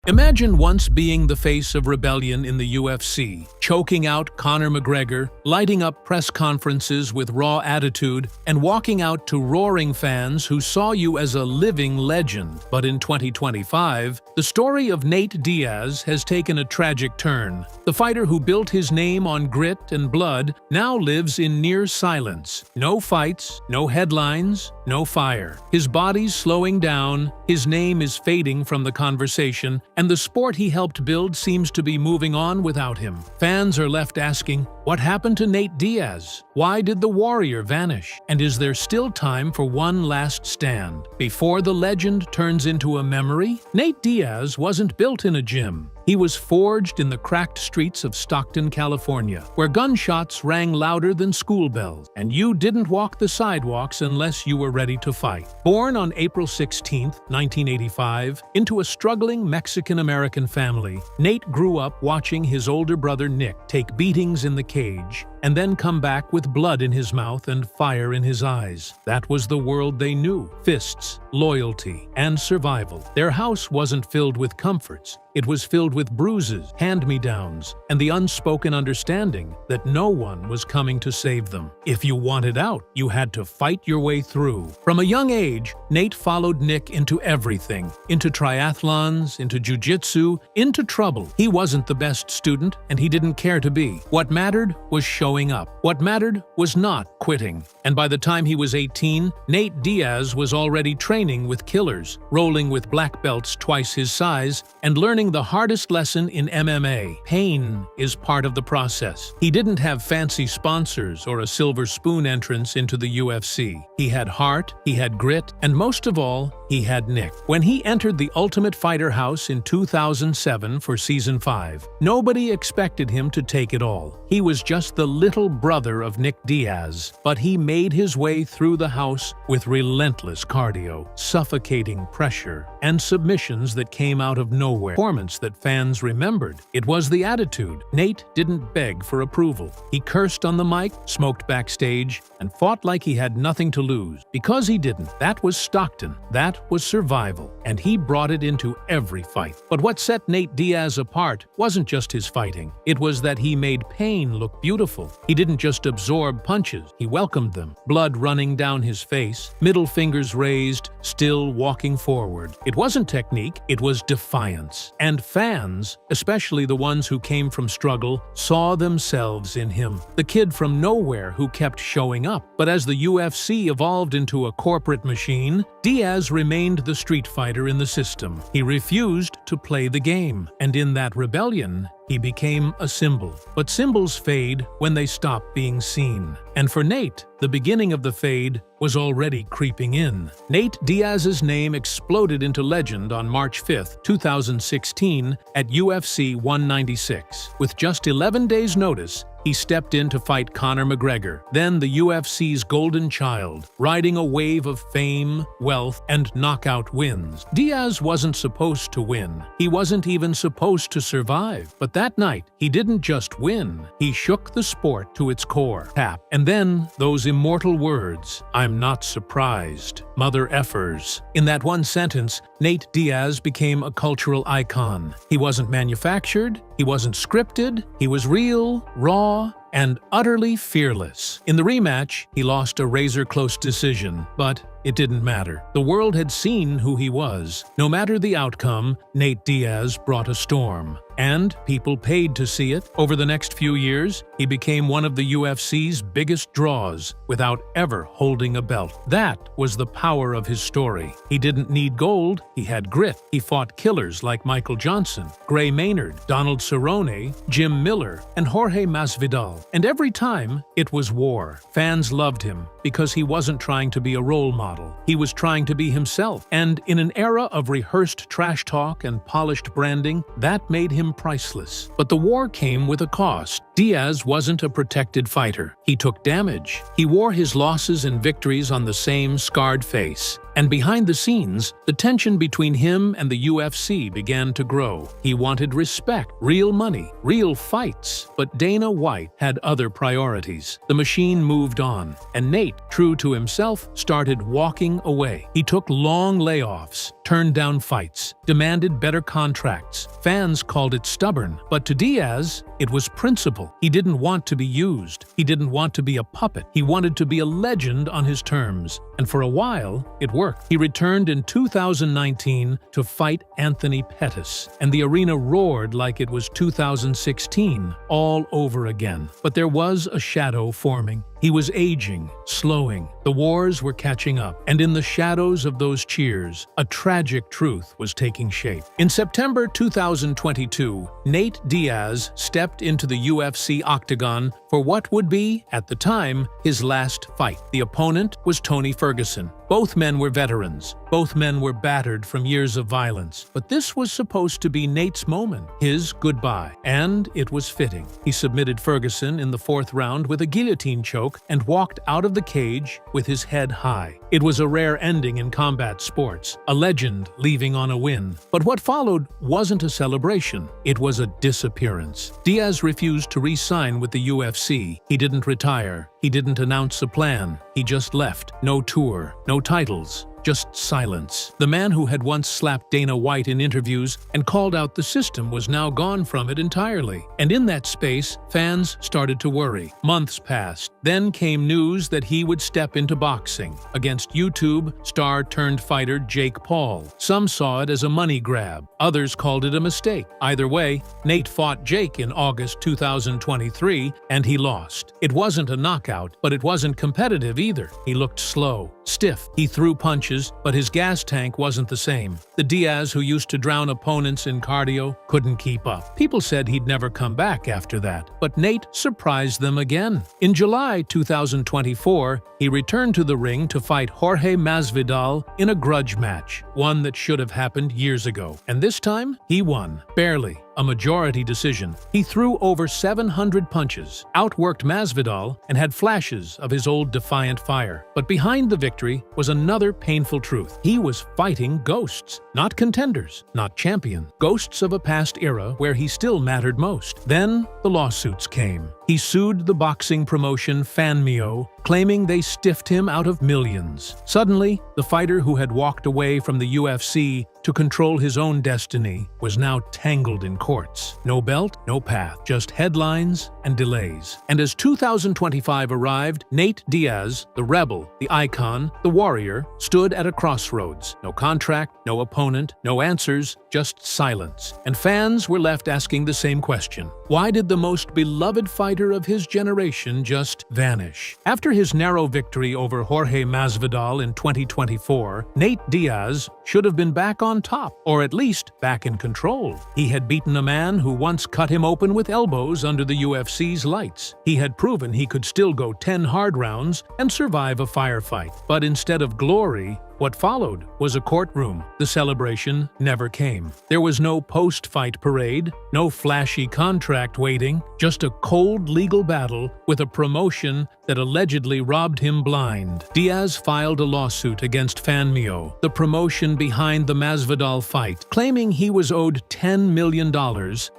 Imagine once being the face of rebellion in the UFC, choking out Conor McGregor, lighting up press conferences with raw attitude, and walking out to roaring fans who saw you as a living legend. But in 2025, the story of Nate Diaz has taken a tragic turn. The fighter who built his name on grit and blood now lives in near silence. No fights, no headlines, no fire. His body's slowing down, his name is fading from the conversation, and the sport he helped build seems to be moving on without him. Fans are left asking, what happened to Nate Diaz? Why did the warrior vanish? And is there still time for one last stand? Before the legend turns into a memory? Nate Diaz wasn't built in a gym. He was forged in the cracked streets of Stockton, California, where gunshots rang louder than school bells, and you didn't walk the sidewalks unless you were ready to fight. Born on April 16, 1985, into a struggling Mexican-American family, Nate grew up watching his older brother Nick take beatings in the cage, and then come back with blood in his mouth and fire in his eyes. That was the world they knew: fists, loyalty, and survival. Their house wasn't filled with comforts. It was filled with bruises, hand-me-downs, and the unspoken understanding that no one was coming to save them. If you wanted out, you had to fight your way through. From a young age, Nate followed Nick into everything: into triathlons, into jiu-jitsu, into trouble. He wasn't the best student, and he didn't care to be. What mattered was showing up. What mattered was not quitting. And by the time he was 18, Nate Diaz was already training with killers, rolling with black belts twice his size, and learning the hardest lesson in MMA: pain is part of the process. He didn't have fancy sponsors or a silver spoon entrance into the UFC. He had heart, he had grit, and most of all, he had Nick. When he entered the Ultimate Fighter house in 2007 for Season 5, nobody expected him to take it all. He was just the little brother of Nick Diaz, but he made his way through the house with relentless cardio, suffocating pressure, and submissions that came out of nowhere. Performance that fans remembered. It was the attitude. Nate didn't beg for approval. He cursed on the mic, smoked backstage, and fought like he had nothing to lose. Because he didn't. That was Stockton. That was survival. And he brought it into every fight. But what set Nate Diaz apart wasn't just his fighting. It was that he made pain look beautiful. He didn't just absorb punches. He welcomed them. Blood running down his face, middle fingers raised, still walking forward. It wasn't technique. It was defiance. And fans, especially the ones who came from struggle, saw themselves in him. The kid from nowhere who kept showing up. But as the UFC evolved into a corporate machine, Diaz remained the street fighter in the system. He refused to play the game. And in that rebellion, he became a symbol. But symbols fade when they stop being seen. And for Nate, the beginning of the fade was already creeping in. Nate Diaz's name exploded into legend on March 5, 2016 at UFC 196. With just 11 days' notice, he stepped in to fight Conor McGregor, then the UFC's golden child, riding a wave of fame, wealth, and knockout wins. Diaz wasn't supposed to win. He wasn't even supposed to survive. But that night, he didn't just win. He shook the sport to its core. Tap. And then, those immortal words, "I'm not surprised. Mother effers." In that one sentence, Nate Diaz became a cultural icon. He wasn't manufactured. He wasn't scripted. He was real, raw, and utterly fearless. In the rematch, he lost a razor-close decision, but it didn't matter. The world had seen who he was. No matter the outcome, Nate Diaz brought a storm. And people paid to see it. Over the next few years, he became one of the UFC's biggest draws without ever holding a belt. That was the power of his story. He didn't need gold, he had grit. He fought killers like Michael Johnson, Gray Maynard, Donald Cerrone, Jim Miller, and Jorge Masvidal. And every time, it was war. Fans loved him because he wasn't trying to be a role model. He was trying to be himself. And in an era of rehearsed trash talk and polished branding, that made him priceless. But the war came with a cost. Diaz wasn't a protected fighter. He took damage. He wore his losses and victories on the same scarred face. And behind the scenes, the tension between him and the UFC began to grow. He wanted respect, real money, real fights. But Dana White had other priorities. The machine moved on, and Nate, true to himself, started walking away. He took long layoffs, turned down fights, demanded better contracts. Fans called it stubborn, but to Diaz, it was principle. He didn't want to be used. He didn't want to be a puppet. He wanted to be a legend on his terms. And for a while, it worked. He returned in 2019 to fight Anthony Pettis, and the arena roared like it was 2016 all over again. But there was a shadow forming. He was aging, slowing. The wars were catching up, and in the shadows of those cheers, a tragic truth was taking shape. In September 2022, Nate Diaz stepped into the UFC octagon for what would be, at the time, his last fight. The opponent was Tony Ferguson. Both men were veterans. Both men were battered from years of violence. But this was supposed to be Nate's moment, his goodbye. And it was fitting. He submitted Ferguson in the fourth round with a guillotine choke and walked out of the cage with his head high. It was a rare ending in combat sports, a legend leaving on a win. But what followed wasn't a celebration. It was a disappearance. Diaz refused to re-sign with the UFC. He didn't retire. He didn't announce a plan. He just left. No tour, no titles. Just silence. The man who had once slapped Dana White in interviews and called out the system was now gone from it entirely. And in that space, fans started to worry. Months passed. Then came news that he would step into boxing against YouTube star-turned-fighter Jake Paul. Some saw it as a money grab. Others called it a mistake. Either way, Nate fought Jake in August 2023, and he lost. It wasn't a knockout, but it wasn't competitive either. He looked slow, stiff. He threw punches, but his gas tank wasn't the same. The Diaz who used to drown opponents in cardio couldn't keep up. People said he'd never come back after that, but Nate surprised them again. In July 2024, he returned to the ring to fight Jorge Masvidal in a grudge match, one that should have happened years ago. And this time, he won. Barely. A majority decision. He threw over 700 punches, outworked Masvidal, and had flashes of his old defiant fire. But behind the victory was another painful truth. He was fighting ghosts. Not contenders, not champions. Ghosts of a past era where he still mattered most. Then the lawsuits came. He sued the boxing promotion Fanmio, claiming they stiffed him out of millions. Suddenly, the fighter who had walked away from the UFC to control his own destiny was now tangled in courts. No belt, no path, just headlines and delays. And as 2025 arrived, Nate Diaz, the rebel, the icon, the warrior, stood at a crossroads. No contract, no opponent, no answers, just silence. And fans were left asking the same question. Why did the most beloved fighter of his generation just vanish? After his narrow victory over Jorge Masvidal in 2024, Nate Diaz should have been back on top, or at least back in control. He had beaten a man who once cut him open with elbows under the UFC's lights. He had proven he could still go 10 hard rounds and survive a firefight. But instead of glory, what followed was a courtroom. The celebration never came. There was no post-fight parade, no flashy contract waiting, just a cold legal battle with a promotion that allegedly robbed him blind. Diaz filed a lawsuit against Fanmio, the promotion behind the Masvidal fight, claiming he was owed $10 million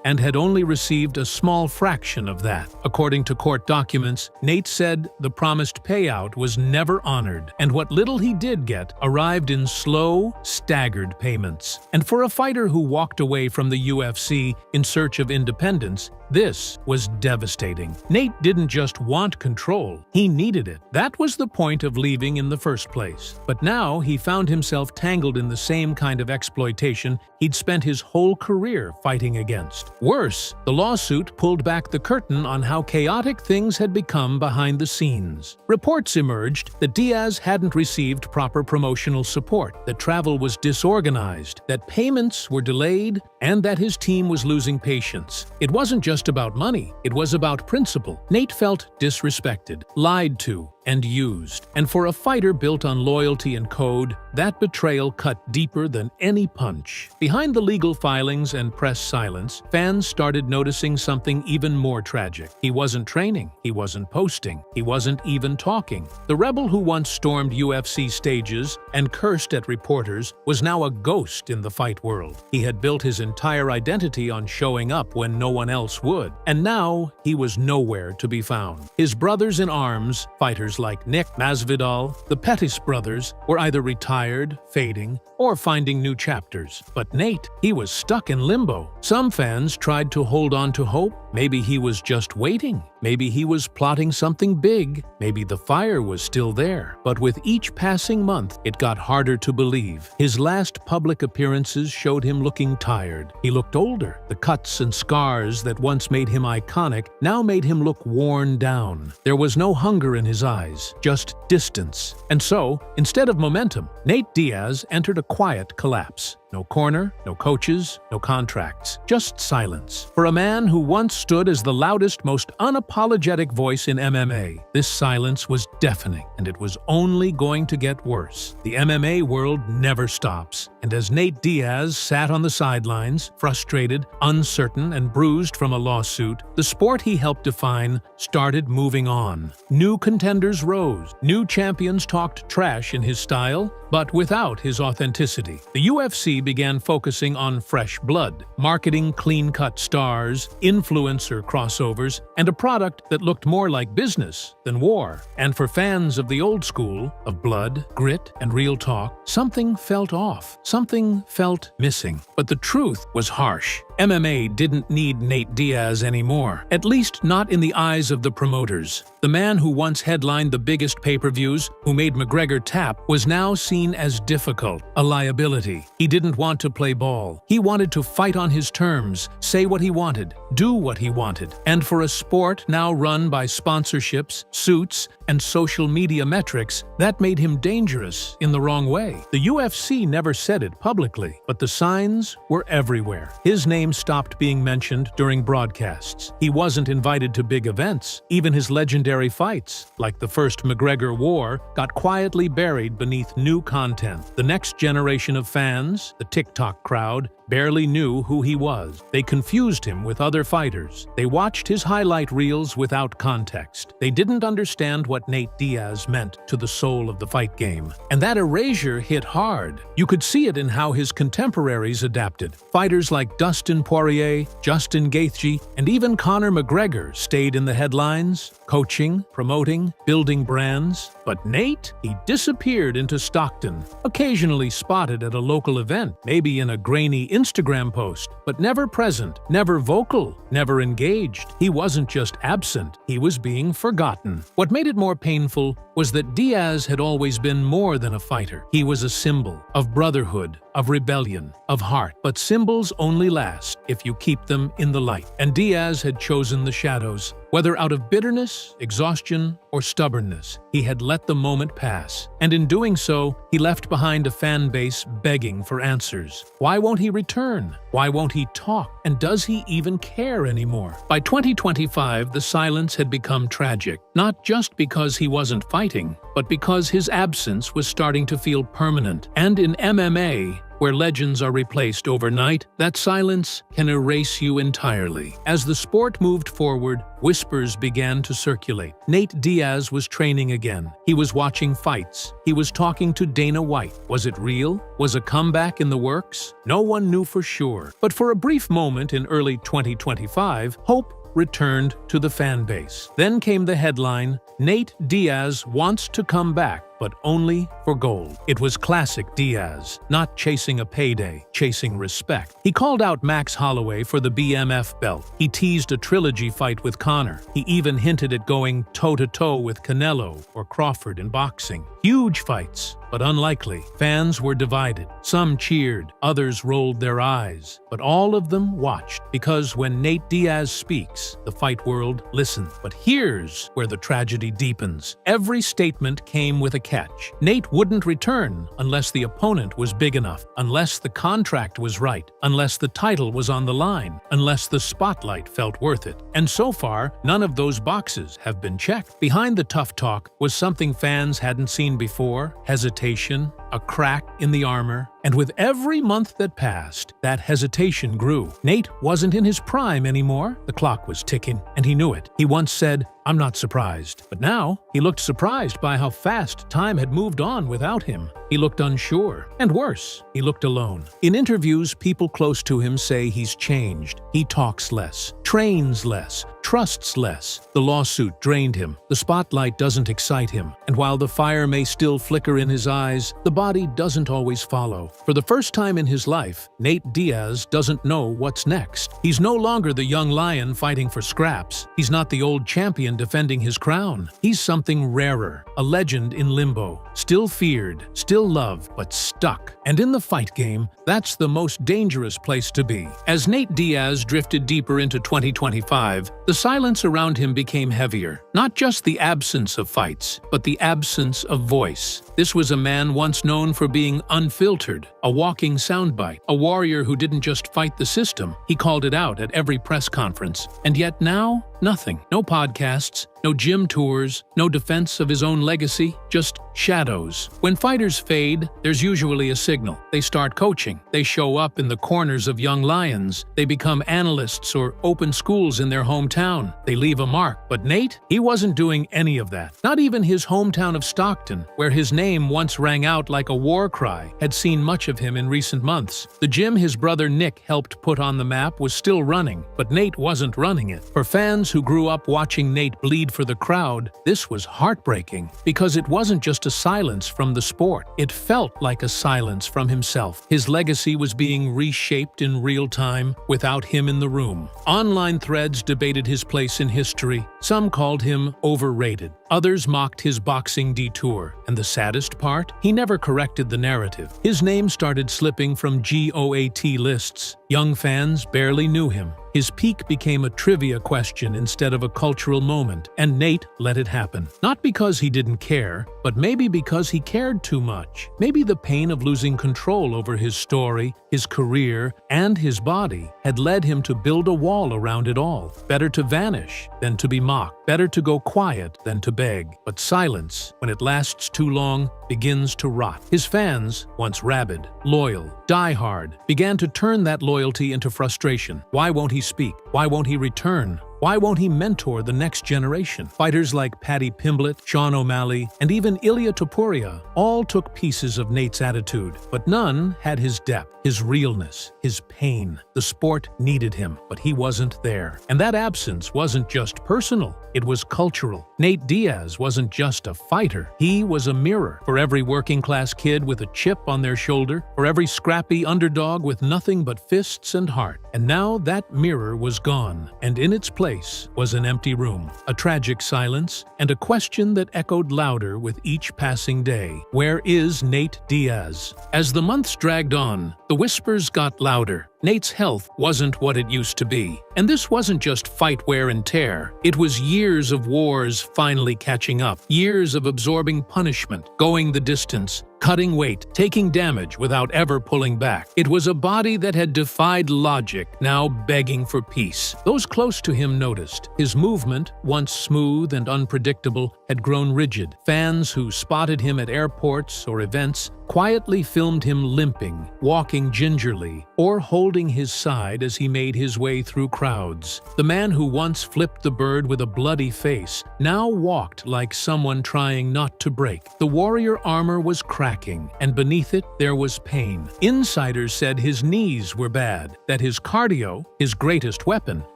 and had only received a small fraction of that. According to court documents, Nate said the promised payout was never honored, and what little he did get arrived in slow, staggered payments. And for a fighter who walked away from the UFC in search of independence, this was devastating. Nate didn't just want control, he needed it. That was the point of leaving in the first place. But now he found himself tangled in the same kind of exploitation he'd spent his whole career fighting against. Worse, the lawsuit pulled back the curtain on how chaotic things had become behind the scenes. Reports emerged that Diaz hadn't received proper promotional support, that travel was disorganized, that payments were delayed, and that his team was losing patience. It wasn't just about money, it was about principle. Nate felt disrespected, lied to, and used. And for a fighter built on loyalty and code, that betrayal cut deeper than any punch. Behind the legal filings and press silence, fans started noticing something even more tragic. He wasn't training, he wasn't posting, he wasn't even talking. The rebel who once stormed UFC stages and cursed at reporters was now a ghost in the fight world. He had built his entire identity on showing up when no one else would, and now he was nowhere to be found. His brothers in arms, fighters like Nick, Masvidal, the Pettis brothers, were either retired, fading, or finding new chapters. But Nate, he was stuck in limbo. Some fans tried to hold on to hope. Maybe he was just waiting. Maybe he was plotting something big. Maybe the fire was still there. But with each passing month, it got harder to believe. His last public appearances showed him looking tired. He looked older. The cuts and scars that once made him iconic now made him look worn down. There was no hunger in his eyes, just distance. And so, instead of momentum, Nate Diaz entered a quiet collapse. No corner, no coaches, no contracts, just silence. For a man who once stood as the loudest, most unapologetic voice in MMA, this silence was deafening, and it was only going to get worse. The MMA world never stops, and as Nate Diaz sat on the sidelines, frustrated, uncertain, and bruised from a lawsuit, the sport he helped define started moving on. New contenders rose, new champions talked trash in his style, but without his authenticity. The UFC began focusing on fresh blood, marketing clean-cut stars, influencer crossovers, and a product that looked more like business than war. And for fans of the old school, of blood, grit, and real talk, something felt off. Something felt missing. But the truth was harsh. MMA didn't need Nate Diaz anymore, at least not in the eyes of the promoters. The man who once headlined the biggest pay-per-views, who made McGregor tap, was now seen as difficult, a liability. He didn't want to play ball. He wanted to fight on his terms, say what he wanted, do what he wanted. And for a sport now run by sponsorships, suits, and social media metrics, that made him dangerous in the wrong way. The UFC never said it publicly, but the signs were everywhere. His name stopped being mentioned during broadcasts. He wasn't invited to big events. Even his legendary fights, like the first McGregor War, got quietly buried beneath new content. The next generation of fans, the TikTok crowd, barely knew who he was. They confused him with other fighters. They watched his highlight reels without context. They didn't understand what Nate Diaz meant to the soul of the fight game. And that erasure hit hard. You could see it in how his contemporaries adapted. Fighters like Dustin Poirier, Justin Gaethje, and even Conor McGregor stayed in the headlines, coaching, promoting, building brands. But Nate, he disappeared into Stockton, occasionally spotted at a local event, maybe in a grainy Instagram post, but never present, never vocal, never engaged. He wasn't just absent, he was being forgotten. What made it more painful was that Diaz had always been more than a fighter. He was a symbol of brotherhood, of rebellion, of heart. But symbols only last if you keep them in the light. And Diaz had chosen the shadows. Whether out of bitterness, exhaustion, or stubbornness, he had let the moment pass. And in doing so, he left behind a fan base begging for answers. Why won't he return? Why won't he talk? And does he even care anymore? By 2025, the silence had become tragic, not just because he wasn't fighting, but because his absence was starting to feel permanent. And in MMA, where legends are replaced overnight, that silence can erase you entirely. As the sport moved forward, whispers began to circulate. Nate Diaz was training again. He was watching fights. He was talking to Dana White. Was it real? Was a comeback in the works? No one knew for sure. But for a brief moment in early 2025, hope returned to the fan base. Then came the headline, "Nate Diaz wants to come back, but only for gold." It was classic Diaz, not chasing a payday, chasing respect. He called out Max Holloway for the BMF belt. He teased a trilogy fight with Conor. He even hinted at going toe-to-toe with Canelo or Crawford in boxing. Huge fights, but unlikely. Fans were divided. Some cheered, others rolled their eyes. But all of them watched, because when Nate Diaz speaks, the fight world listens. But here's where the tragedy deepens. Every statement came with a catch. Nate wouldn't return unless the opponent was big enough, unless the contract was right, unless the title was on the line, unless the spotlight felt worth it. And so far, none of those boxes have been checked. Behind the tough talk was something fans hadn't seen before: hesitation, a crack in the armor. And with every month that passed, that hesitation grew. Nate wasn't in his prime anymore. The clock was ticking, and he knew it. He once said, "I'm not surprised." But now, he looked surprised by how fast time had moved on without him. He looked unsure. And worse, he looked alone. In interviews, people close to him say he's changed. He talks less, trains less, trusts less. The lawsuit drained him. The spotlight doesn't excite him. And while the fire may still flicker in his eyes, the body doesn't always follow. For the first time in his life, Nate Diaz doesn't know what's next. He's no longer the young lion fighting for scraps. He's not the old champion defending his crown. He's something rarer, a legend in limbo, still feared, still loved, but stuck. And in the fight game, that's the most dangerous place to be. As Nate Diaz drifted deeper into 2025, the silence around him became heavier. Not just the absence of fights, but the absence of voice. This was a man once known for being unfiltered, a walking soundbite, a warrior who didn't just fight the system, he called it out at every press conference. And yet now, nothing. No podcasts, no gym tours, no defense of his own legacy, just shadows. When fighters fade, there's usually a signal. They start coaching. They show up in the corners of young lions. They become analysts or open schools in their hometown. They leave a mark. But Nate, he wasn't doing any of that. Not even his hometown of Stockton, where his name once rang out like a war cry, had seen much of him in recent months. The gym his brother Nick helped put on the map was still running, but Nate wasn't running it. For fans who grew up watching Nate bleed for the crowd, this was heartbreaking, because it wasn't just a silence from the sport. It felt like a silence from himself. His legacy was being reshaped in real time, without him in the room. Online threads debated his place in history. Some called him overrated. Others mocked his boxing detour. And the saddest part? He never corrected the narrative. His name started slipping from GOAT lists. Young fans barely knew him. His peak became a trivia question instead of a cultural moment, and Nate let it happen. Not because he didn't care, but maybe because he cared too much. Maybe the pain of losing control over his story, his career, and his body had led him to build a wall around it all. Better to vanish than to be mocked. Better to go quiet than to beg. But silence, when it lasts too long, begins to rot. His fans, once rabid, loyal, die-hard, began to turn that loyalty into frustration. Why won't he speak? Why won't he return? Why won't he mentor the next generation? Fighters like Paddy Pimblett, Sean O'Malley, and even Ilia Topuria all took pieces of Nate's attitude, but none had his depth, his realness, his pain. The sport needed him, but he wasn't there. And that absence wasn't just personal, it was cultural. Nate Diaz wasn't just a fighter, he was a mirror for every working-class kid with a chip on their shoulder, for every scrappy underdog with nothing but fists and heart. And now that mirror was gone, and in its place was an empty room, a tragic silence, and a question that echoed louder with each passing day. Where is Nate Diaz? As the months dragged on, the whispers got louder. Nate's health wasn't what it used to be. And this wasn't just fight wear and tear. It was years of wars finally catching up, years of absorbing punishment, going the distance, cutting weight, taking damage without ever pulling back. It was a body that had defied logic, now begging for peace. Those close to him noticed. His movement, once smooth and unpredictable, had grown rigid. Fans who spotted him at airports or events quietly filmed him limping, walking gingerly, or holding his side as he made his way through crowds. The man who once flipped the bird with a bloody face now walked like someone trying not to break. The warrior armor was cracking, and beneath it there was pain. Insiders said his knees were bad, that his cardio, his greatest weapon,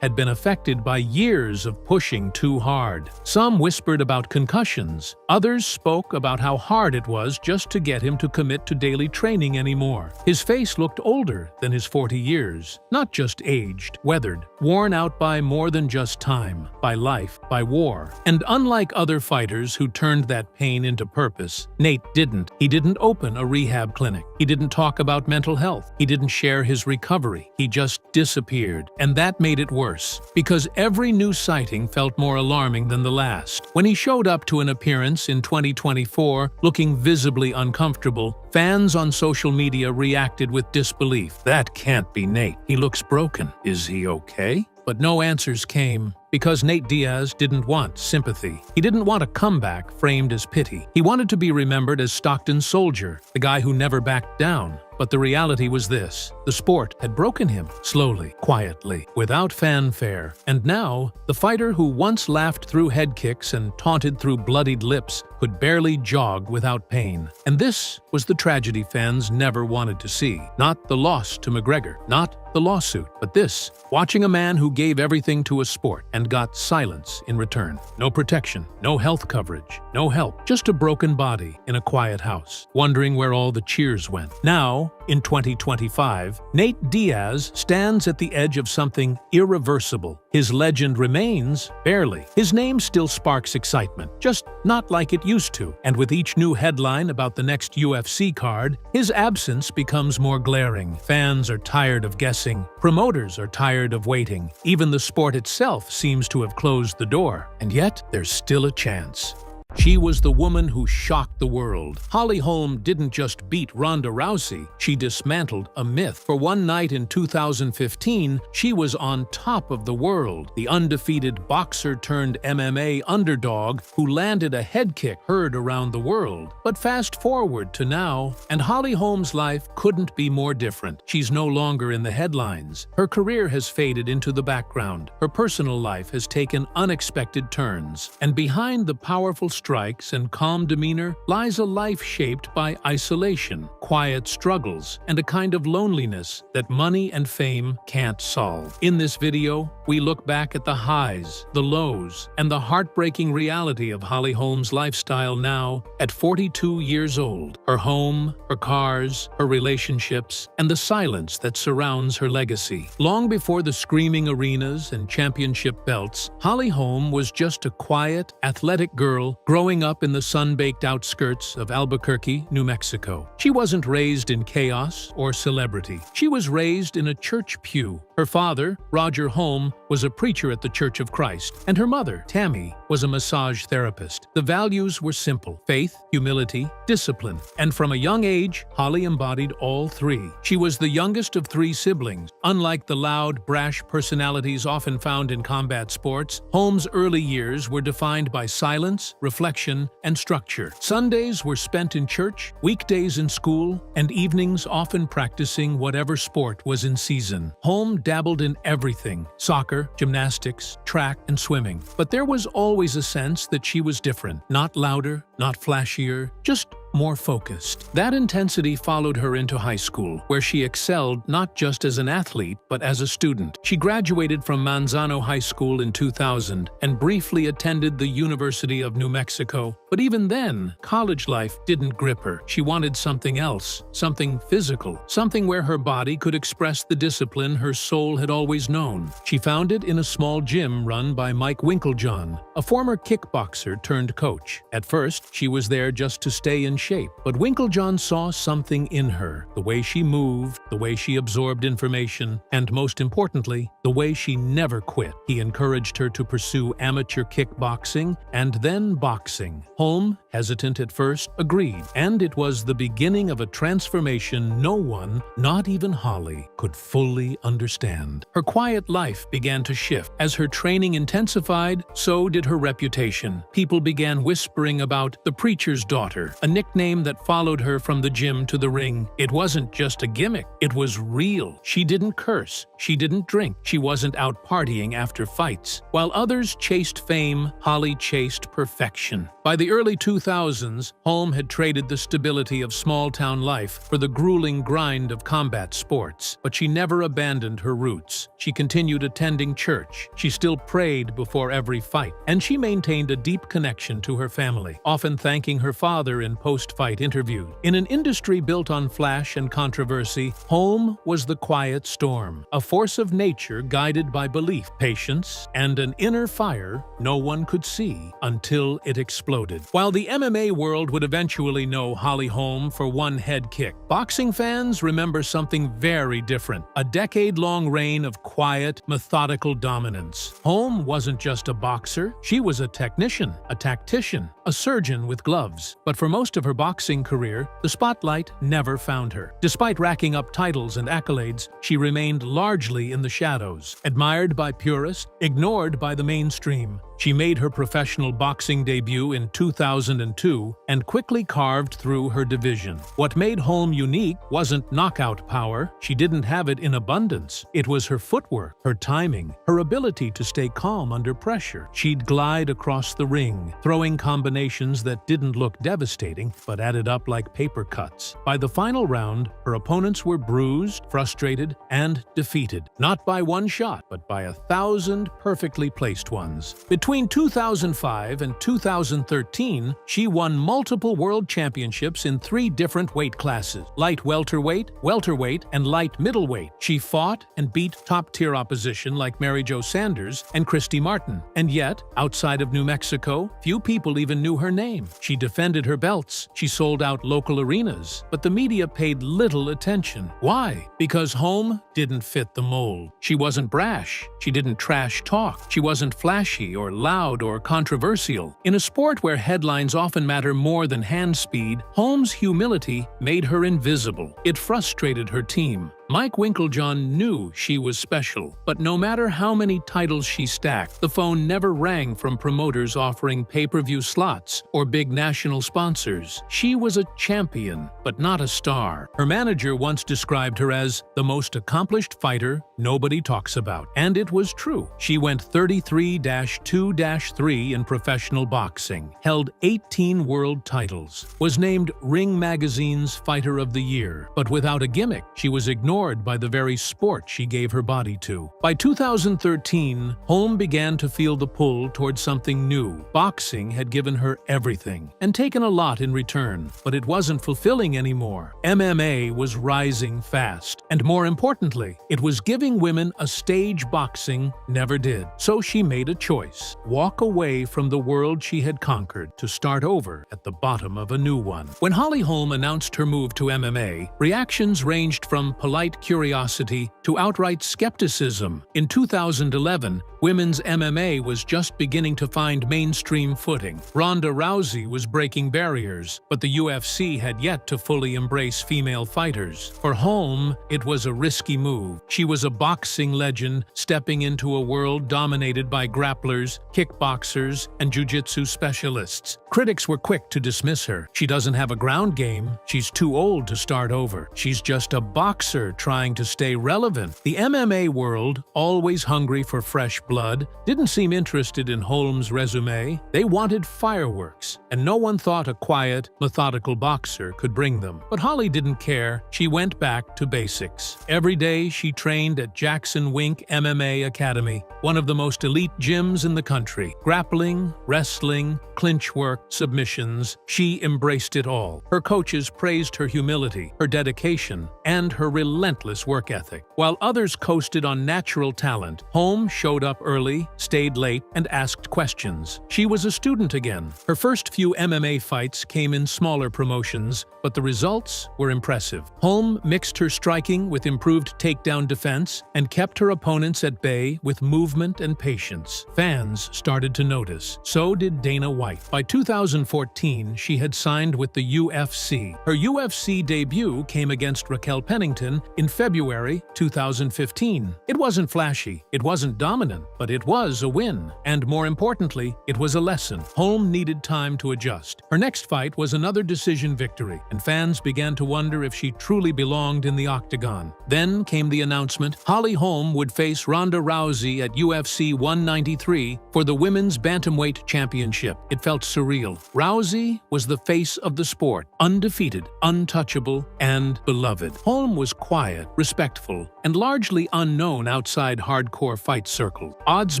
had been affected by years of pushing too hard. Some whispered about concussions. Others spoke about how hard it was just to get him to commit to daily training anymore. His face looked older than his 40 years, not just aged, weathered, worn out by more than just time, by life, by war. And unlike other fighters who turned that pain into purpose, Nate didn't. He didn't open a rehab clinic. He didn't talk about mental health. He didn't share his recovery. He just disappeared. And that made it worse, because every new sighting felt more alarming than the last. When he showed up to an appearance in 2024, looking visibly uncomfortable, fans on social media reacted with disbelief. That can't be Nate. He looks broken. Is he okay? But no answers came, because Nate Diaz didn't want sympathy. He didn't want a comeback framed as pity. He wanted to be remembered as Stockton's soldier, the guy who never backed down. But the reality was this: the sport had broken him, slowly, quietly, without fanfare. And now, the fighter who once laughed through head kicks and taunted through bloodied lips could barely jog without pain. And this was the tragedy fans never wanted to see. Not the loss to McGregor, not the lawsuit, but this: watching a man who gave everything to a sport and got silence in return. No protection, no health coverage, no help, just a broken body in a quiet house, wondering where all the cheers went. Now, in 2025, Nate Diaz stands at the edge of something irreversible. His legend remains, barely. His name still sparks excitement, just not like it used to. And with each new headline about the next UFC card, his absence becomes more glaring. Fans are tired of guessing. Promoters are tired of waiting. Even the sport itself seems to have closed the door. And yet, there's still a chance. She was the woman who shocked the world. Holm didn't just beat Ronda Rousey, she dismantled a myth. For one night in 2015, she was on top of the world, the undefeated boxer-turned-MMA underdog who landed a head kick heard around the world. But fast forward to now, and Holm's life couldn't be more different. She's no longer in the headlines. Her career has faded into the background. Her personal life has taken unexpected turns. And behind the powerful strikes and calm demeanor lies a life shaped by isolation, quiet struggles, and a kind of loneliness that money and fame can't solve. In this video, we look back at the highs, the lows, and the heartbreaking reality of Holm's lifestyle now at 42 years old. Her home, her cars, her relationships, and the silence that surrounds her legacy. Long before the screaming arenas and championship belts, Holm was just a quiet, athletic girl growing up in the sun-baked outskirts of Albuquerque, New Mexico. She wasn't raised in chaos or celebrity. She was raised in a church pew. Her father, Roger Holm, was a preacher at the Church of Christ, and her mother, Tammy, was a massage therapist. The values were simple: faith, humility, discipline. And from a young age, Holly embodied all three. She was the youngest of three siblings. Unlike the loud, brash personalities often found in combat sports, Holm's early years were defined by silence, reflection, and structure. Sundays were spent in church, weekdays in school, and evenings often practicing whatever sport was in season. Holm dabbled in everything: soccer, gymnastics, track, and swimming. But there was always a sense that she was different. Not louder, not flashier, just more focused. That intensity followed her into high school, where she excelled not just as an athlete, but as a student. She graduated from Manzano High School in 2000 and briefly attended the University of New Mexico. But even then, college life didn't grip her. She wanted something else, something physical, something where her body could express the discipline her soul had always known. She found it in a small gym run by Mike Winkeljohn, a former kickboxer turned coach. At first, she was there just to stay in shape, but Winkeljohn saw something in her: the way she moved, the way she absorbed information, and most importantly, the way she never quit. He encouraged her to pursue amateur kickboxing and then boxing. Holm, hesitant at first, agreed, and it was the beginning of a transformation no one, not even Holly, could fully understand. Her quiet life began to shift. As her training intensified, so did her reputation. People began whispering about the preacher's daughter, a nickname that followed her from the gym to the ring. It wasn't just a gimmick, it was real. She didn't curse, she didn't drink, she wasn't out partying after fights. While others chased fame, Holly chased perfection. By the early 2000s, 2000s, Holm had traded the stability of small-town life for the grueling grind of combat sports, but she never abandoned her roots. She continued attending church, she still prayed before every fight, and she maintained a deep connection to her family, often thanking her father in post-fight interviews. In an industry built on flash and controversy, Holm was the quiet storm, a force of nature guided by belief, patience, and an inner fire no one could see until it exploded. While the MMA world would eventually know Holly Holm for one head kick, boxing fans remember something very different: a decade-long reign of quiet, methodical dominance. Holm wasn't just a boxer, she was a technician, a tactician, a surgeon with gloves. But for most of her boxing career, the spotlight never found her. Despite racking up titles and accolades, she remained largely in the shadows, admired by purists, ignored by the mainstream. She made her professional boxing debut in 2002 and quickly carved through her division. What made Holm unique wasn't knockout power. She didn't have it in abundance. It was her footwork, her timing, her ability to stay calm under pressure. She'd glide across the ring, throwing combinations that didn't look devastating but added up like paper cuts. By the final round, her opponents were bruised, frustrated, and defeated. Not by one shot, but by 1,000 perfectly placed ones. Between 2005 and 2013, she won multiple world championships in 3 different weight classes: light welterweight, welterweight, and light middleweight. She fought and beat top-tier opposition like Mary Jo Sanders and Christy Martin. And yet, outside of New Mexico, few people even knew her name. She defended her belts, she sold out local arenas, but the media paid little attention. Why? Because Holm didn't fit the mold. She wasn't brash, she didn't trash talk, she wasn't flashy or loud or controversial. In a sport where headlines often matter more than hand speed, Holm's humility made her invisible. It frustrated her team. Mike Winkeljohn knew she was special, but no matter how many titles she stacked, the phone never rang from promoters offering pay-per-view slots or big national sponsors. She was a champion, but not a star. Her manager once described her as the most accomplished fighter nobody talks about. And it was true. She went 33-2-3 in professional boxing, held 18 world titles, was named Ring Magazine's Fighter of the Year, but without a gimmick, she was ignored by the very sport she gave her body to. By 2013, Holm began to feel the pull towards something new. Boxing had given her everything and taken a lot in return, but it wasn't fulfilling anymore. MMA was rising fast, and more importantly, it was giving women a stage boxing never did. So she made a choice: walk away from the world she had conquered to start over at the bottom of a new one. When Holly Holm announced her move to MMA, reactions ranged from polite curiosity to outright skepticism. In 2011, women's MMA was just beginning to find mainstream footing. Ronda Rousey was breaking barriers, but the UFC had yet to fully embrace female fighters. For Holm, it was a risky move. She was a boxing legend stepping into a world dominated by grapplers, kickboxers, and jiu-jitsu specialists. Critics were quick to dismiss her. She doesn't have a ground game. She's too old to start over. She's just a boxer trying to stay relevant. The MMA world, always hungry for fresh blood, didn't seem interested in Holm's resume. They wanted fireworks, and no one thought a quiet, methodical boxer could bring them. But Holly didn't care. She went back to basics. Every day she trained at Jackson Wink MMA Academy, one of the most elite gyms in the country. Grappling, wrestling, clinch work, submissions, she embraced it all. Her coaches praised her humility, her dedication, and her relentless work ethic. While others coasted on natural talent, Holm showed up early, stayed late, and asked questions. She was a student again. Her first few MMA fights came in smaller promotions, but the results were impressive. Holm mixed her striking with improved takedown defense and kept her opponents at bay with movement and patience. Fans started to notice. So did Dana White. By 2014, she had signed with the UFC. Her UFC debut came against Raquel Pennington in February 2015. It wasn't flashy, it wasn't dominant, but it was a win. And more importantly, it was a lesson. Holm needed time to adjust. Her next fight was another decision victory, and fans began to wonder if she truly belonged in the octagon. Then came the announcement Holly Holm would face Ronda Rousey at UFC 193 for the Women's Bantamweight Championship. It felt surreal. Rousey was the face of the sport, undefeated, untouchable, and beloved. Holm was quiet, respectful, and largely unknown outside hardcore fight circles. Odds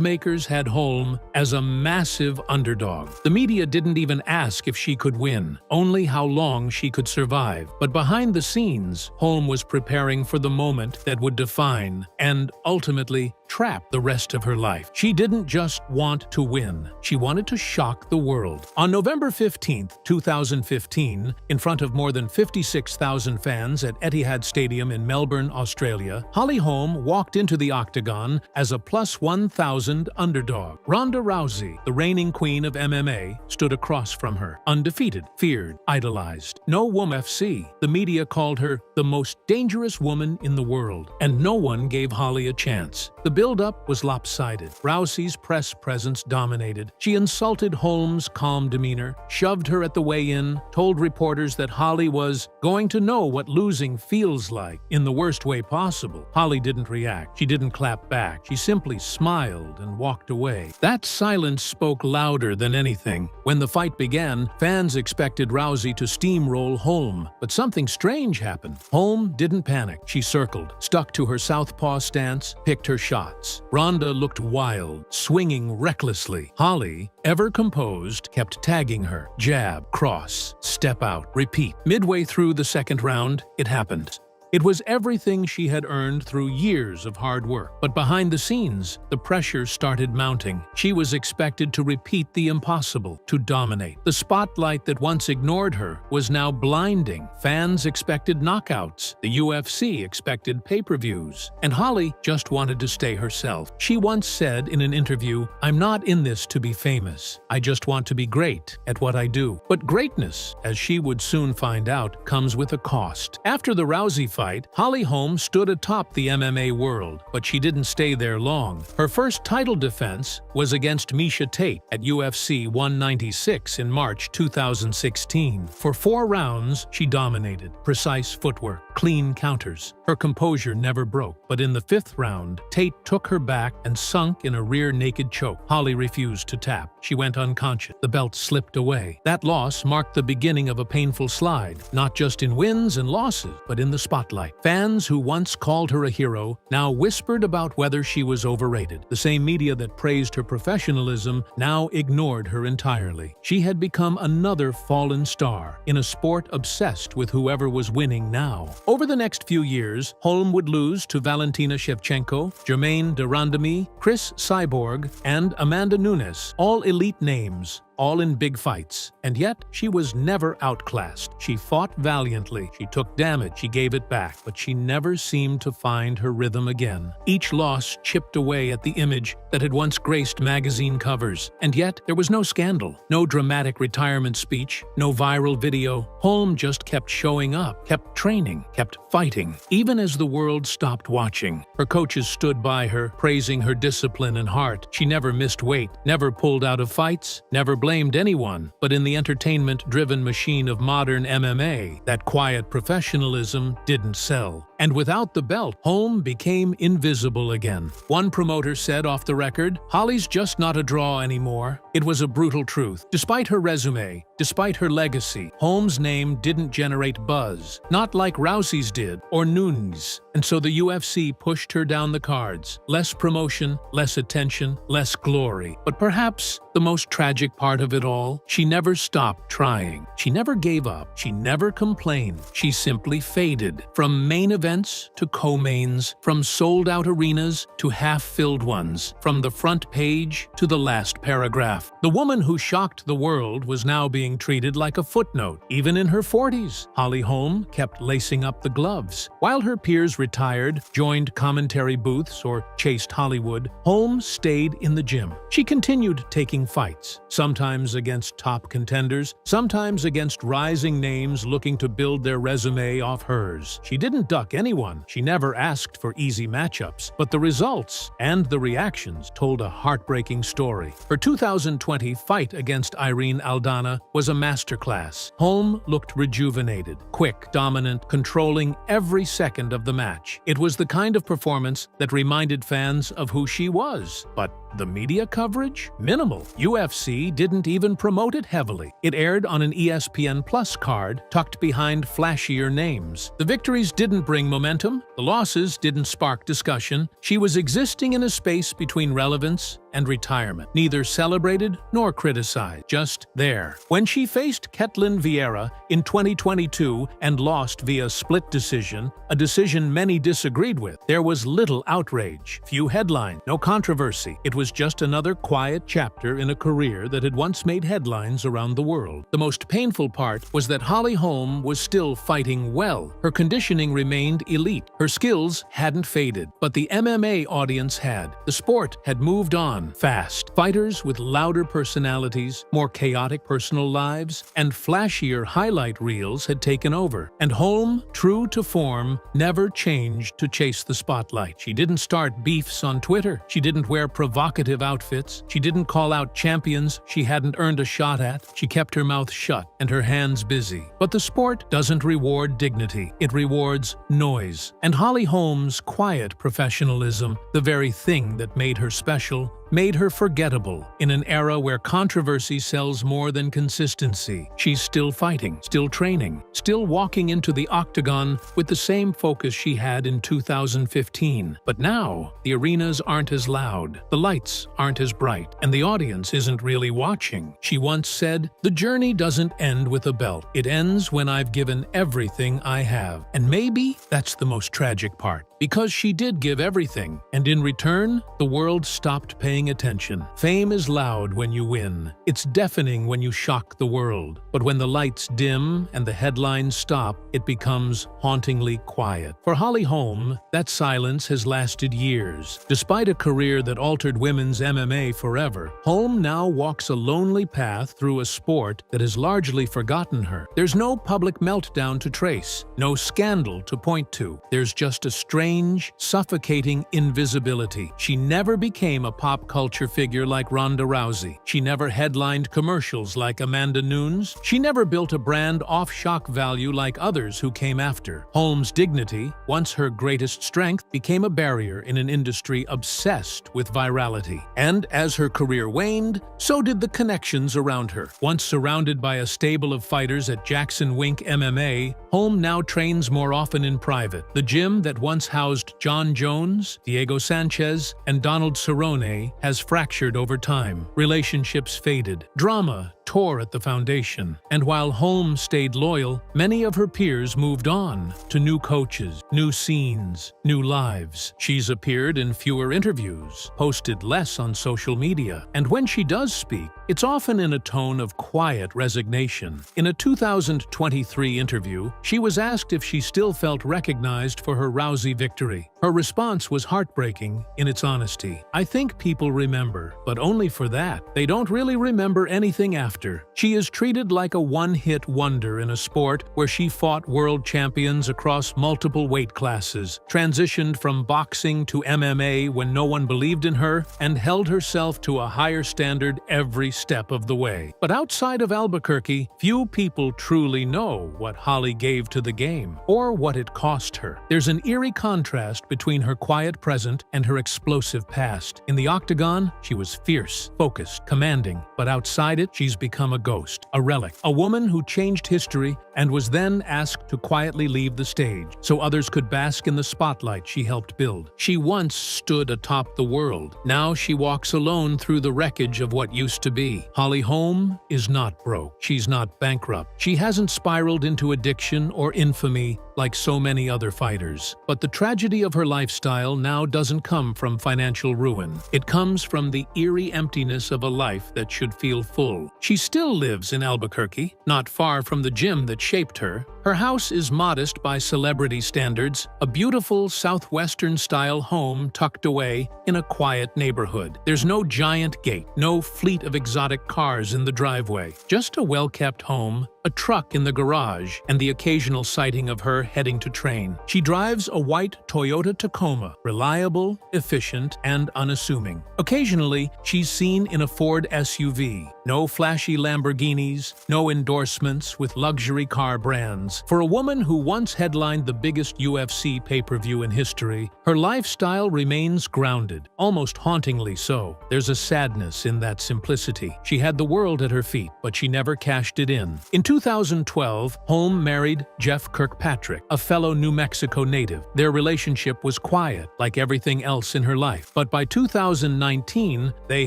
makers had Holm as a massive underdog. The media didn't even ask if she could win, only how long she could survive. But behind the scenes, Holm was preparing for the moment that would define and ultimately trap the rest of her life. She didn't just want to win, she wanted to shock the world. On November 15, 2015, in front of more than 56,000 fans at Etihad Stadium in Melbourne, Australia, Holly Holm walked into the octagon as a plus 1,000 underdog. Ronda Rousey, the reigning queen of MMA, stood across from her, undefeated, feared, idolized. No woman FC. The media called her the most dangerous woman in the world, and no one gave Holly a chance. The build-up was lopsided. Rousey's press presence dominated. She insulted Holm's calm demeanor, shoved her at the weigh-in, told reporters that Holly was going to know what losing feels like in the worst way possible. Holly didn't react. She didn't clap back. She simply smiled and walked away. That silence spoke louder than anything. When the fight began, fans expected Rousey to steamroll Holm, but something strange happened. Holm didn't panic. She circled, stuck to her southpaw stance, picked her shots. Ronda looked wild, swinging recklessly. Holly, ever composed, kept tagging her. Jab, cross, step out, repeat. Midway through the second round, it happened. It was everything she had earned through years of hard work. But behind the scenes, the pressure started mounting. She was expected to repeat the impossible, to dominate. The spotlight that once ignored her was now blinding. Fans expected knockouts. The UFC expected pay-per-views. And Holly just wanted to stay herself. She once said in an interview, "I'm not in this to be famous. I just want to be great at what I do." But greatness, as she would soon find out, comes with a cost. After the Rousey fight, Holly Holm stood atop the MMA world, but she didn't stay there long. Her first title defense was against Miesha Tate at UFC 196 in March 2016. For 4 rounds, she dominated. Precise footwork, clean counters. Her composure never broke. But in the 5th round, Tate took her back and sunk in a rear naked choke. Holly refused to tap. She went unconscious. The belt slipped away. That loss marked the beginning of a painful slide, not just in wins and losses, but in the spotlight. Fans who once called her a hero now whispered about whether she was overrated. The same media that praised her professionalism now ignored her entirely. She had become another fallen star in a sport obsessed with whoever was winning now. Over the next few years, Holm would lose to Valentina Shevchenko, Germaine de Randamie, Chris Cyborg, and Amanda Nunes, all elite names, all in big fights. And yet, she was never outclassed. She fought valiantly. She took damage. She gave it back. But she never seemed to find her rhythm again. Each loss chipped away at the image that had once graced magazine covers. And yet, there was no scandal, no dramatic retirement speech, no viral video. Holm just kept showing up, kept training, kept fighting. Even as the world stopped watching, her coaches stood by her, praising her discipline and heart. She never missed weight, never pulled out of fights, never blamed anyone. But in the entertainment-driven machine of modern MMA, that quiet professionalism didn't sell. And without the belt, Holm became invisible again. One promoter said off the record, "Holly's just not a draw anymore." It was a brutal truth. Despite her resume, despite her legacy, Holm's name didn't generate buzz, not like Rousey's did, or Nunes. And so the UFC pushed her down the cards. Less promotion, less attention, less glory. But perhaps the most tragic part of it all, she never stopped trying. She never gave up. She never complained. She simply faded. From main events to co-mains, from sold-out arenas to half-filled ones, from the front page to the last paragraph. The woman who shocked the world was now being treated like a footnote. Even in her 40s, Holly Holm kept lacing up the gloves. While her peers retired, joined commentary booths, or chased Hollywood, Holm stayed in the gym. She continued taking fights, sometimes against top contenders, sometimes against rising names looking to build their resume off hers. She didn't duck anyone. She never asked for easy matchups, but the results and the reactions told a heartbreaking story. Her 2020 fight against Irene Aldana was a masterclass. Holm looked rejuvenated, quick, dominant, controlling every second of the match. It was the kind of performance that reminded fans of who she was. But the media coverage? Minimal. UFC didn't even promote it heavily. It aired on an ESPN Plus card tucked behind flashier names. The victories didn't bring momentum. The losses didn't spark discussion. She was existing in a space between relevance and retirement, neither celebrated nor criticized, just there. When she faced Ketlin Vieira in 2022 and lost via split decision, a decision many disagreed with, there was little outrage, few headlines, no controversy. It was just another quiet chapter in a career that had once made headlines around the world. The most painful part was that Holly Holm was still fighting well. Her conditioning remained elite. Her skills hadn't faded, but the MMA audience had. The sport had moved on fast. Fighters with louder personalities, more chaotic personal lives, and flashier highlight reels had taken over. And Holm, true to form, never changed to chase the spotlight. She didn't start beefs on Twitter. She didn't wear provocative outfits. She didn't call out champions she hadn't earned a shot at. She kept her mouth shut and her hands busy. But the sport doesn't reward dignity. It rewards noise. And Holly Holm's quiet professionalism, the very thing that made her special, made her forgettable. In an era where controversy sells more than consistency, she's still fighting, still training, still walking into the octagon with the same focus she had in 2015. But now, the arenas aren't as loud, the lights aren't as bright, and the audience isn't really watching. She once said, "The journey doesn't end with a belt. It ends when I've given everything I have." And maybe that's the most tragic part. Because she did give everything, and in return, the world stopped paying attention. Fame is loud when you win. It's deafening when you shock the world. But when the lights dim and the headlines stop, it becomes hauntingly quiet. For Holly Holm, that silence has lasted years. Despite a career that altered women's MMA forever, Holm now walks a lonely path through a sport that has largely forgotten her. There's no public meltdown to trace, no scandal to point to. There's just a strange, suffocating invisibility. She never became a pop culture figure like Ronda Rousey. She never headlined commercials like Amanda Nunes. She never built a brand off shock value like others who came after. Holm's dignity, once her greatest strength, became a barrier in an industry obsessed with virality. And as her career waned, so did the connections around her. Once surrounded by a stable of fighters at Jackson Wink MMA, Holm now trains more often in private. The gym that once housed John Jones, Diego Sanchez, and Donald Cerrone has fractured over time. Relationships faded. Drama tore at the foundation. And while Holm stayed loyal, many of her peers moved on to new coaches, new scenes, new lives. She's appeared in fewer interviews, posted less on social media, and when she does speak, it's often in a tone of quiet resignation. In a 2023 interview, she was asked if she still felt recognized for her Rousey victory. Her response was heartbreaking in its honesty. "I think people remember, but only for that. They don't really remember anything after." She is treated like a one-hit wonder in a sport where she fought world champions across multiple weight classes, transitioned from boxing to MMA when no one believed in her, and held herself to a higher standard every step of the way. But outside of Albuquerque, few people truly know what Holly gave to the game, or what it cost her. There's an eerie contrast between her quiet present and her explosive past. In the octagon, she was fierce, focused, commanding, but outside it, she's become a ghost, a relic, a woman who changed history and was then asked to quietly leave the stage so others could bask in the spotlight she helped build. She once stood atop the world. Now she walks alone through the wreckage of what used to be. Holly Holm is not broke. She's not bankrupt. She hasn't spiraled into addiction or infamy like so many other fighters. But the tragedy of her lifestyle now doesn't come from financial ruin. It comes from the eerie emptiness of a life that should feel full. She still lives in Albuquerque, not far from the gym that shaped her, Her house is modest by celebrity standards, a beautiful southwestern-style home tucked away in a quiet neighborhood. There's no giant gate, no fleet of exotic cars in the driveway, just a well-kept home, a truck in the garage, and the occasional sighting of her heading to train. She drives a white Toyota Tacoma, reliable, efficient, and unassuming. Occasionally, she's seen in a Ford SUV. No flashy Lamborghinis, no endorsements with luxury car brands. For a woman who once headlined the biggest UFC pay-per-view in history, her lifestyle remains grounded, almost hauntingly so. There's a sadness in that simplicity. She had the world at her feet, but she never cashed it in. In 2012, Holm married Jeff Kirkpatrick, a fellow New Mexico native. Their relationship was quiet, like everything else in her life. But by 2019, they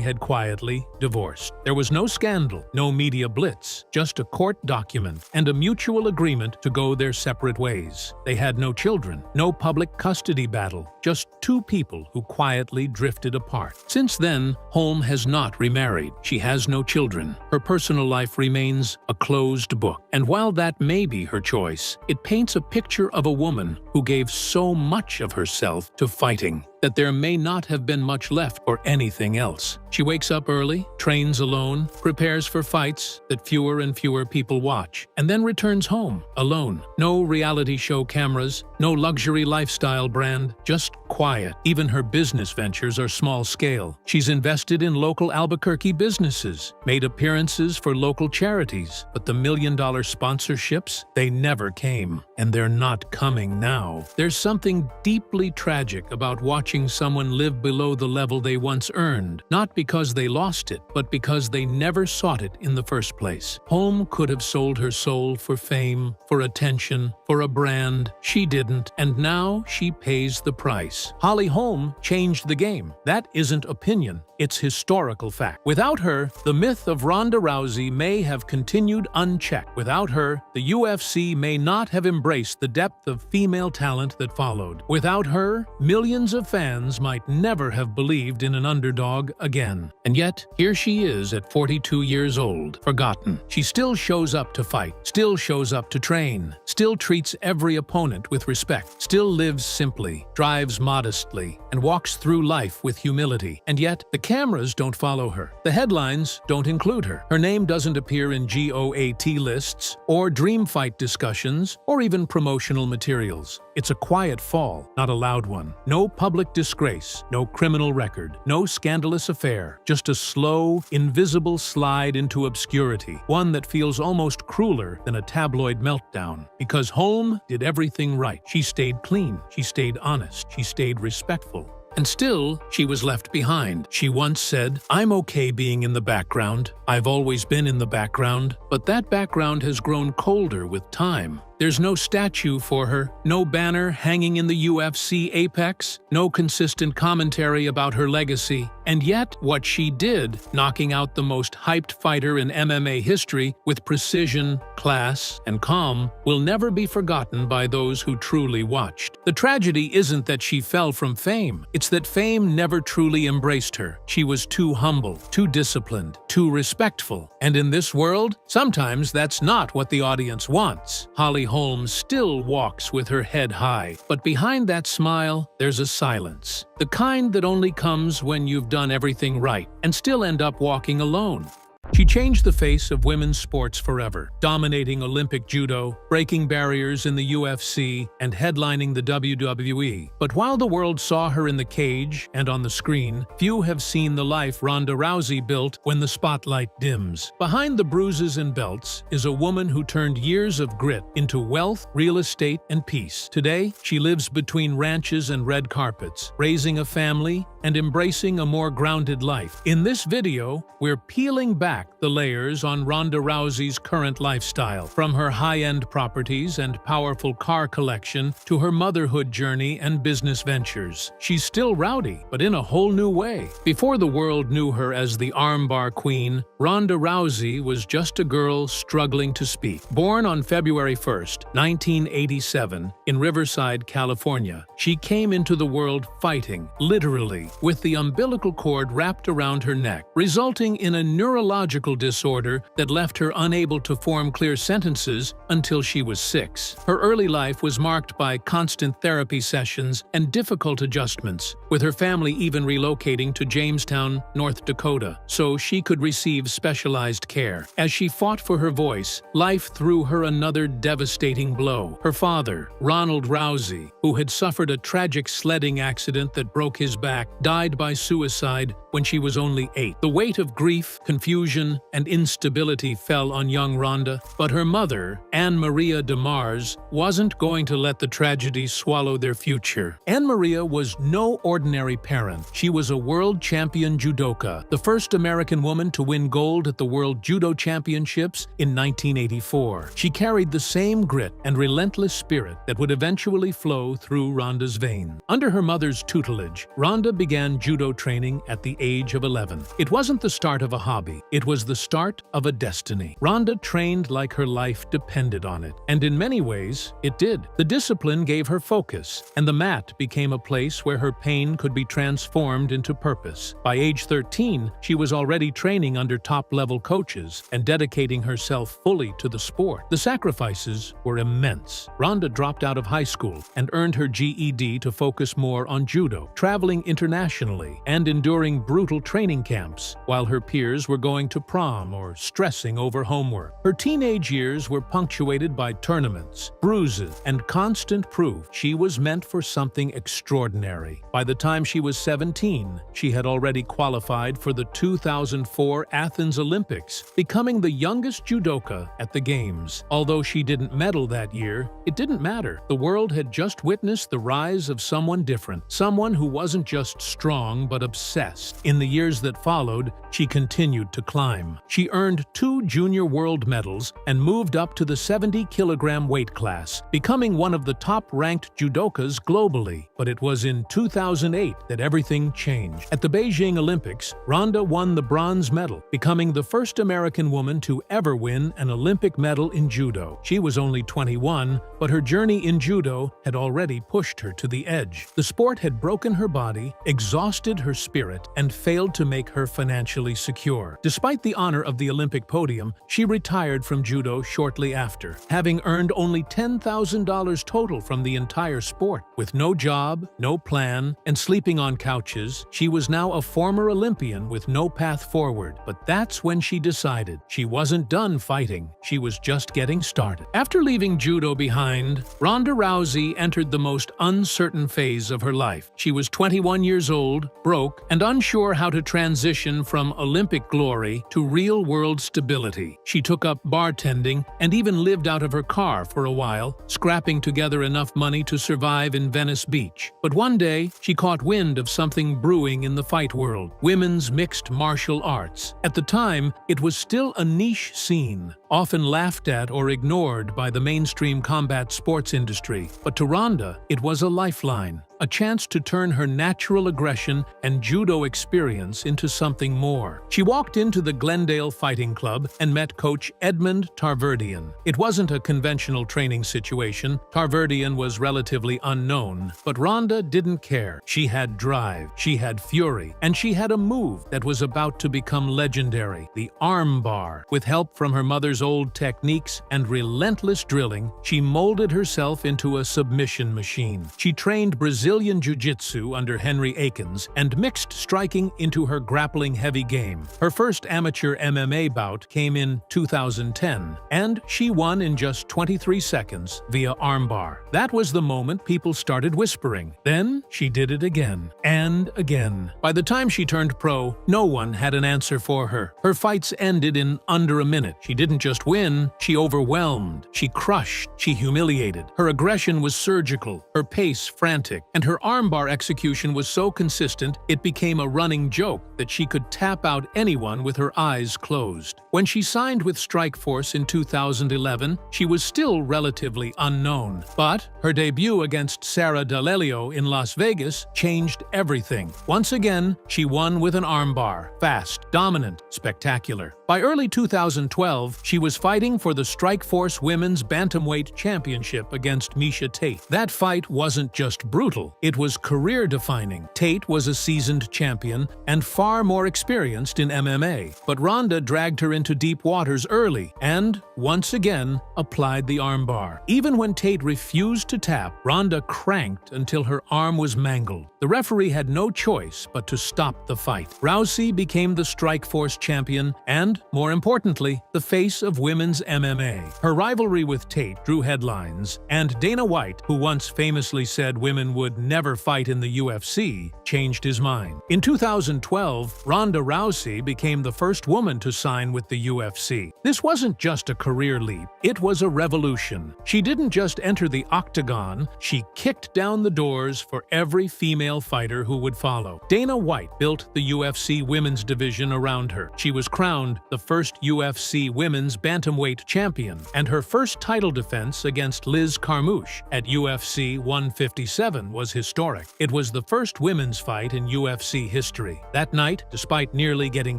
had quietly divorced. There was no scandal, no media blitz, just a court document and a mutual agreement to go their separate ways. They had no children, no public custody battle, just two people who quietly drifted apart. Since then, Holm has not remarried. She has no children. Her personal life remains a closed book. And while that may be her choice, it paints a picture of a woman who gave so much of herself to fighting that there may not have been much left for anything else. She wakes up early, trains alone, prepares for fights that fewer and fewer people watch, and then returns home, alone. No reality show cameras, no luxury lifestyle brand, just quiet. Even her business ventures are small scale. She's invested in local Albuquerque businesses, made appearances for local charities, but the million-dollar sponsorships, they never came, and they're not coming now. There's something deeply tragic about watching someone live below the level they once earned, not because they lost it, but because they never sought it in the first place. Holm could have sold her soul for fame, for attention, for a brand. She didn't, and now she pays the price. Holly Holm changed the game. That isn't opinion. It's historical fact. Without her, the myth of Ronda Rousey may have continued unchecked. Without her, the UFC may not have embraced the depth of female talent that followed. Without her, millions of fans might never have believed in an underdog again. And yet, here she is at 42 years old, forgotten. She still shows up to fight, still shows up to train, still treats every opponent with respect, still lives simply, drives modestly, and walks through life with humility. And yet, the cameras don't follow her. The headlines don't include her. Her name doesn't appear in GOAT lists, or dream fight discussions, or even promotional materials. It's a quiet fall, not a loud one. No public disgrace, no criminal record, no scandalous affair, just a slow, invisible slide into obscurity, one that feels almost crueler than a tabloid meltdown. Because Holm did everything right. She stayed clean, she stayed honest, she stayed respectful. And still, she was left behind. She once said, "I'm okay being in the background. I've always been in the background." But that background has grown colder with time. There's no statue for her, no banner hanging in the UFC apex, no consistent commentary about her legacy. And yet, what she did, knocking out the most hyped fighter in MMA history with precision, class, and calm, will never be forgotten by those who truly watched. The tragedy isn't that she fell from fame. It's that fame never truly embraced her. She was too humble, too disciplined, too respectful. And in this world, sometimes that's not what the audience wants. Holly Holm still walks with her head high, but behind that smile, there's a silence. The kind that only comes when you've done everything right and still end up walking alone. She changed the face of women's sports forever, dominating Olympic judo, breaking barriers in the UFC, and headlining the WWE. But while the world saw her in the cage and on the screen, few have seen the life Ronda Rousey built when the spotlight dims. Behind the bruises and belts is a woman who turned years of grit into wealth, real estate, and peace. Today, she lives between ranches and red carpets, raising a family and embracing a more grounded life. In this video, we're peeling back the layers on Ronda Rousey's current lifestyle, from her high-end properties and powerful car collection to her motherhood journey and business ventures. She's still rowdy, but in a whole new way. Before the world knew her as the armbar queen, Ronda Rousey was just a girl struggling to speak. Born on February 1st, 1987, in Riverside, California, she came into the world fighting, literally, with the umbilical cord wrapped around her neck, resulting in a neurological neurological disorder that left her unable to form clear sentences until she was 6. Her early life was marked by constant therapy sessions and difficult adjustments, with her family even relocating to Jamestown, North Dakota, so she could receive specialized care. As she fought for her voice, life threw her another devastating blow. Her father, Ronda Rousey, who had suffered a tragic sledding accident that broke his back, died by suicide when she was only 8. The weight of grief, confusion, and instability fell on young Ronda, but her mother, Anne Maria DeMars, wasn't going to let the tragedy swallow their future. Anne Maria was no ordinary parent. She was a world champion judoka, the first American woman to win gold at the World Judo Championships in 1984. She carried the same grit and relentless spirit that would eventually flow through Ronda's veins. Under her mother's tutelage, Ronda began judo training at the age of 11. It wasn't the start of a hobby, it was the start of a destiny. Ronda trained like her life depended on it, and in many ways, it did. The discipline gave her focus, and the mat became a place where her pain could be transformed into purpose. By age 13, she was already training under top-level coaches and dedicating herself fully to the sport. The sacrifices were immense. Ronda dropped out of high school and earned her GED to focus more on judo, traveling internationally and enduring brutal training camps, while her peers were going to prom or stressing over homework. Her teenage years were punctuated by tournaments, bruises, and constant proof she was meant for something extraordinary. By the time she was 17, she had already qualified for the 2004 Athens Olympics, becoming the youngest judoka at the Games. Although she didn't medal that year, it didn't matter. The world had just witnessed the rise of someone different, someone who wasn't just strong but obsessed. In the years that followed, she continued to climb. She earned 2 junior world medals and moved up to the 70-kilogram weight class, becoming one of the top-ranked judokas globally. But it was in 2008 that everything changed. At the Beijing Olympics, Ronda won the bronze medal, becoming the first American woman to ever win an Olympic medal in judo. She was only 21, but her journey in judo had already pushed her to the edge. The sport had broken her body, exhausted her spirit, and failed to make her financially secure. Despite the honor of the Olympic podium, she retired from judo shortly after, having earned only $10,000 total from the entire sport. With no job, no plan, and sleeping on couches, she was now a former Olympian with no path forward. But that's when she decided she wasn't done fighting, she was just getting started. After leaving judo behind, Ronda Rousey entered the most uncertain phase of her life. She was 21 years old, broke, and unsure how to transition from Olympic glory to real-world stability. She took up bartending and even lived out of her car for a while, scrapping together enough money to survive in Venice Beach. But one day, she caught wind of something brewing in the fight world: women's mixed martial arts. At the time, it was still a niche scene, often laughed at or ignored by the mainstream combat sports industry. But to Ronda, it was a lifeline, a chance to turn her natural aggression and judo experience into something more. She walked into the Glendale Fighting Club and met coach Edmund Tarverdian. It wasn't a conventional training situation. Tarverdian was relatively unknown, but Ronda didn't care. She had drive, she had fury, and she had a move that was about to become legendary: the arm bar. With help from her mother's old techniques and relentless drilling, she molded herself into a submission machine. She trained Brazilian Jiu-Jitsu under Henry Akins and mixed striking into her grappling heavy game. Her first amateur MMA bout came in 2010, and she won in just 23 seconds via armbar. That was the moment people started whispering. Then she did it again and again. By the time she turned pro, no one had an answer for her. Her fights ended in under a minute. She didn't just win, she overwhelmed, she crushed, she humiliated. Her aggression was surgical, her pace frantic, and her armbar execution was so consistent it became a running joke that she could tap out anyone with her eyes closed. When she signed with Strikeforce in 2011, she was still relatively unknown, but Her debut against Sarah D'Alelio in Las Vegas changed everything. Once again, she won with an armbar. Fast, dominant, spectacular. By early 2012, she was fighting for the Strikeforce Women's Bantamweight Championship against Miesha Tate. That fight wasn't just brutal, it was career-defining. Tate was a seasoned champion and far more experienced in MMA, but Ronda dragged her into deep waters early and, once again, applied the armbar. Even when Tate refused to tap, Ronda cranked until her arm was mangled. The referee had no choice but to stop the fight. Rousey became the Strikeforce champion and, more importantly, the face of women's MMA. Her rivalry with Tate drew headlines, and Dana White, who once famously said women would never fight in the UFC, changed his mind. In 2012, Ronda Rousey became the first woman to sign with the UFC. This wasn't just a career leap, it was a revolution. She didn't just enter the octagon, she kicked down the doors for every female fighter who would follow. Dana White built the UFC women's division around her. She was crowned the first UFC women's bantamweight champion, and her first title defense against Liz Carmouche at UFC 157 was historic. It was the first women's fight in UFC history. That night, despite nearly getting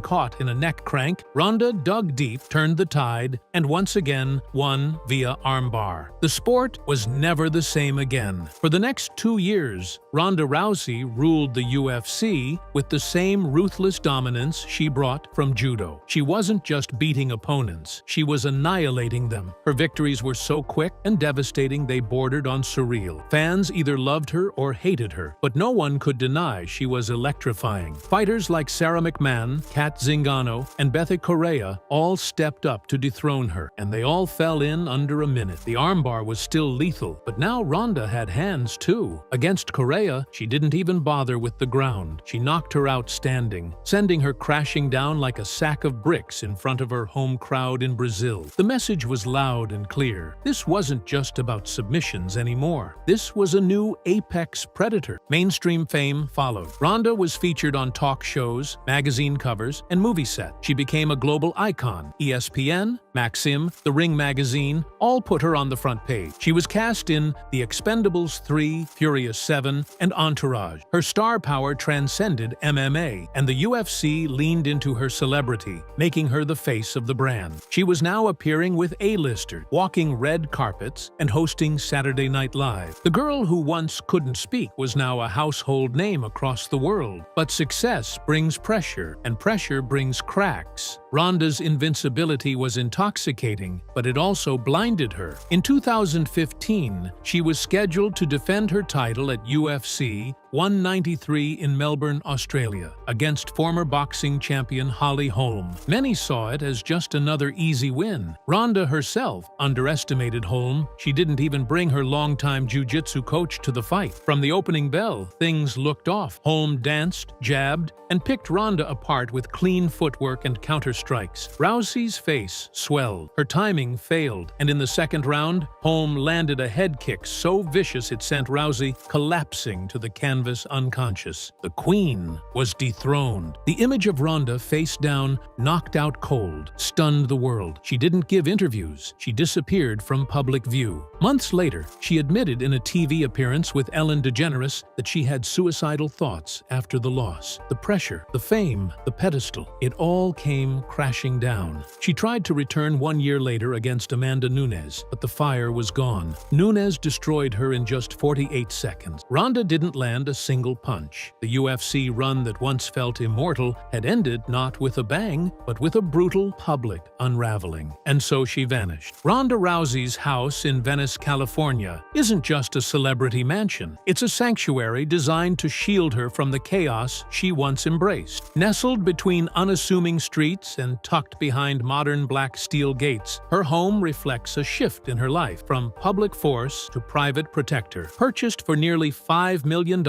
caught in a neck crank, Ronda dug deep, turned the tide, and once again won via armbar. The sport was never the same again. For the next 2 years, Ronda Rousey ruled the UFC with the same ruthless dominance she brought from judo. She wasn't just beating opponents, she was annihilating them. Her victories were so quick and devastating they bordered on surreal. Fans either loved her or hated her, but no one could deny she was electrifying. Fighters like Sarah McMahon, Kat Zingano, and Bethe Correia all stepped up to dethrone her, and they all fell in under a minute. The armbar was still lethal, but now Ronda had hands too. Against Correia, she didn't even bother with the ground. She knocked her out standing, sending her crashing down like a sack of bricks in front of her home crowd in Brazil. The message was loud and clear. This wasn't just about submissions anymore. This was a new apex predator. Mainstream fame followed. Ronda was featured on talk shows, magazine covers, and movie sets. She became a global icon. ESPN, Maxim, The Ring magazine, all put her on the front page. She was cast in The Expendables 3, Furious 7, and Entourage. Her star power transcended MMA, and the UFC leaned into her celebrity, making her the face of the brand. She was now appearing with A-listers, walking red carpets, and hosting Saturday Night Live. The girl who once couldn't speak was now a household name across the world. But success brings pressure, and pressure brings cracks. Ronda's invincibility was intoxicating, but it also blinded her. In 2015, she was scheduled to defend her title at UFC 193 in Melbourne, Australia, against former boxing champion Holly Holm. Many saw it as just another easy win. Ronda herself underestimated Holm. She didn't even bring her longtime jiu-jitsu coach to the fight. From the opening bell, things looked off. Holm danced, jabbed, and picked Ronda apart with clean footwork and counter-strikes. Rousey's face swelled. Her timing failed, and in the second round, Holm landed a head kick so vicious it sent Rousey collapsing to the canvas unconscious. The Queen was dethroned. The image of Ronda face down, knocked out cold, stunned the world. She didn't give interviews. She disappeared from public view. Months later, she admitted in a TV appearance with Ellen DeGeneres that she had suicidal thoughts after the loss. The pressure, the fame, the pedestal, it all came crashing down. She tried to return 1 year later against Amanda Nunes, but the fire was gone. Nunes destroyed her in just 48 seconds. Ronda didn't land a single punch. The UFC run that once felt immortal had ended not with a bang, but with a brutal public unraveling. And so she vanished. Ronda Rousey's house in Venice, California, isn't just a celebrity mansion. It's a sanctuary designed to shield her from the chaos she once embraced. Nestled between unassuming streets and tucked behind modern black steel gates, her home reflects a shift in her life, from public force to private protector. Purchased for nearly $5 million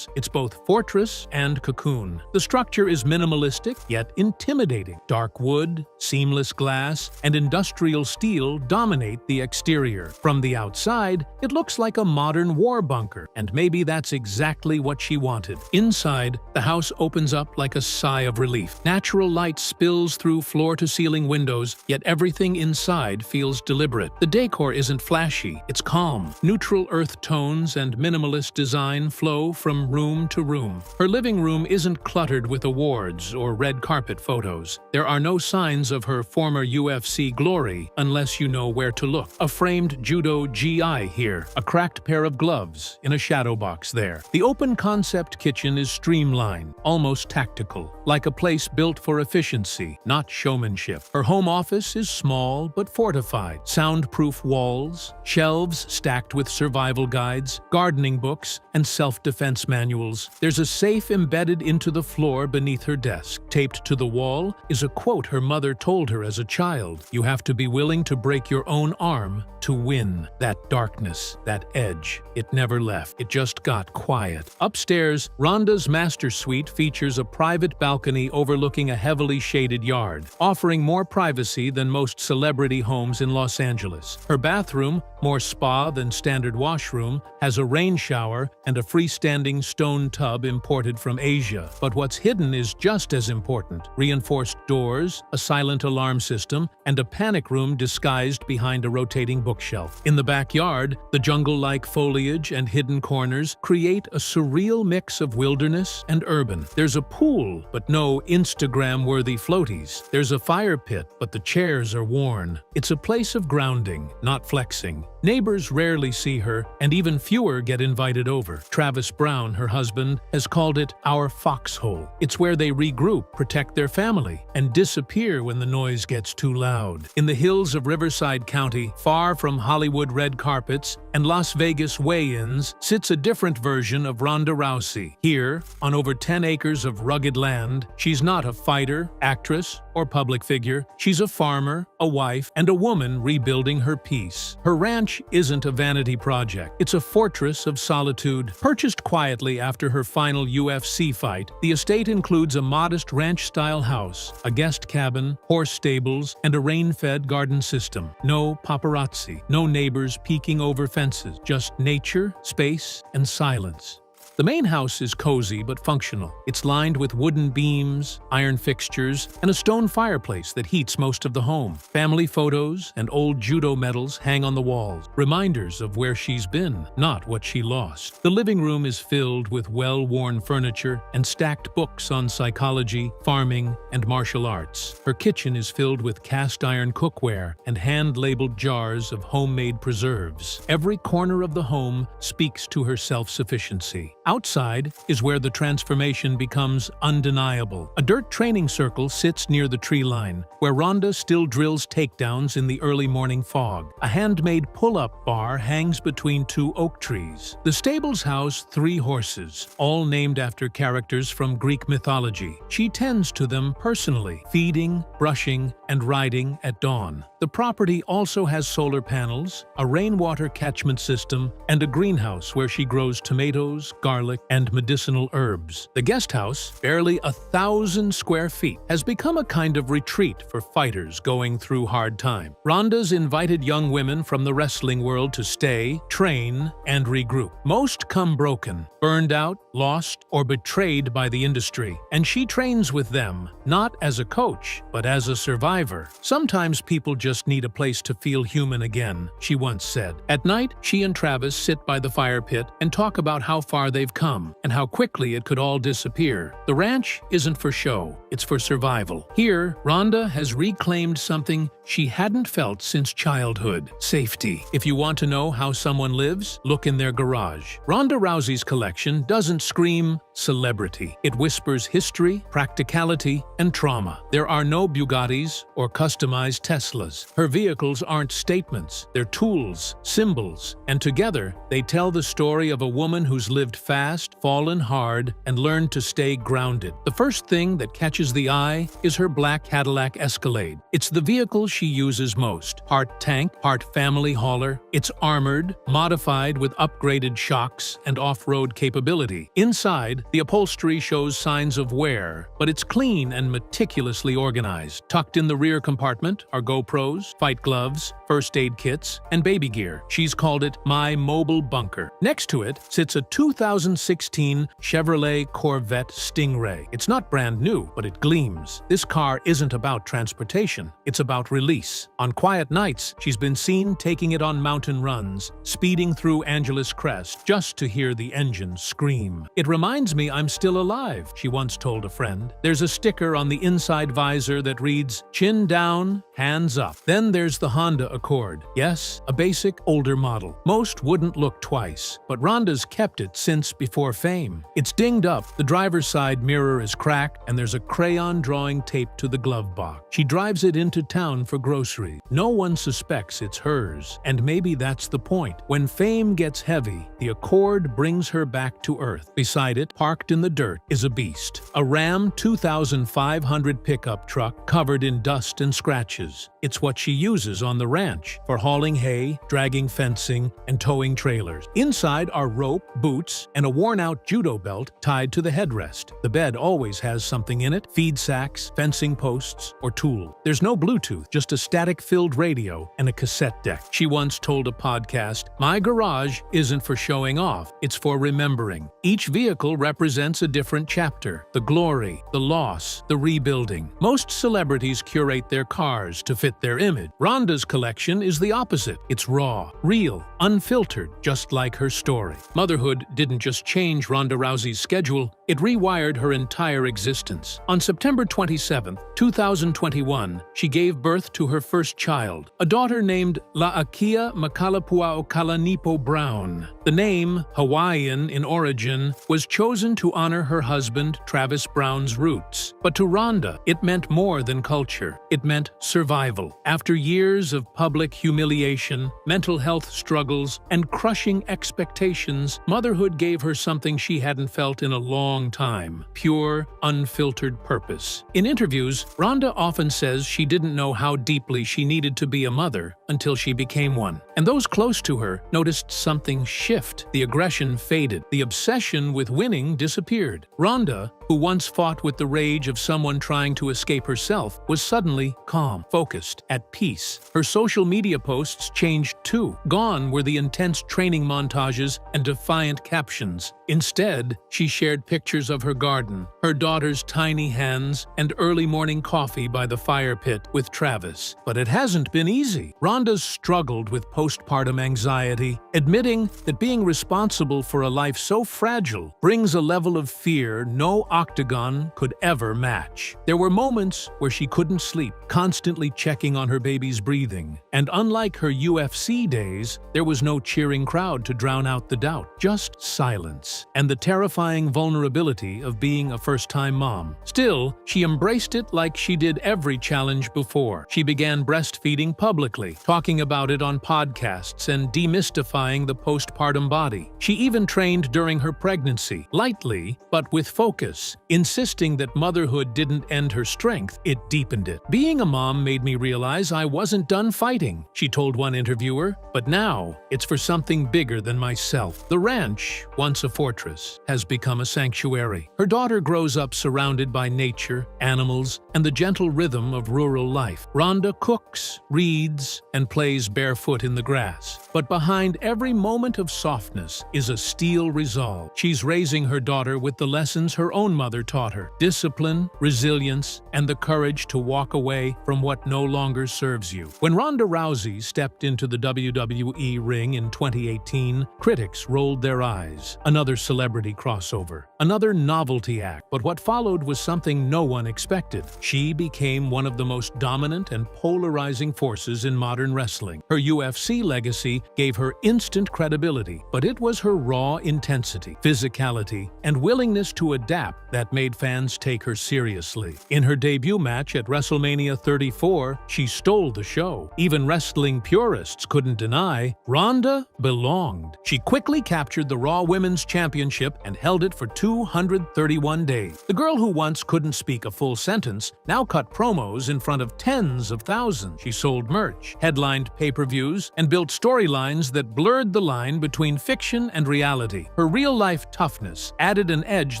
it's both fortress and cocoon. The structure is minimalistic yet intimidating. Dark wood, seamless glass, and industrial steel dominate the exterior. From the outside, it looks like a modern war bunker, and maybe that's exactly what she wanted. Inside, the house opens up like a sigh of relief. Natural light spills through floor-to-ceiling windows, yet everything inside feels deliberate. The decor isn't flashy, it's calm. Neutral earth tones and minimalist design flow from room to room. Her living room isn't cluttered with awards or red carpet photos. There are no signs of her former UFC glory unless you know where to look. A framed judo GI here, a cracked pair of gloves in a shadow box there. The open-concept kitchen is streamlined, almost tactical, like a place built for efficiency, not showmanship. Her home office is small but fortified. Soundproof walls, shelves stacked with survival guides, gardening books, and self-defense manuals. There's a safe embedded into the floor beneath her desk. Taped to the wall is a quote her mother told her as a child. "You have to be willing to break your own arm to win." That darkness, that edge, it never left. It just got quiet. Upstairs, Ronda's master suite features a private balcony overlooking a heavily shaded yard, offering more privacy than most celebrity homes in Los Angeles. Her bathroom, more spa than standard washroom, has a rain shower and a freestanding stone tub imported from Asia. But what's hidden is just as important. Reinforced doors, a silent alarm system, and a panic room disguised behind a rotating bookshelf. In the backyard, the jungle-like foliage and hidden corners create a surreal mix of wilderness and urban. There's a pool, but no Instagram-worthy floaties. There's a fire pit, but the chairs are worn. It's a place of grounding, not flexing. Neighbors rarely see her, and even fewer get invited over. Travis Brown, her husband, has called it our foxhole. It's where they regroup, protect their family, and disappear when the noise gets too loud. In the hills of Riverside County, far from Hollywood red carpets and Las Vegas weigh-ins, sits a different version of Ronda Rousey. Here, on over 10 acres of rugged land, she's not a fighter, actress, or public figure. She's a farmer, a wife, and a woman rebuilding her peace. Her ranch isn't a vanity project. It's a fortress of solitude. Purchased quietly after her final UFC fight, the estate includes a modest ranch-style house, a guest cabin, horse stables, and a rain-fed garden system. No paparazzi, no neighbors peeking over fences, just nature, space, and silence. The main house is cozy but functional. It's lined with wooden beams, iron fixtures, and a stone fireplace that heats most of the home. Family photos and old judo medals hang on the walls, reminders of where she's been, not what she lost. The living room is filled with well-worn furniture and stacked books on psychology, farming, and martial arts. Her kitchen is filled with cast-iron cookware and hand-labeled jars of homemade preserves. Every corner of the home speaks to her self-sufficiency. Outside is where the transformation becomes undeniable. A dirt training circle sits near the tree line, where Ronda still drills takedowns in the early morning fog. A handmade pull-up bar hangs between two oak trees. The stables house 3 horses, all named after characters from Greek mythology. She tends to them personally, feeding, brushing, and riding at dawn. The property also has solar panels, a rainwater catchment system, and a greenhouse where she grows tomatoes, garlic, and medicinal herbs. The guest house, barely 1,000 square feet, has become a kind of retreat for fighters going through hard time. Ronda's invited young women from the wrestling world to stay, train, and regroup. Most come broken, burned out, lost, or betrayed by the industry, and she trains with them, not as a coach, but as a survivor. Sometimes people just need a place to feel human again, she once said. At night, she and Travis sit by the fire pit and talk about how far they've come and how quickly it could all disappear. The ranch isn't for show, it's for survival. Here, Ronda has reclaimed something she hadn't felt since childhood: safety. If you want to know how someone lives, look in their garage. Ronda Rousey's collection doesn't scream celebrity. It whispers history, practicality, and trauma. There are no Bugattis or customized Teslas. Her vehicles aren't statements, they're tools, symbols, and together they tell the story of a woman who's lived fast, fallen hard, and learned to stay grounded. The first thing that catches the eye is her black Cadillac Escalade. It's the vehicle she uses most. Part tank, part family hauler. It's armored, modified with upgraded shocks and off-road capability. Inside, the upholstery shows signs of wear, but it's clean and meticulously organized. Tucked in the rear compartment are GoPros, fight gloves, first aid kits, and baby gear. She's called it my mobile bunker. Next to it sits a 2016 Chevrolet Corvette Stingray. It's not brand new, but it gleams. This car isn't about transportation, it's about release. On quiet nights, she's been seen taking it on mountain runs, speeding through Angeles Crest just to hear the engine scream. It reminds me I'm still alive, she once told a friend. There's a sticker on the inside visor that reads, "Chin down, hands up." Then there's the Honda Accord. Yes, a basic, older model. Most wouldn't look twice, but Ronda's kept it since before fame. It's dinged up, the driver's side mirror is cracked, and there's a crayon drawing taped to the glove box. She drives it into town for groceries. No one suspects it's hers, and maybe that's the point. When fame gets heavy, the Accord brings her back to earth. Beside it, parked in the dirt, is a beast. A Ram 2500 pickup truck covered in dust and scratches. It's what she uses on the ranch for hauling hay, dragging fencing, and towing trailers. Inside are rope, boots, and a worn-out judo belt tied to the headrest. The bed always has something in it: feed sacks, fencing posts, or tool. There's no Bluetooth, just a static-filled radio and a cassette deck. She once told a podcast, "My garage isn't for showing off, it's for remembering." Each vehicle represents a different chapter: the glory, the loss, the rebuilding. Most celebrities curate their cars to fit their image. Ronda's collection is the opposite. It's raw, real, unfiltered, just like her story. Motherhood didn't just change Ronda Rousey's schedule, it rewired her entire existence. On September 27, 2021, she gave birth to her first child, a daughter named La'akia Makalapua Kalanipo Brown. The name, Hawaiian in origin, was chosen to honor her husband Travis Brown's roots. But to Ronda, it meant more than culture. It meant survival. After years of public humiliation, mental health struggles, and crushing expectations, motherhood gave her something she hadn't felt in a long time: pure, unfiltered purpose. In interviews, Ronda often says she didn't know how deeply she needed to be a mother until she became one. And those close to her noticed something shift. The aggression faded. The obsession with winning disappeared. Ronda, who once fought with the rage of someone trying to escape herself, was suddenly calm, focused, at peace. Her social media posts changed too. Gone were the intense training montages and defiant captions. Instead, she shared pictures of her garden, her daughter's tiny hands, and early morning coffee by the fire pit with Travis. But it hasn't been easy. Ronda's struggled with postpartum anxiety, admitting that being responsible for a life so fragile brings a level of fear no octagon could ever match. There were moments where she couldn't sleep, constantly checking on her baby's breathing. And unlike her UFC days, there was no cheering crowd to drown out the doubt, just silence and the terrifying vulnerability of being a first-time mom. Still, she embraced it like she did every challenge before. She began breastfeeding publicly, talking about it on podcasts and demystifying the postpartum body. She even trained during her pregnancy, lightly but with focus, insisting that motherhood didn't end her strength, it deepened it. "Being a mom made me realize I wasn't done fighting," she told one interviewer, "but now it's for something bigger than myself." The ranch, once a fortress, has become a sanctuary. Her daughter grows up surrounded by nature, animals, and the gentle rhythm of rural life. Ronda cooks, reads, and plays barefoot in the grass. But behind every moment of softness is a steel resolve. She's raising her daughter with the lessons her own mother taught her: discipline, resilience, and the courage to walk away from what no longer serves you. When Ronda Rousey stepped into the WWE ring in 2018, critics rolled their eyes. Another celebrity crossover. another novelty act. But what followed was something no one expected. She became one of the most dominant and polarizing forces in modern wrestling. Her UFC legacy gave her instant credibility, but it was her raw intensity, physicality, and willingness to adapt that made fans take her seriously. In her debut match at WrestleMania 34, she stole the show. Even wrestling purists couldn't deny Ronda belonged. She quickly captured the Raw Women's Championship and held it for 231 days. The girl who once couldn't speak a full sentence now cut promos in front of tens of thousands. She sold merch, headlined pay-per-views, and built storylines that blurred the line between fiction and reality. Her real-life toughness added an edge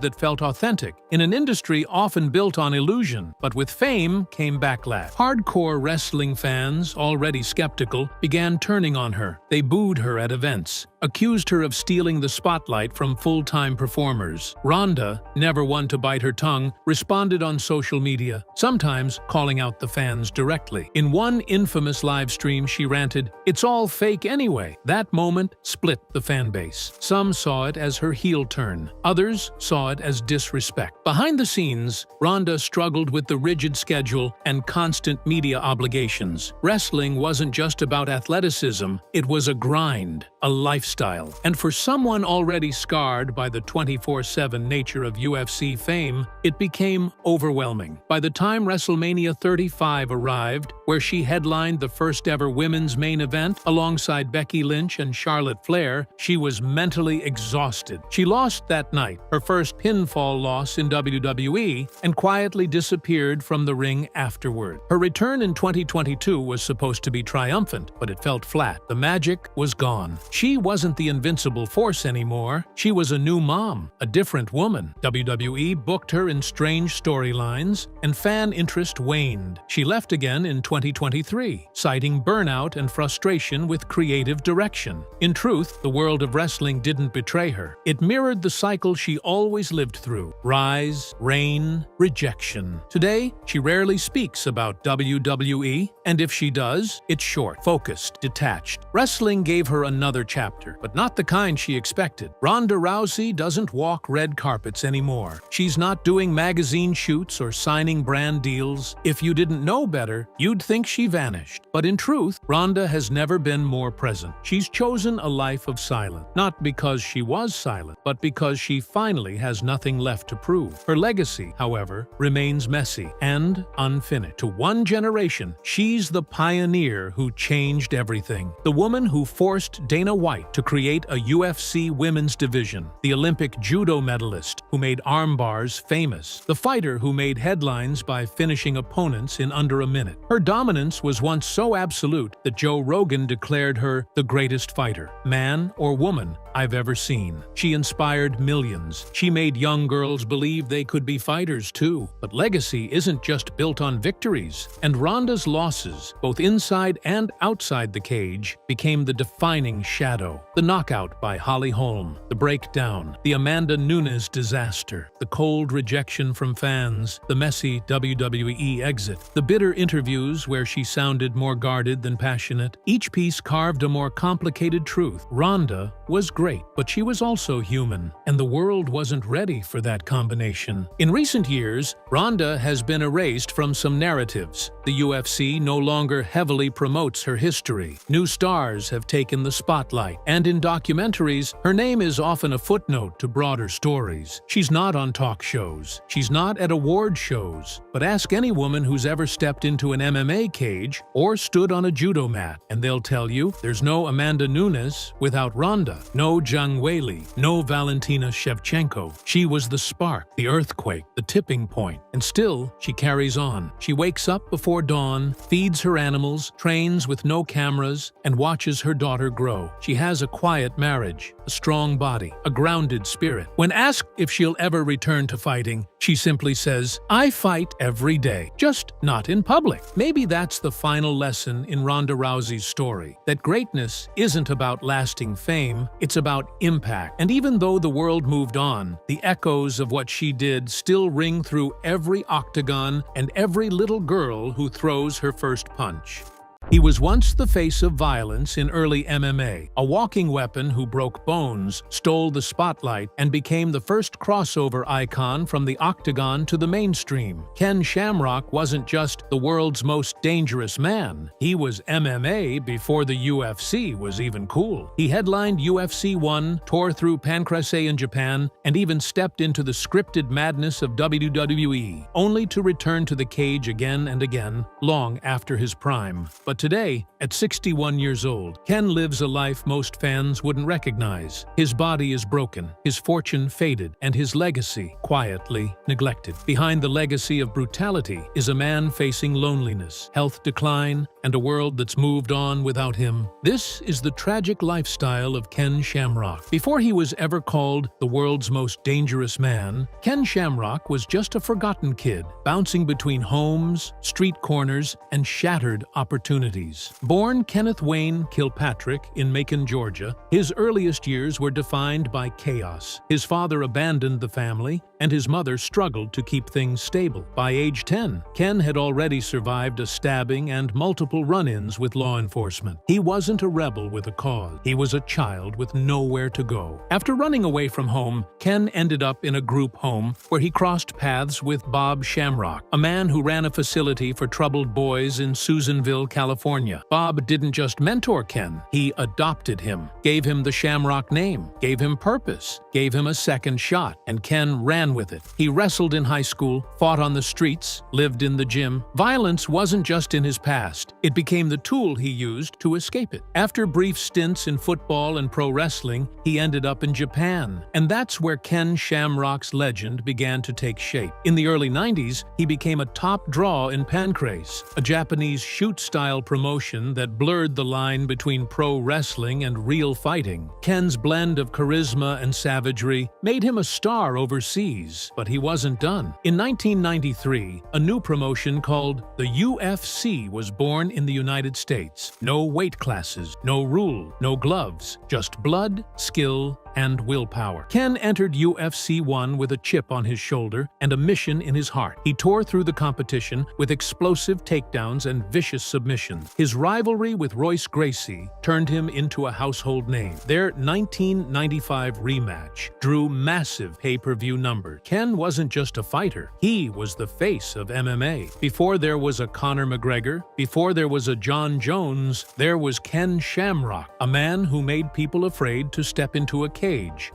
that felt authentic in an industry often built on illusion. But with fame came backlash. Hardcore wrestling fans, already skeptical, began turning on her. They booed her at events, accused her of stealing the spotlight from full-time performers. Ronda, never one to bite her tongue, responded on social media, sometimes calling out the fans directly. In one infamous live stream, she ranted, "It's all fake anyway." That moment split the fan base. Some saw it as her heel turn. Others saw it as disrespect. Behind the scenes, Ronda struggled with the rigid schedule and constant media obligations. Wrestling wasn't just about athleticism, it was a grind, a lifestyle. And for someone already scarred by the 24/7 nature of UFC fame, it became overwhelming. By the time WrestleMania 35 arrived, where she headlined the first-ever women's main event alongside Becky Lynch and Charlotte Flair, she was mentally exhausted. She lost that night, her first pinfall loss in WWE, and quietly disappeared from the ring afterward. Her return in 2022 was supposed to be triumphant, but it felt flat. The magic was gone. She wasn't the invincible force anymore. She was a new mom, a different woman. WWE booked her in strange storylines, and fan interest waned. She left again in 2023, citing burnout and frustration with creative direction. In truth, the world of wrestling didn't betray her. It mirrored the cycle she always lived through: rise, reign, rejection. Today, she rarely speaks about WWE, and if she does, it's short, focused, detached. Wrestling gave her another chapter, but not the kind she expected. Ronda Rousey doesn't walk red carpets anymore. She's not doing magazine shoots or signing brand deals. If you didn't know better, you'd think she vanished. But in truth, Ronda has never been more present. She's chosen a life of silence, not because she was silent, but because she finally has nothing left to prove. Her legacy, however, remains messy and unfinished. To one generation, she's the pioneer who changed everything. The woman who forced Dana White to create a UFC women's division. The Olympic judo medalist who made arm bars famous. The fighter who made headlines by finishing opponents in under a minute. Her dominance was once so absolute that Joe Rogan declared her the greatest fighter, man or woman, I've ever seen. She inspired millions. She made young girls believe they could be fighters too. But legacy isn't just built on victories. And Ronda's losses, both inside and outside the cage, became the defining shadow. The knockout by Holm, the breakdown, the Amanda Nunes disaster, the cold rejection from fans, the messy WWE exit, the bitter interviews where she sounded more guarded than passionate. Each piece carved a more complicated truth. Ronda was great, but she was also human, and the world wasn't ready for that combination. In recent years, Ronda has been erased from some narratives. The UFC no longer heavily promotes her history. New stars have taken the spotlight, and in documentaries, her name is often a footnote to broader stories. She's not on talk shows. She's not at award shows. But ask any woman who's ever stepped into an MMA cage or stood on a judo mat, and they'll tell you there's no Amanda Nunes without Ronda, no Zhang Weili, no Valentina Shevchenko. She was the spark, the earthquake, the tipping point, and still she carries on. She wakes up before dawn, feeds her animals, trains with no cameras, and watches her daughter grow. She has a quiet marriage, a strong body, a grounded spirit. When asked if she'll ever return to fighting, she simply says, "I fight every day, just not in public." Maybe that's the final lesson in Ronda Rousey's story, that greatness isn't about lasting fame, it's about impact. And even though the world moved on, the echoes of what she did still ring through every octagon and every little girl who throws her first punch. He was once the face of violence in early MMA, a walking weapon who broke bones, stole the spotlight, and became the first crossover icon from the octagon to the mainstream. Ken Shamrock wasn't just the world's most dangerous man. He was MMA before the UFC was even cool. He headlined UFC 1, tore through Pancrase in Japan, and even stepped into the scripted madness of WWE, only to return to the cage again and again, long after his prime. But today, at 61 years old, Ken lives a life most fans wouldn't recognize. His body is broken, his fortune faded, and his legacy quietly neglected. Behind the legacy of brutality is a man facing loneliness, health decline, and a world that's moved on without him. This is the tragic lifestyle of Ken Shamrock. Before he was ever called the world's most dangerous man, Ken Shamrock was just a forgotten kid, bouncing between homes, street corners, and shattered opportunities. Born Kenneth Wayne Kilpatrick in Macon, Georgia, his earliest years were defined by chaos. His father abandoned the family, and his mother struggled to keep things stable. By age 10, Ken had already survived a stabbing and multiple run-ins with law enforcement. He wasn't a rebel with a cause. He was a child with nowhere to go. After running away from home, Ken ended up in a group home where he crossed paths with Bob Shamrock, a man who ran a facility for troubled boys in Susanville, California. Bob didn't just mentor Ken, he adopted him, gave him the Shamrock name, gave him purpose, gave him a second shot, and Ken ran with it. He wrestled in high school, fought on the streets, lived in the gym. Violence wasn't just in his past, it became the tool he used to escape it. After brief stints in football and pro wrestling, he ended up in Japan, and that's where Ken Shamrock's legend began to take shape. In the early 90s, he became a top draw in Pancrase, a Japanese shoot-style promotion that blurred the line between pro wrestling and real fighting. Ken's blend of charisma and savagery made him a star overseas, but he wasn't done. In 1993, a new promotion called the UFC was born in the United States. No weight classes, no rule, no gloves, just blood, skill, and willpower. Ken entered UFC 1 with a chip on his shoulder and a mission in his heart. He tore through the competition with explosive takedowns and vicious submissions. His rivalry with Royce Gracie turned him into a household name. Their 1995 rematch drew massive pay-per-view numbers. Ken wasn't just a fighter, he was the face of MMA. Before there was a Conor McGregor, before there was a John Jones, there was Ken Shamrock, a man who made people afraid to step into a cage.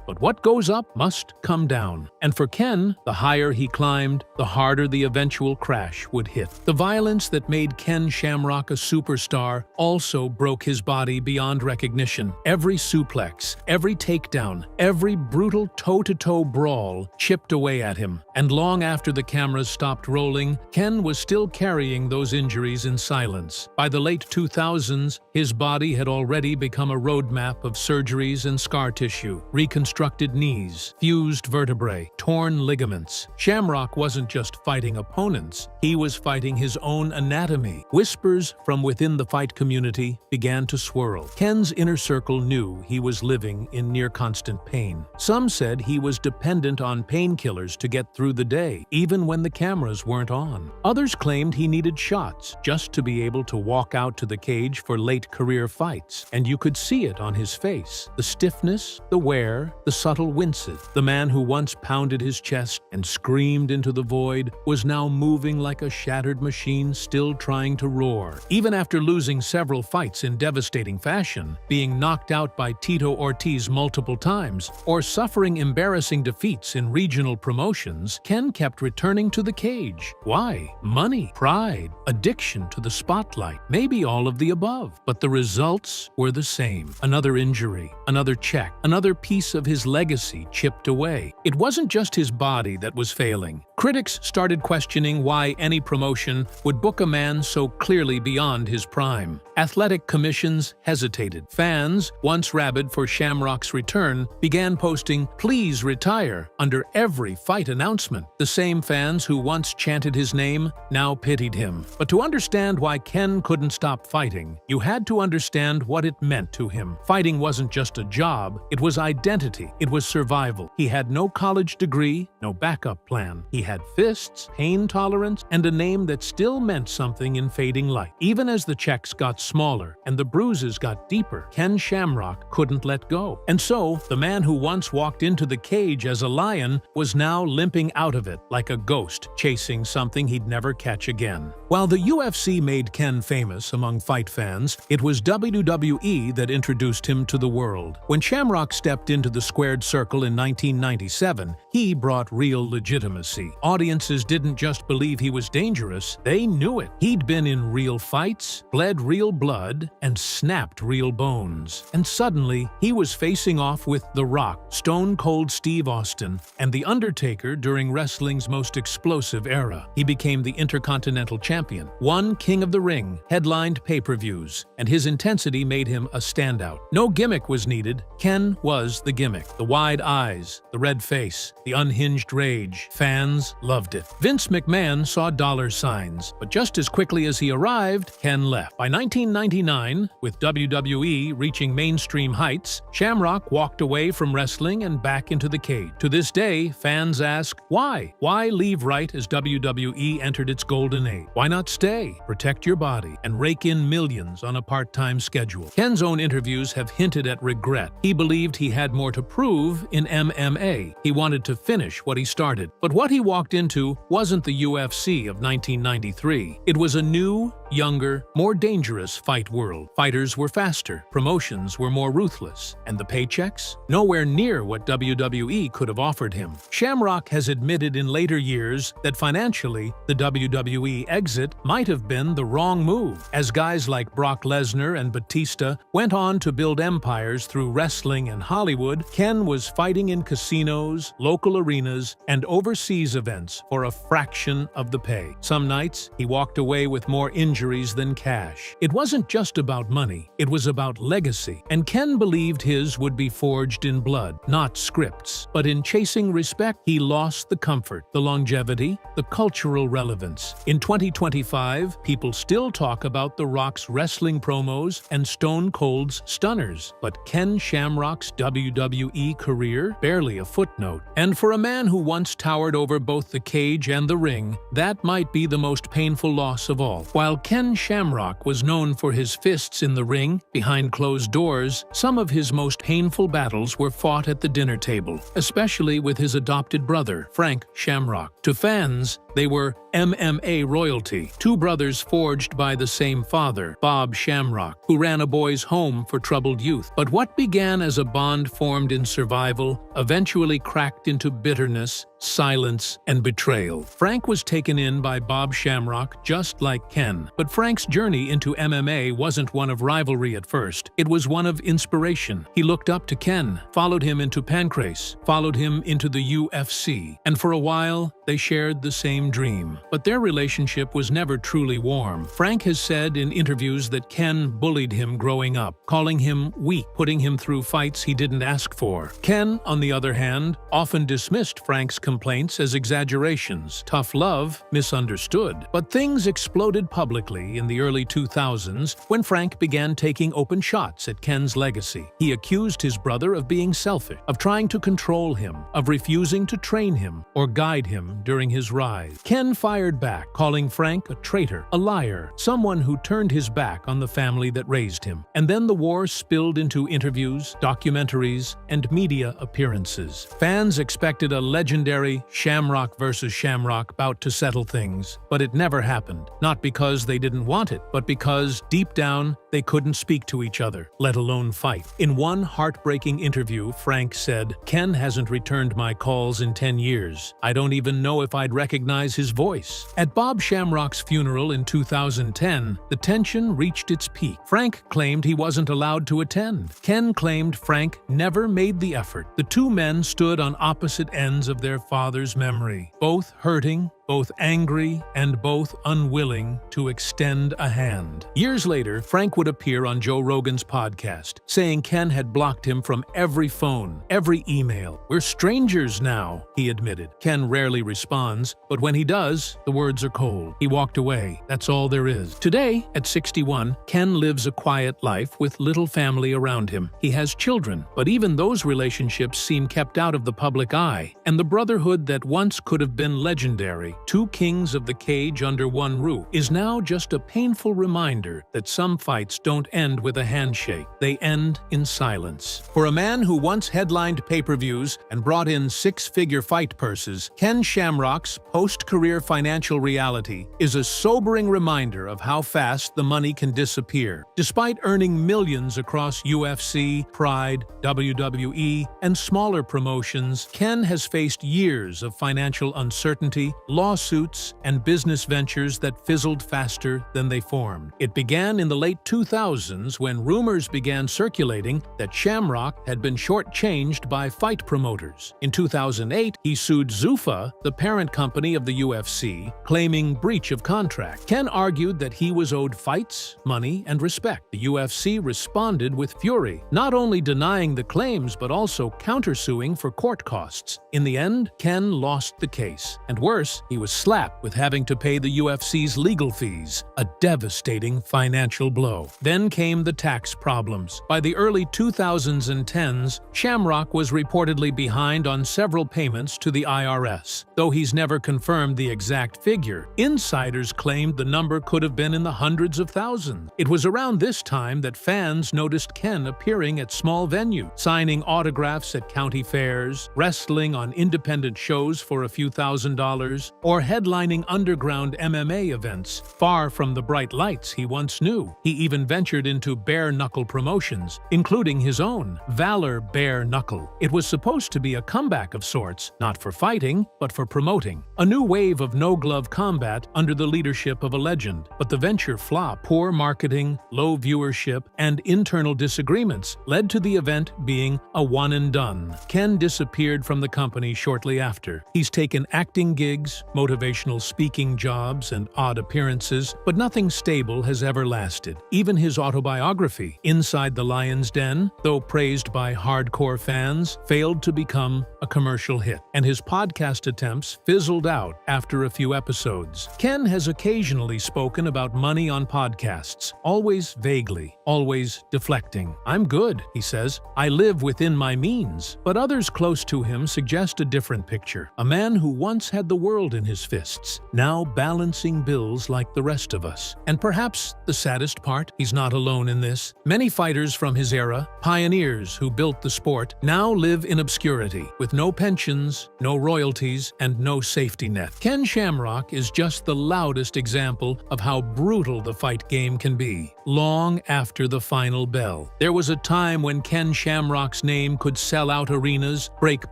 But what goes up must come down. And for Ken, the higher he climbed, the harder the eventual crash would hit. The violence that made Ken Shamrock a superstar also broke his body beyond recognition. Every suplex, every takedown, every brutal toe-to-toe brawl chipped away at him. And long after the cameras stopped rolling, Ken was still carrying those injuries in silence. By the late 2000s, his body had already become a roadmap of surgeries and scar tissue, reconstructed knees, fused vertebrae, torn ligaments. Shamrock wasn't just fighting opponents, he was fighting his own anatomy. Whispers from within the fight community began to swirl. Ken's inner circle knew he was living in near-constant pain. Some said he was dependent on painkillers to get through the day, even when the cameras weren't on. Others claimed he needed shots just to be able to walk out to the cage for late career fights, and you could see it on his face. The stiffness, the wear, the subtle winces. The man who once pounded his chest and screamed into the void was now moving like a shattered machine still trying to roar. Even after losing several fights in devastating fashion, being knocked out by Tito Ortiz multiple times, or suffering embarrassing defeats in regional promotions, Ken kept returning to the cage. Why? Money, pride, addiction to the spotlight, maybe all of the above. But the results were the same. Another injury, another check, another piece of his legacy chipped away. It wasn't just his body that was failing. Critics started questioning why any promotion would book a man so clearly beyond his prime. Athletic commissions hesitated. Fans, once rabid for Shamrock's return, began posting, "Please retire," under every fight announcement. The same fans who once chanted his name now pitied him. But to understand why Ken couldn't stop fighting, you had to understand what it meant to him. Fighting wasn't just a job, it was identity. It was survival. He had no college degree, no backup plan. He had fists, pain tolerance, and a name that still meant something in fading light. Even as the checks got smaller and the bruises got deeper, Ken Shamrock couldn't let go. And so, the man who once walked into the cage as a lion was now limping out of it like a ghost, chasing something he'd never catch again. While the UFC made Ken famous among fight fans, it was WWE that introduced him to the world. When Shamrock stepped into the squared circle in 1997, he brought real legitimacy. Audiences didn't just believe he was dangerous, they knew it. He'd been in real fights, bled real blood, and snapped real bones. And suddenly, he was facing off with The Rock, Stone Cold Steve Austin, and The Undertaker during wrestling's most explosive era. He became the Intercontinental Champion, won King of the Ring, headlined pay-per-views, and his intensity made him a standout. No gimmick was needed. Ken was the gimmick. The wide eyes, the red face, the unhinged rage. Fans loved it. Vince McMahon saw dollar signs, but just as quickly as he arrived, Ken left. By 1999, with WWE reaching mainstream heights, Shamrock walked away from wrestling and back into the cage. To this day, fans ask, why? Why leave right as WWE entered its golden age? Why not stay, protect your body, and rake in millions on a part-time schedule? Ken's own interviews have hinted at regret. He believed he had more to prove in MMA. He wanted to finish what he started. But what he walked into wasn't the UFC of 1993. It was a new, younger, more dangerous fight world. Fighters were faster, promotions were more ruthless, and the paychecks? Nowhere near what WWE could have offered him. Shamrock has admitted in later years that financially, the WWE exit might have been the wrong move. As guys like Brock Lesnar and Batista went on to build empires through wrestling and Hollywood, Ken was fighting in casinos, local arenas, and overseas events for a fraction of the pay. Some nights, he walked away with more injuries than cash. It wasn't just about money, it was about legacy, and Ken believed his would be forged in blood, not scripts. But in chasing respect, he lost the comfort, the longevity, the cultural relevance. In 2025, people still talk about The Rock's wrestling promos and Stone Cold's stunners, but Ken Shamrock's WWE career? Barely a footnote. And for a man who once towered over both the cage and the ring, that might be the most painful loss of all. While Ken Shamrock was known for his fists in the ring, behind closed doors, some of his most painful battles were fought at the dinner table, especially with his adopted brother, Frank Shamrock. To fans, they were MMA royalty, two brothers forged by the same father, Bob Shamrock, who ran a boys' home for troubled youth. But what began as a bond formed in survival eventually cracked into bitterness, silence, and betrayal. Frank was taken in by Bob Shamrock just like Ken. But Frank's journey into MMA wasn't one of rivalry at first. It was one of inspiration. He looked up to Ken, followed him into Pancrase, followed him into the UFC, and for a while, they shared the same dream. But their relationship was never truly warm. Frank has said in interviews that Ken bullied him growing up, calling him weak, putting him through fights he didn't ask for. Ken, on the other hand, often dismissed Frank's complaints as exaggerations. Tough love, misunderstood. But things exploded publicly in the early 2000s when Frank began taking open shots at Ken's legacy. He accused his brother of being selfish, of trying to control him, of refusing to train him or guide him during his rise. Ken fired back, calling Frank a traitor, a liar, someone who turned his back on the family that raised him. And then the war spilled into interviews, documentaries, and media appearances. Fans expected a legendary Shamrock versus Shamrock bout to settle things, but it never happened. Not because they didn't want it, but because, deep down, they couldn't speak to each other, let alone fight. In one heartbreaking interview, Frank said, "Ken hasn't returned my calls in 10 years. I don't even know if I'd recognize his voice." At Bob Shamrock's funeral in 2010, the tension reached its peak. Frank claimed he wasn't allowed to attend. Ken claimed Frank never made the effort. The two men stood on opposite ends of their father's memory, both hurting, both angry and both unwilling to extend a hand. Years later, Frank would appear on Joe Rogan's podcast, saying Ken had blocked him from every phone, every email. "We're strangers now," he admitted. Ken rarely responds, but when he does, the words are cold. He walked away. That's all there is. Today, at 61, Ken lives a quiet life with little family around him. He has children, but even those relationships seem kept out of the public eye. And the brotherhood that once could have been legendary, two kings of the cage under one roof, is now just a painful reminder that some fights don't end with a handshake. They end in silence. For a man who once headlined pay-per-views and brought in six-figure fight purses, Ken Shamrock's post-career financial reality is a sobering reminder of how fast the money can disappear. Despite earning millions across UFC, Pride, WWE, and smaller promotions, Ken has faced years of financial uncertainty, lawsuits, and business ventures that fizzled faster than they formed. It began in the late 2000s when rumors began circulating that Shamrock had been shortchanged by fight promoters. In 2008, he sued Zuffa, the parent company of the UFC, claiming breach of contract. Ken argued that he was owed fights, money, and respect. The UFC responded with fury, not only denying the claims but also countersuing for court costs. In the end, Ken lost the case. And worse, he was slapped with having to pay the UFC's legal fees, a devastating financial blow. Then came the tax problems. By the early 2010s, Shamrock was reportedly behind on several payments to the IRS. Though he's never confirmed the exact figure, insiders claimed the number could have been in the hundreds of thousands. It was around this time that fans noticed Ken appearing at small venues, signing autographs at county fairs, wrestling on independent shows for a few $1,000s, or headlining underground MMA events, far from the bright lights he once knew. He even ventured into bare-knuckle promotions, including his own, Valor Bare Knuckle. It was supposed to be a comeback of sorts, not for fighting, but for promoting. A new wave of no-glove combat under the leadership of a legend. But the venture flopped. Poor marketing, low viewership, and internal disagreements led to the event being a one-and-done. Ken disappeared from the company shortly after. He's taken acting gigs, motivational speaking jobs, and odd appearances, but nothing stable has ever lasted. Even his autobiography, Inside the Lion's Den, though praised by hardcore fans, failed to become a commercial hit, and his podcast attempts fizzled out after a few episodes. Ken has occasionally spoken about money on podcasts, always vaguely, always deflecting. "I'm good," he says. "I live within my means." But others close to him suggest a different picture. A man who once had the world in his fists, now balancing bills like the rest of us. And perhaps the saddest part, he's not alone in this. Many fighters from his era, pioneers who built the sport, now live in obscurity, with no pensions, no royalties, and no safety net. Ken Shamrock is just the loudest example of how brutal the fight game can be. Long after the final bell, there was a time when Ken Shamrock's name could sell out arenas, break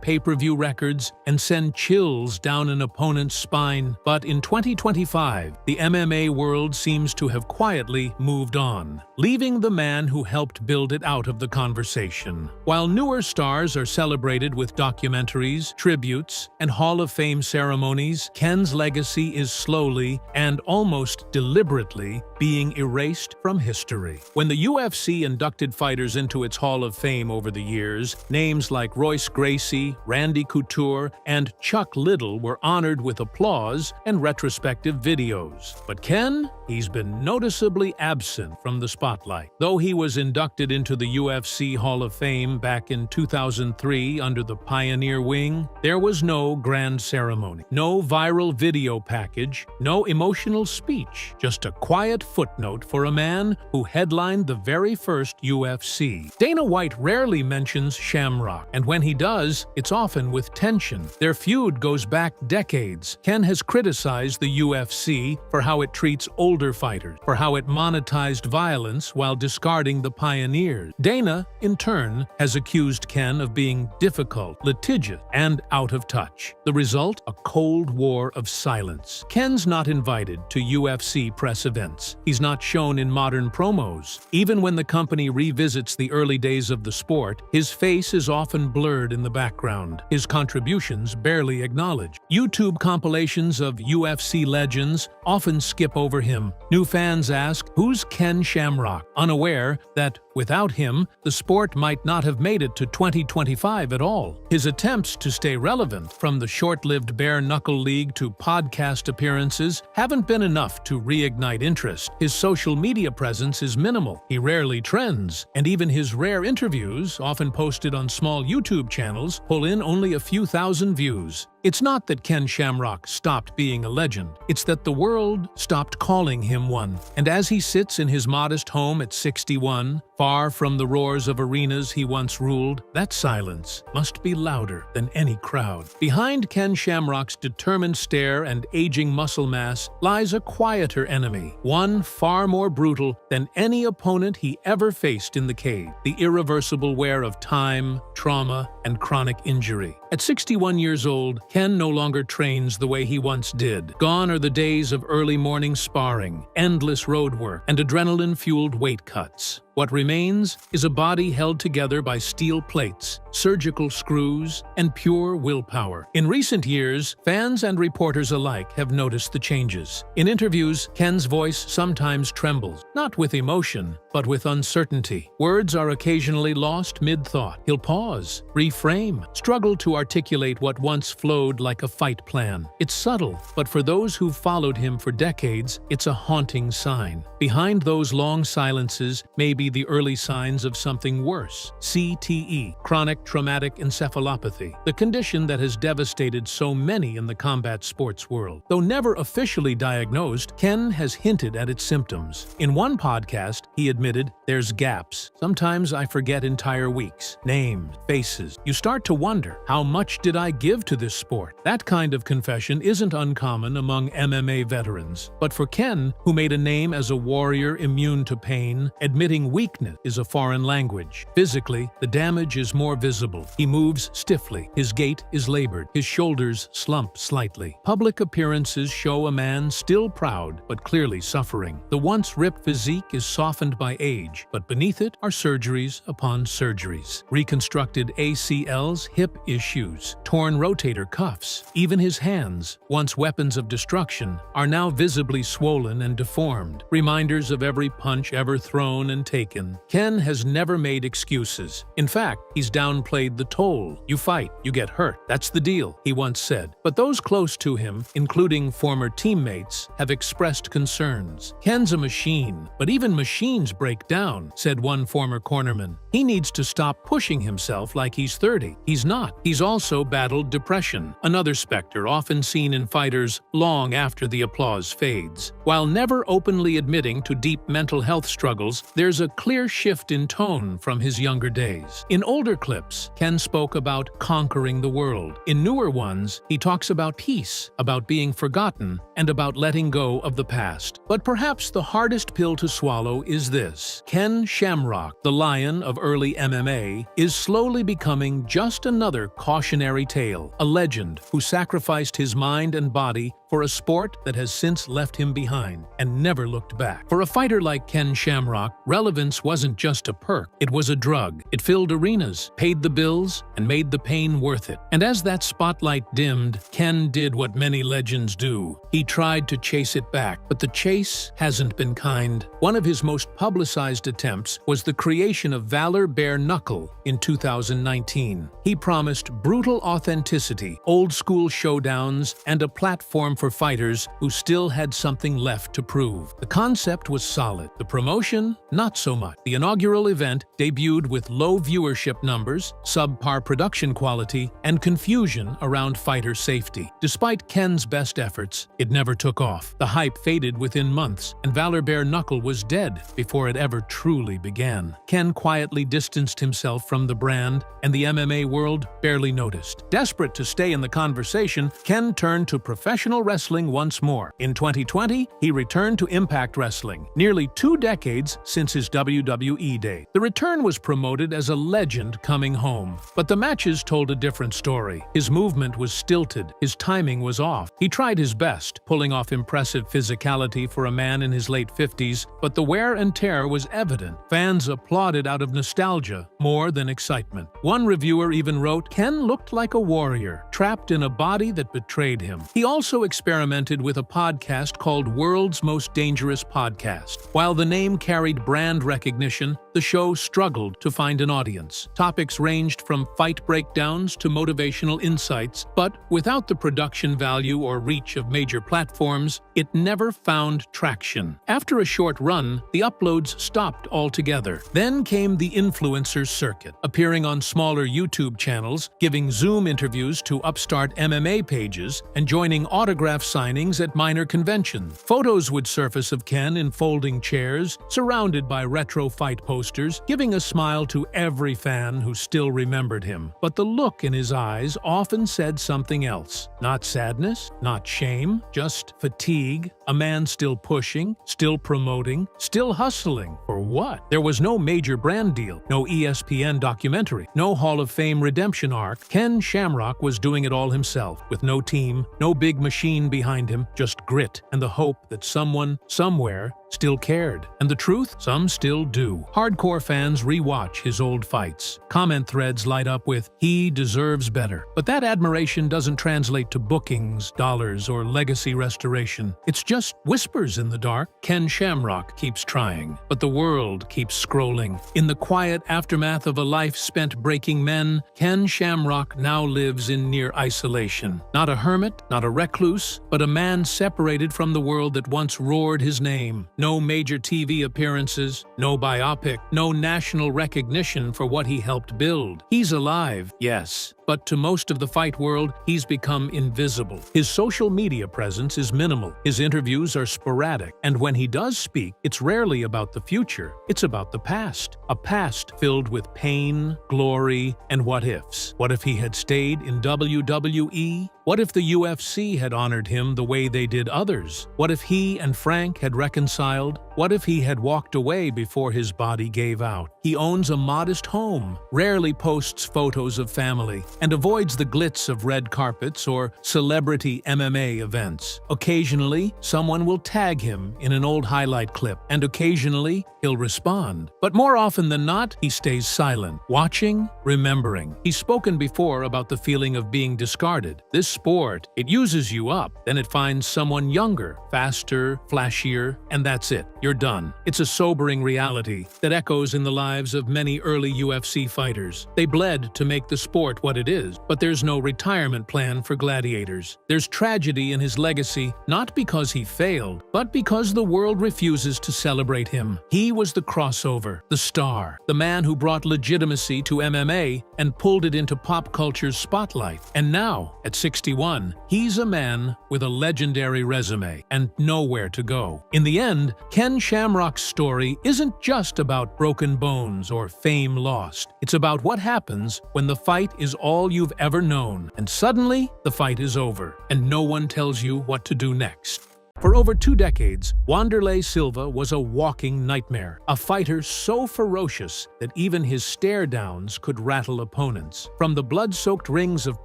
pay-per-view records, and send chills down an opponent's spine. But in 2025, the MMA world seems to have quietly moved on, leaving the man who helped build it out of the conversation. While newer stars are celebrated with documentaries, tributes, and Hall of Fame ceremonies, Ken's legacy is slowly and almost deliberately being erased from history. When the UFC inducted fighters into its Hall of Fame over the years, names like Royce Gracie, Randy Couture, and Chuck Liddell were honored with applause and retrospective videos. But Ken, he's been noticeably absent from the spotlight. Though he was inducted into the UFC Hall of Fame back in 2003 under the Pioneer Wing, there was no grand ceremony, no viral video package, no emotional speech, just a quiet footnote for a man who headlined the very first UFC. Dana White rarely mentions Shamrock, and when he does, it's often with tension. Their feud goes back decades. Ken has criticized the UFC for how it treats older fighters, for how it monetized violence while discarding the pioneers. Dana, in turn, has accused Ken of being difficult, litigious, and out of touch. The result? A cold war of silence. Ken's not invited to UFC press events. He's not shown in modern promos. Even when the company revisits the early days of the sport, his face is often blurred in the background, his contributions barely acknowledged. YouTube compilations compilations of UFC legends often skip over him. New fans ask, who's Ken Shamrock? Unaware that, without him, the sport might not have made it to 2025 at all. His attempts to stay relevant, from the short-lived bare-knuckle league to podcast appearances, haven't been enough to reignite interest. His social media presence is minimal. He rarely trends, and even his rare interviews, often posted on small YouTube channels, pull in only a few thousand views. It's not that Ken Shamrock stopped being a legend, it's that the world stopped calling him one. And as he sits in his modest home at 61, far from the roars of arenas he once ruled, that silence must be louder than any crowd. Behind Ken Shamrock's determined stare and aging muscle mass lies a quieter enemy, one far more brutal than any opponent he ever faced in the cage: the irreversible wear of time, trauma, and chronic injury. At 61 years old, Ken no longer trains the way he once did. Gone are the days of early morning sparring, endless road work, and adrenaline-fueled weight cuts. What remains is a body held together by steel plates, surgical screws, and pure willpower. In recent years, fans and reporters alike have noticed the changes. In interviews, Ken's voice sometimes trembles, not with emotion, but with uncertainty. Words are occasionally lost mid-thought. He'll pause, reframe, struggle to articulate what once flowed like a fight plan. It's subtle, but for those who've followed him for decades, it's a haunting sign. Behind those long silences may be the early signs of something worse: CTE, chronic traumatic encephalopathy, the condition that has devastated so many in the combat sports world. Though never officially diagnosed, Ken has hinted at its symptoms. In one podcast, he admitted, "There's gaps. Sometimes I forget entire weeks, names, faces. You start to wonder, how much did I give to this sport?" That kind of confession isn't uncommon among MMA veterans. But for Ken, who made a name as a warrior immune to pain, admitting weakness is a foreign language. Physically, the damage is more visible. He moves stiffly, his gait is labored, his shoulders slump slightly. Public appearances show a man still proud, but clearly suffering. The once ripped physique is softened by age, but beneath it are surgeries upon surgeries. Reconstructed ACLs, hip issues, torn rotator cuffs. Even his hands, once weapons of destruction, are now visibly swollen and deformed, reminders of every punch ever thrown and taken. Ken has never made excuses. In fact, he's downplayed the toll. "You fight, you get hurt. That's the deal," he once said. But those close to him, including former teammates, have expressed concerns. "Ken's a machine, but even machines break down," said one former cornerman. "He needs to stop pushing himself like he's 30. He's not. He's also battled depression, another specter often seen in fighters long after the applause fades. While never openly admitting to deep mental health struggles, there's a clear shift in tone from his younger days. In older clips, Ken spoke about conquering the world. In newer ones, he talks about peace, about being forgotten, and about letting go of the past. But perhaps the hardest pill to swallow is this: Ken Shamrock, the lion of early MMA, is slowly becoming just another cautionary tale, a legend who sacrificed his mind and body for a sport that has since left him behind and never looked back. For a fighter like Ken Shamrock, relevance wasn't just a perk, it was a drug. It filled arenas, paid the bills, and made the pain worth it. And as that spotlight dimmed, Ken did what many legends do. He tried to chase it back, but the chase hasn't been kind. One of his most publicized attempts was the creation of Valor Bare Knuckle in 2019. He promised brutal authenticity, old-school showdowns, and a platform for fighters who still had something left to prove. The concept was solid. The promotion, not so much. The inaugural event debuted with low viewership numbers, subpar production quality, and confusion around fighter safety. Despite Ken's best efforts, it never took off. The hype faded within months, and Valor Bare Knuckle was dead before it ever truly began. Ken quietly distanced himself from the brand, and the MMA world barely noticed. Desperate to stay in the conversation, Ken turned to professional wrestling once more. In 2020, he returned to Impact Wrestling, nearly 2 decades since his WWE day. The return was promoted as a legend coming home, but the matches told a different story. His movement was stilted, his timing was off. He tried his best, pulling off impressive physicality for a man in his late 50s, but the wear and tear was evident. Fans applauded out of nostalgia more than excitement. One reviewer even wrote, "Ken looked like a warrior, trapped in a body that betrayed him." He also experimented with a podcast called World's Most Dangerous Podcast. While the name carried brand recognition, the show struggled to find an audience. Topics ranged from fight breakdowns to motivational insights, but without the production value or reach of major platforms, it never found traction. After a short run, the uploads stopped altogether. Then came the influencer circuit, appearing on smaller YouTube channels, giving Zoom interviews to upstart MMA pages, and joining autograph signings at minor conventions. Photos would surface of Ken in folding chairs, surrounded by retro fight posters, giving a smile to every fan who still remembered him. But the look in his eyes often said something else. Not sadness, not shame, just fatigue. A man still pushing, still promoting, still hustling. For what? There was no major brand deal, no ESPN documentary, no Hall of Fame redemption arc. Ken Shamrock was doing it all himself, with no team, no big machine behind him, just grit and the hope that someone, somewhere, still cared. And the truth? Some still do. Hardcore fans rewatch his old fights. Comment threads light up with, "He deserves better." But that admiration doesn't translate to bookings, dollars, or legacy restoration. It's just whispers in the dark. Ken Shamrock keeps trying, but the world keeps scrolling. In the quiet aftermath of a life spent breaking men, Ken Shamrock now lives in near isolation. Not a hermit, not a recluse, but a man separated from the world that once roared his name. No major TV appearances, no biopic, no national recognition for what he helped build. He's alive, yes, but to most of the fight world, he's become invisible. His social media presence is minimal, his interviews are sporadic, and when he does speak, it's rarely about the future, it's about the past. A past filled with pain, glory, and what-ifs. What if he had stayed in WWE? What if the UFC had honored him the way they did others? What if he and Frank had reconciled? What if he had walked away before his body gave out? He owns a modest home, rarely posts photos of family, and avoids the glitz of red carpets or celebrity MMA events. Occasionally, someone will tag him in an old highlight clip, and occasionally, he'll respond. But more often than not, he stays silent, watching, remembering. He's spoken before about the feeling of being discarded. This sport, it uses you up, then it finds someone younger, faster, flashier, and that's it. You're done. It's a sobering reality that echoes in the lives of many early UFC fighters. They bled to make the sport what it is, but there's no retirement plan for gladiators. There's tragedy in his legacy, not because he failed, but because the world refuses to celebrate him. He was the crossover, the star, the man who brought legitimacy to MMA and pulled it into pop culture's spotlight. And now, at 61, he's a man with a legendary resume and nowhere to go. In the end, Ken Shamrock's story isn't just about broken bones or fame lost. It's about what happens when the fight is all you've ever known, and suddenly the fight is over, and no one tells you what to do next. For over 2 decades, Wanderlei Silva was a walking nightmare, a fighter so ferocious that even his stare-downs could rattle opponents. From the blood-soaked rings of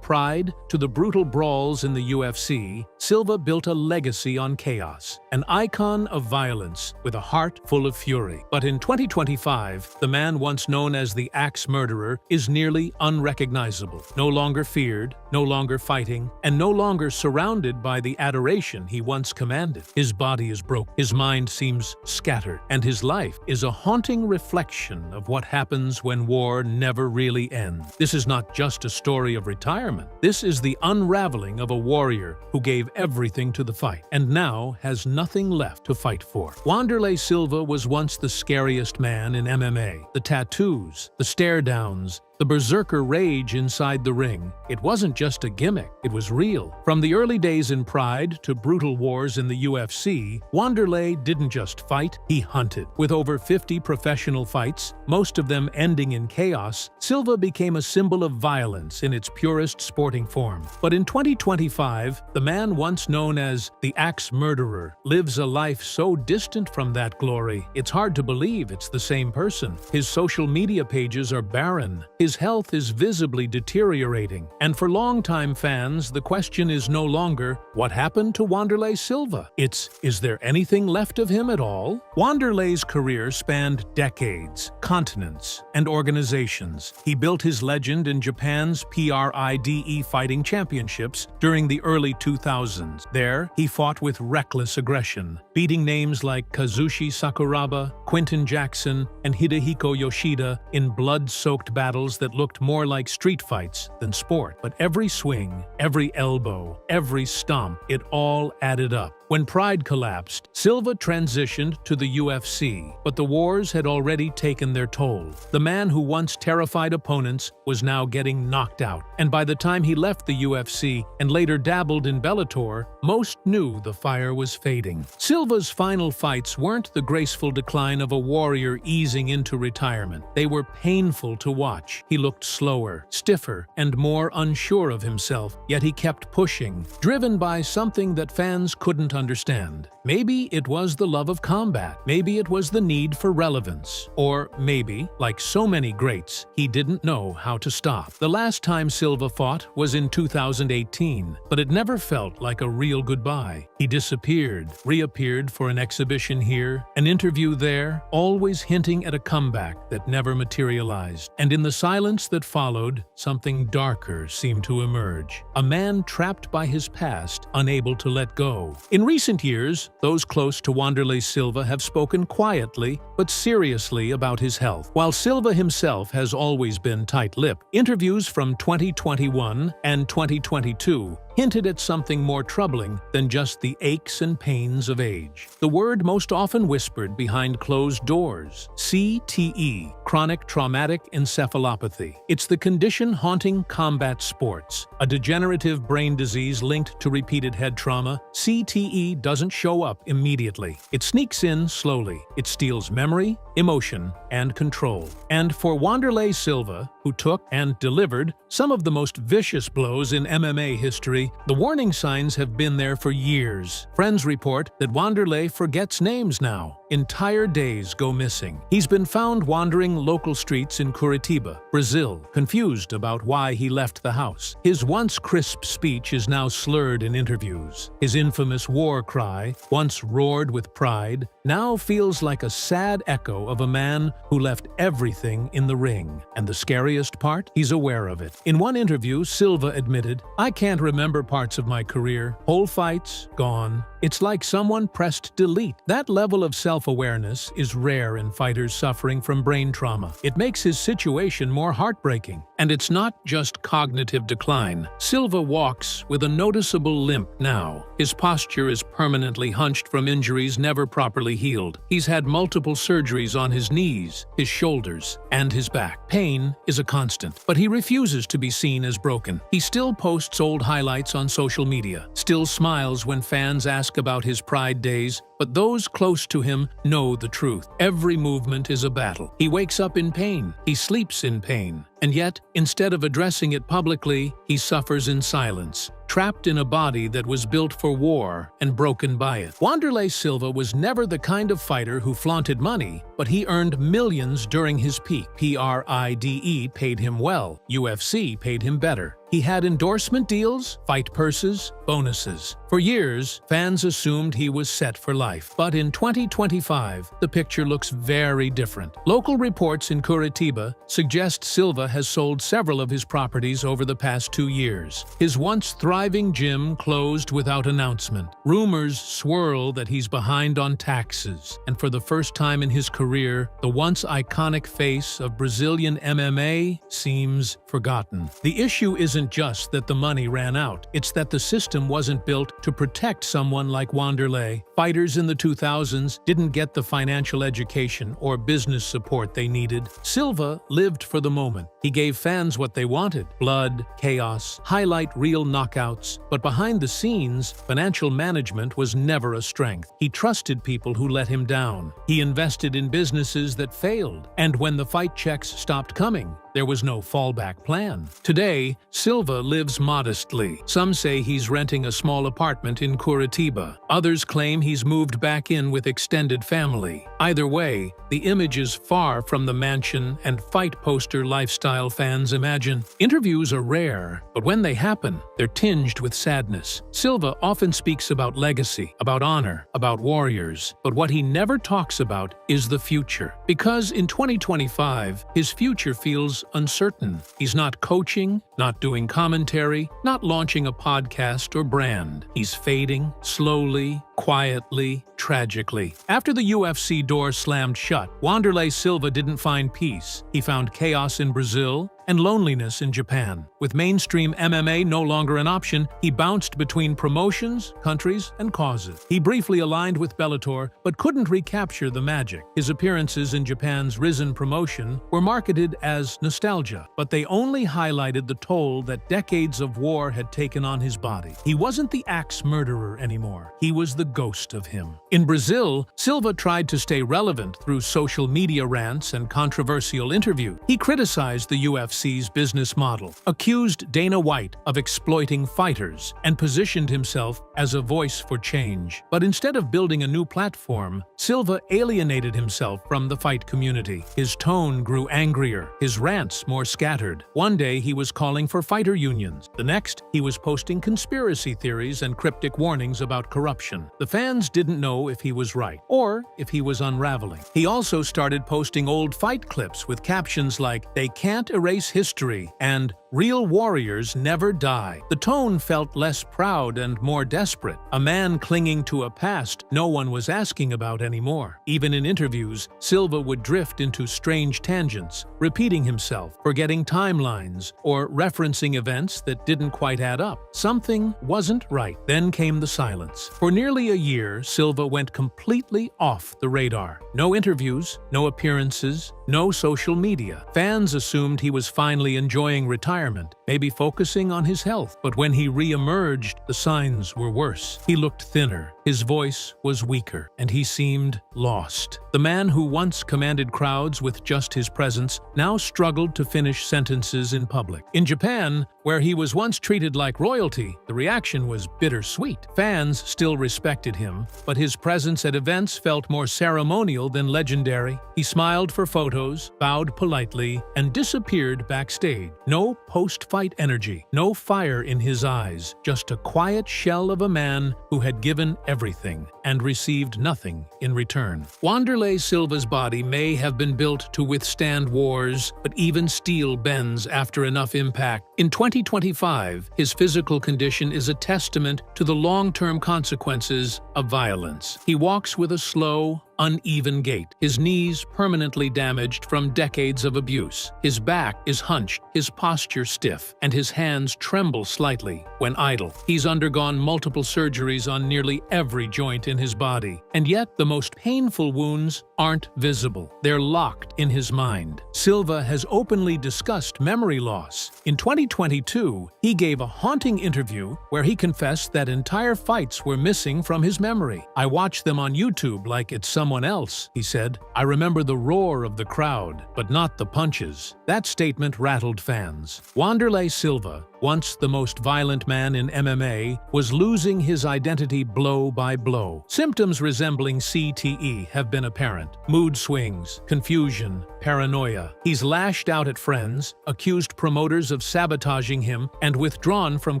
Pride to the brutal brawls in the UFC, Silva built a legacy on chaos, an icon of violence with a heart full of fury. But in 2025, the man once known as the Axe Murderer is nearly unrecognizable, no longer feared, no longer fighting, and no longer surrounded by the adoration he once commanded. His body is broken, his mind seems scattered, and his life is a haunting reflection of what happens when war never really ends. This is not just a story of retirement. This is the unraveling of a warrior who gave everything to the fight, and now has nothing left to fight for. Wanderlei Silva was once the scariest man in MMA. The tattoos, the stare-downs, The berserker rage inside the ring. It wasn't just a gimmick, it was real. From the early days in Pride to brutal wars in the UFC, Wanderlei didn't just fight, he hunted. With over 50 professional fights, most of them ending in chaos, Silva became a symbol of violence in its purest sporting form. But in 2025, the man once known as the Axe Murderer lives a life so distant from that glory, it's hard to believe it's the same person. His social media pages are barren. His health is visibly deteriorating, and for longtime fans, the question is no longer, what happened to Wanderlei Silva? It's, is there anything left of him at all? Wanderlei's career spanned decades, continents, and organizations. He built his legend in Japan's PRIDE Fighting Championships during the early 2000s. There, he fought with reckless aggression, beating names like Kazushi Sakuraba, Quinton Jackson, and Hidehiko Yoshida in blood-soaked battles that looked more like street fights than sport. But every swing, every elbow, every stomp, it all added up. When Pride collapsed, Silva transitioned to the UFC, but the wars had already taken their toll. The man who once terrified opponents was now getting knocked out, and by the time he left the UFC and later dabbled in Bellator, most knew the fire was fading. Silva's final fights weren't the graceful decline of a warrior easing into retirement. They were painful to watch. He looked slower, stiffer, and more unsure of himself, yet he kept pushing, driven by something that fans couldn't understand. Maybe it was the love of combat. Maybe it was the need for relevance. Or maybe, like so many greats, he didn't know how to stop. The last time Silva fought was in 2018, but it never felt like a real goodbye. He disappeared, reappeared for an exhibition here, an interview there, always hinting at a comeback that never materialized. And in the silence that followed, something darker seemed to emerge. A man trapped by his past, unable to let go. In recent years, those close to Wanderlei Silva have spoken quietly but seriously about his health. While Silva himself has always been tight-lipped, interviews from 2021 and 2022 hinted at something more troubling than just the aches and pains of age. The word most often whispered behind closed doors: CTE, chronic traumatic encephalopathy. It's the condition haunting combat sports, a degenerative brain disease linked to repeated head trauma. CTE doesn't show up immediately. It sneaks in slowly. It steals memory, emotion, and control. And for Wanderlei Silva, who took and delivered some of the most vicious blows in MMA history, the warning signs have been there for years. Friends report that Wanderlei forgets names now. Entire days go missing. He's been found wandering local streets in Curitiba, Brazil, confused about why he left the house. His once crisp speech is now slurred in interviews. His infamous war cry, once roared with pride, now feels like a sad echo of a man who left everything in the ring. And the scariest part? He's aware of it. In one interview, Silva admitted, "I can't remember parts of my career. Whole fights, gone. It's like someone pressed delete." That level of self-awareness is rare in fighters suffering from brain trauma. It makes his situation more heartbreaking. And it's not just cognitive decline. Silva walks with a noticeable limp now. His posture is permanently hunched from injuries never properly healed. He's had multiple surgeries on his knees, his shoulders, and his back. Pain is a constant, but he refuses to be seen as broken. He still posts old highlights on social media, still smiles when fans ask about his Pride days, but those close to him know the truth. Every movement is a battle. He wakes up in pain. He sleeps in pain. And yet, instead of addressing it publicly, he suffers in silence, trapped in a body that was built for war and broken by it. Wanderlei Silva was never the kind of fighter who flaunted money, but he earned millions during his peak. PRIDE paid him well. UFC paid him better. He had endorsement deals, fight purses, bonuses. For years, fans assumed he was set for life. But in 2025, the picture looks very different. Local reports in Curitiba suggest Silva has sold several of his properties over the past 2 years. His once thriving gym closed without announcement. Rumors swirl that he's behind on taxes. And for the first time in his career, the once iconic face of Brazilian MMA seems forgotten. The issue isn't isn't just that the money ran out, it's that the system wasn't built to protect someone like Wanderlei. Fighters in the 2000s didn't get the financial education or business support they needed. Silva lived for the moment. He gave fans what they wanted: blood, chaos, highlight reel knockouts. But behind the scenes, financial management was never a strength. He trusted people who let him down. He invested in businesses that failed. And when the fight checks stopped coming, there was no fallback plan. Today, Silva lives modestly. Some say he's renting a small apartment in Curitiba. Others claim he's moved back in with extended family. Either way, the image is far from the mansion and fight poster lifestyle fans imagine. Interviews are rare, but when they happen, they're tinged with sadness. Silva often speaks about legacy, about honor, about warriors, but what he never talks about is the future. Because in 2025, his future feels uncertain. He's not coaching, not doing commentary, not launching a podcast or brand. He's fading, slowly, quietly, tragically. After the UFC door slammed shut, Wanderlei Silva didn't find peace. He found chaos in Brazil and loneliness in Japan. With mainstream MMA no longer an option, he bounced between promotions, countries, and causes. He briefly aligned with Bellator, but couldn't recapture the magic. His appearances in Japan's Risen promotion were marketed as nostalgia, but they only highlighted the toll that decades of war had taken on his body. He wasn't the axe murderer anymore. He was the ghost of him. In Brazil, Silva tried to stay relevant through social media rants and controversial interviews. He criticized the UFC's business model, accused Dana White of exploiting fighters, and positioned himself as a voice for change. But instead of building a new platform, Silva alienated himself from the fight community. His tone grew angrier, his rants more scattered. One day he was calling for fighter unions. The next, he was posting conspiracy theories and cryptic warnings about corruption. The fans didn't know if he was right or if he was unraveling. He also started posting old fight clips with captions like, "They can't erase history," and "Real warriors never die." The tone felt less proud and more desperate, a man clinging to a past no one was asking about anymore. Even in interviews, Silva would drift into strange tangents, repeating himself, forgetting timelines, or referencing events that didn't quite add up. Something wasn't right. Then came the silence. For nearly a year, Silva went completely off the radar. No interviews, no appearances, no social media. Fans assumed he was finally enjoying retirement, maybe focusing on his health. But when he re-emerged, the signs were worse. He looked thinner, his voice was weaker, and he seemed lost. The man who once commanded crowds with just his presence now struggled to finish sentences in public. In Japan, where he was once treated like royalty, the reaction was bittersweet. Fans still respected him, but his presence at events felt more ceremonial than legendary. He smiled for photos, bowed politely, and disappeared backstage. No post-fight energy, no fire in his eyes, just a quiet shell of a man who had given everything and received nothing in return. Wanderlei Silva's body may have been built to withstand wars, but even steel bends after enough impact. In 2025, his physical condition is a testament to the long-term consequences of violence. He walks with a slow, uneven gait, his knees permanently damaged from decades of abuse. His back is hunched, his posture stiff, and his hands tremble slightly when idle. He's undergone multiple surgeries on nearly every joint in his body, and yet the most painful wounds aren't visible. They're locked in his mind. Silva has openly discussed memory loss. In 2022, he gave a haunting interview where he confessed that entire fights were missing from his memory. "I watch them on YouTube like it's someone else," he said. "I remember the roar of the crowd, but not the punches." That statement rattled fans. Wanderlei Silva, once the most violent man in MMA, was losing his identity blow by blow. Symptoms resembling CTE have been apparent. Mood swings, confusion, paranoia. He's lashed out at friends, accused promoters of sabotaging him, and withdrawn from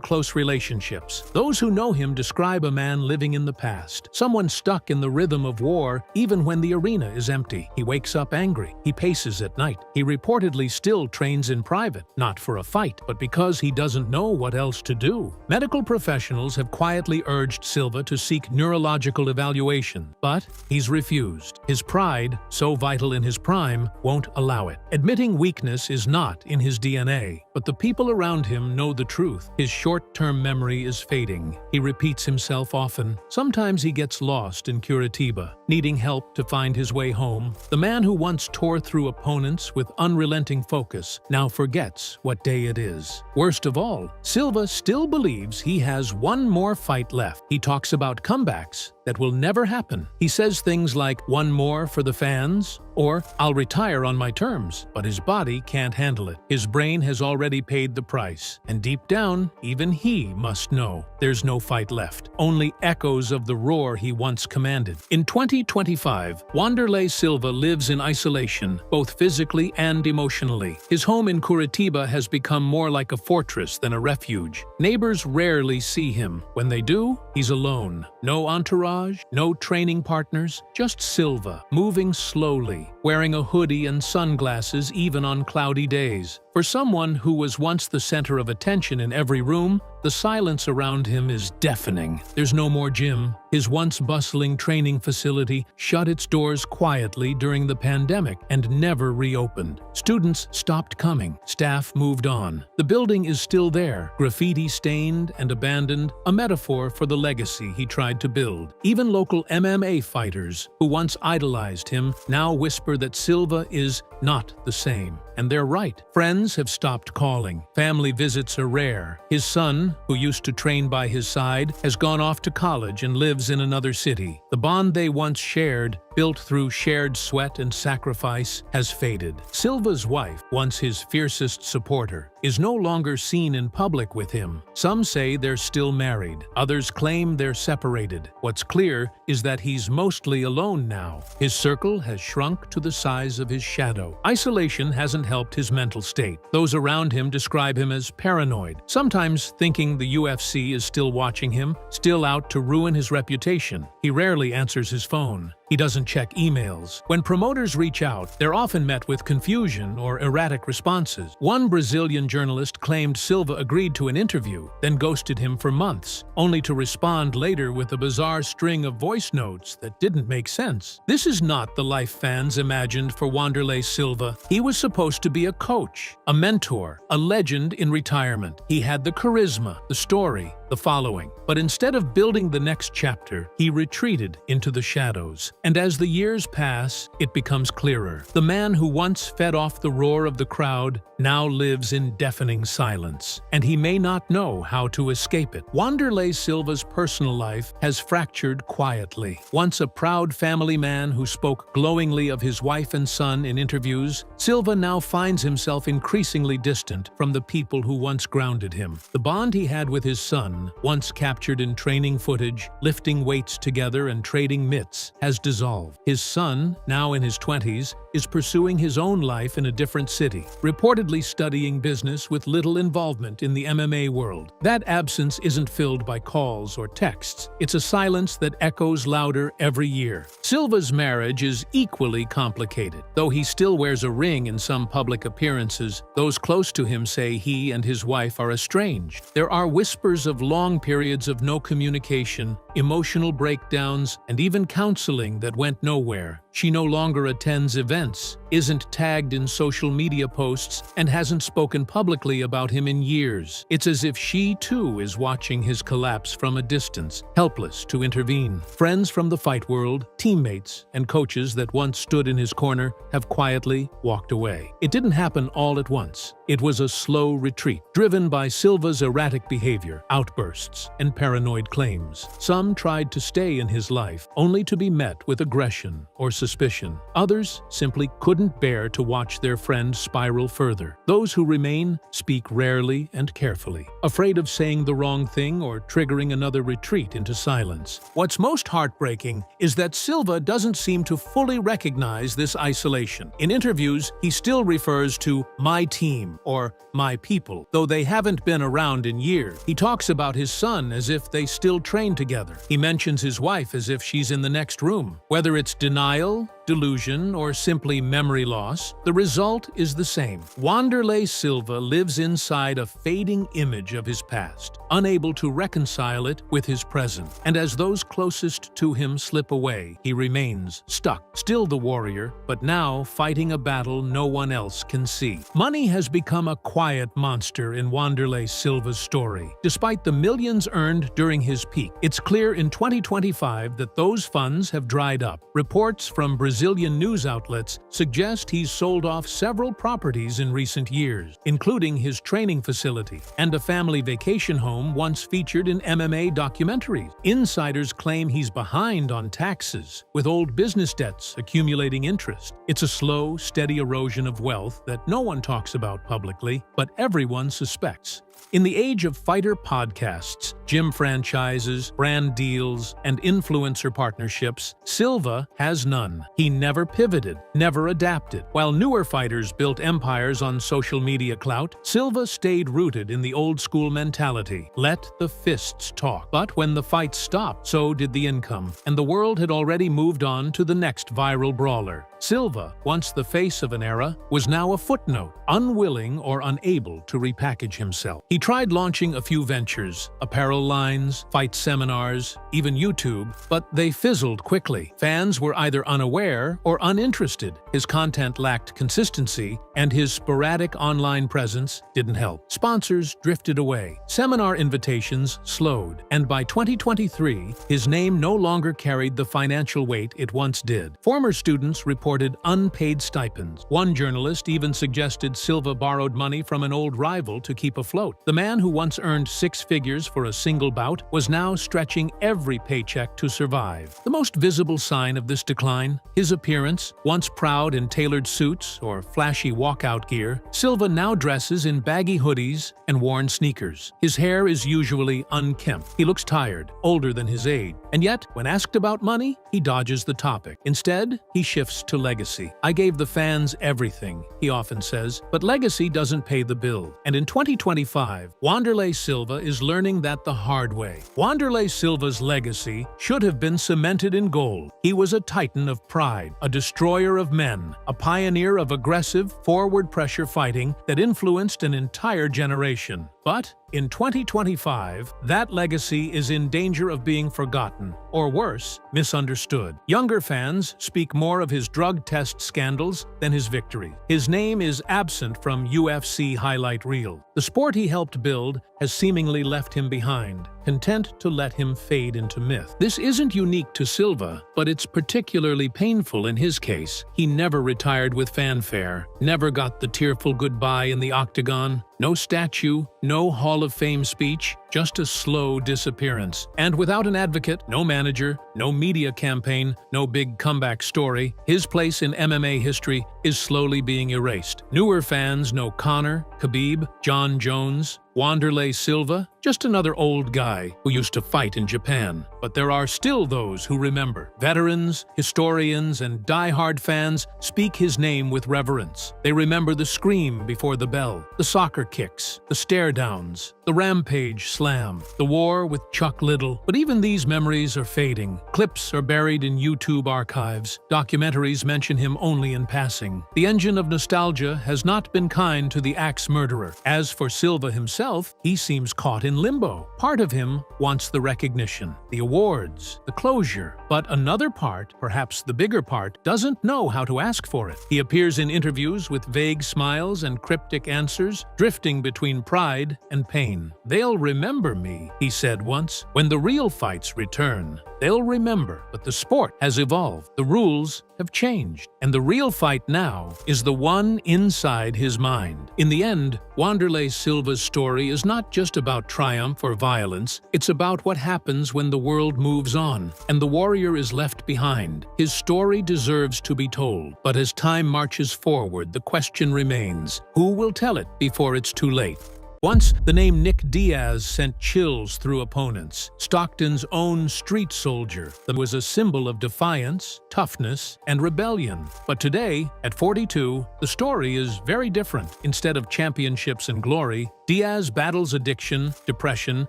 close relationships. Those who know him describe a man living in the past, someone stuck in the rhythm of war even when the arena is empty. He wakes up angry. He paces at night. He reportedly still trains in private, not for a fight, but because he doesn't know what else to do. Medical professionals have quietly urged Silva to seek neurological evaluation, but he's refused. His pride, so vital in his prime, won't allow it. Admitting weakness is not in his DNA. But the people around him know the truth. His short-term memory is fading. He repeats himself often. Sometimes he gets lost in Curitiba, needing help to find his way home. The man who once tore through opponents with unrelenting focus now forgets what day it is. Worst of all, Silva still believes he has one more fight left. He talks about comebacks that will never happen. He says things like, "One more for the fans," or "I'll retire on my terms," but his body can't handle it. His brain has already paid the price, and deep down, even he must know there's no fight left, only echoes of the roar he once commanded. In 2025, Wanderlei Silva lives in isolation, both physically and emotionally. His home in Curitiba has become more like a fortress than a refuge. Neighbors rarely see him. When they do, he's alone. No entourage, no training partners, just Silva, moving slowly, wearing a hoodie and sunglasses even on cloudy days. For someone who was once the center of attention in every room, the silence around him is deafening. There's no more gym. His once bustling training facility shut its doors quietly during the pandemic and never reopened. Students stopped coming. Staff moved on. The building is still there, graffiti-stained and abandoned, a metaphor for the legacy he tried to build. Even local MMA fighters, who once idolized him, now whisper that Silva is not the same. And they're right. Friends have stopped calling. Family visits are rare. His son, who used to train by his side, has gone off to college and lives in another city. The bond they once shared, built through shared sweat and sacrifice, has faded. Silva's wife, once his fiercest supporter, is no longer seen in public with him. Some say they're still married. Others claim they're separated. What's clear is that he's mostly alone now. His circle has shrunk to the size of his shadow. Isolation hasn't helped his mental state. Those around him describe him as paranoid, sometimes thinking the UFC is still watching him, still out to ruin his reputation. He rarely answers his phone. He doesn't check emails. When promoters reach out, they're often met with confusion or erratic responses. One Brazilian journalist claimed Silva agreed to an interview, then ghosted him for months, only to respond later with a bizarre string of voice notes that didn't make sense. This is not the life fans imagined for Wanderlei Silva. He was supposed to be a coach, a mentor, a legend in retirement. He had the charisma, the story, the following. But instead of building the next chapter, he retreated into the shadows. And as the years pass, it becomes clearer. The man who once fed off the roar of the crowd now lives in deafening silence, and he may not know how to escape it. Wanderlei Silva's personal life has fractured quietly. Once a proud family man who spoke glowingly of his wife and son in interviews, Silva now finds himself increasingly distant from the people who once grounded him. The bond he had with his son, once captured in training footage, lifting weights together and trading mitts, has dissolved. His son, now in his 20s, is pursuing his own life in a different city, reportedly studying business with little involvement in the MMA world. That absence isn't filled by calls or texts. It's a silence that echoes louder every year. Silva's marriage is equally complicated. Though he still wears a ring in some public appearances, those close to him say he and his wife are estranged. There are whispers of long periods of no communication, emotional breakdowns, and even counseling that went nowhere. She no longer attends events, isn't tagged in social media posts, and hasn't spoken publicly about him in years. It's as if she, too, is watching his collapse from a distance, helpless to intervene. Friends from the fight world, teammates, and coaches that once stood in his corner have quietly walked away. It didn't happen all at once. It was a slow retreat, driven by Silva's erratic behavior, outbursts, and paranoid claims. Some tried to stay in his life, only to be met with aggression or suspicion. Others simply couldn't bear to watch their friend spiral further. Those who remain speak rarely and carefully, afraid of saying the wrong thing or triggering another retreat into silence. What's most heartbreaking is that Silva doesn't seem to fully recognize this isolation. In interviews, he still refers to "my team" or "my people," though they haven't been around in years. He talks about his son as if they still train together. He mentions his wife as if she's in the next room. Whether it's denial, delusion, or simply memory loss, the result is the same. Wanderlei Silva lives inside a fading image of his past, unable to reconcile it with his present. And as those closest to him slip away, he remains stuck, still the warrior, but now fighting a battle no one else can see. Money has become a quiet monster in Wanderlei Silva's story. Despite the millions earned during his peak, it's clear in 2025 that those funds have dried up. Reports from Brazilian news outlets suggest he's sold off several properties in recent years, including his training facility and a family vacation home once featured in MMA documentaries. Insiders claim he's behind on taxes, with old business debts accumulating interest. It's a slow, steady erosion of wealth that no one talks about publicly, but everyone suspects. In the age of fighter podcasts, gym franchises, brand deals, and influencer partnerships, Silva has none. He never pivoted, never adapted. While newer fighters built empires on social media clout, Silva stayed rooted in the old-school mentality. Let the fists talk. But when the fights stopped, so did the income, and the world had already moved on to the next viral brawler. Silva, once the face of an era, was now a footnote, unwilling or unable to repackage himself. He tried launching a few ventures, apparel lines, fight seminars, even YouTube, but they fizzled quickly. Fans were either unaware or uninterested. His content lacked consistency, and his sporadic online presence didn't help. Sponsors drifted away, seminar invitations slowed, and by 2023, his name no longer carried the financial weight it once did. Former students reported unpaid stipends. One journalist even suggested Silva borrowed money from an old rival to keep afloat. The man who once earned six figures for a single bout was now stretching every paycheck to survive. The most visible sign of this decline? His appearance. Once proud in tailored suits or flashy walkout gear, Silva now dresses in baggy hoodies and worn sneakers. His hair is usually unkempt. He looks tired, older than his age. And yet, when asked about money, he dodges the topic. Instead, he shifts to legacy. "I gave the fans everything," he often says, but legacy doesn't pay the bill. And in 2025, Wanderlei Silva is learning that the hard way. Wanderlei Silva's legacy should have been cemented in gold. He was a titan of pride, a destroyer of men, a pioneer of aggressive, forward pressure fighting that influenced an entire generation. But in 2025, that legacy is in danger of being forgotten, or worse, misunderstood. Younger fans speak more of his drug test scandals than his victory. His name is absent from UFC highlight reel. The sport he helped build has seemingly left him behind, content to let him fade into myth. This isn't unique to Silva, but it's particularly painful in his case. He never retired with fanfare, never got the tearful goodbye in the octagon. No statue, no Hall of Fame speech, just a slow disappearance. And without an advocate, no manager, no media campaign, no big comeback story, his place in MMA history is slowly being erased. Newer fans know Conor, Khabib, John Jones, Wanderlei Silva, just another old guy who used to fight in Japan. But there are still those who remember. Veterans, historians, and die-hard fans speak his name with reverence. They remember the scream before the bell, the soccer kicks, the stare-downs, the rampage slam, the war with Chuck Liddell. But even these memories are fading. Clips are buried in YouTube archives. Documentaries mention him only in passing. The engine of nostalgia has not been kind to the axe murderer. As for Silva himself, he seems caught in limbo. Part of him wants the recognition, the awards, the closure. But another part, perhaps the bigger part, doesn't know how to ask for it. He appears in interviews with vague smiles and cryptic answers, drifting between pride and pain. "They'll remember me," he said once. "When the real fights return, they'll remember." But the sport has evolved. The rules have changed. And the real fight now is the one inside his mind. In the end, Wanderlei Silva's story is not just about triumph or violence. It's about what happens when the world moves on and the warrior is left behind. His story deserves to be told. But as time marches forward, the question remains, who will tell it before it's too late? Once, the name Nick Diaz sent chills through opponents. Stockton's own street soldier that was a symbol of defiance, toughness, and rebellion. But today, at 42, the story is very different. Instead of championships and glory, Diaz battles addiction, depression,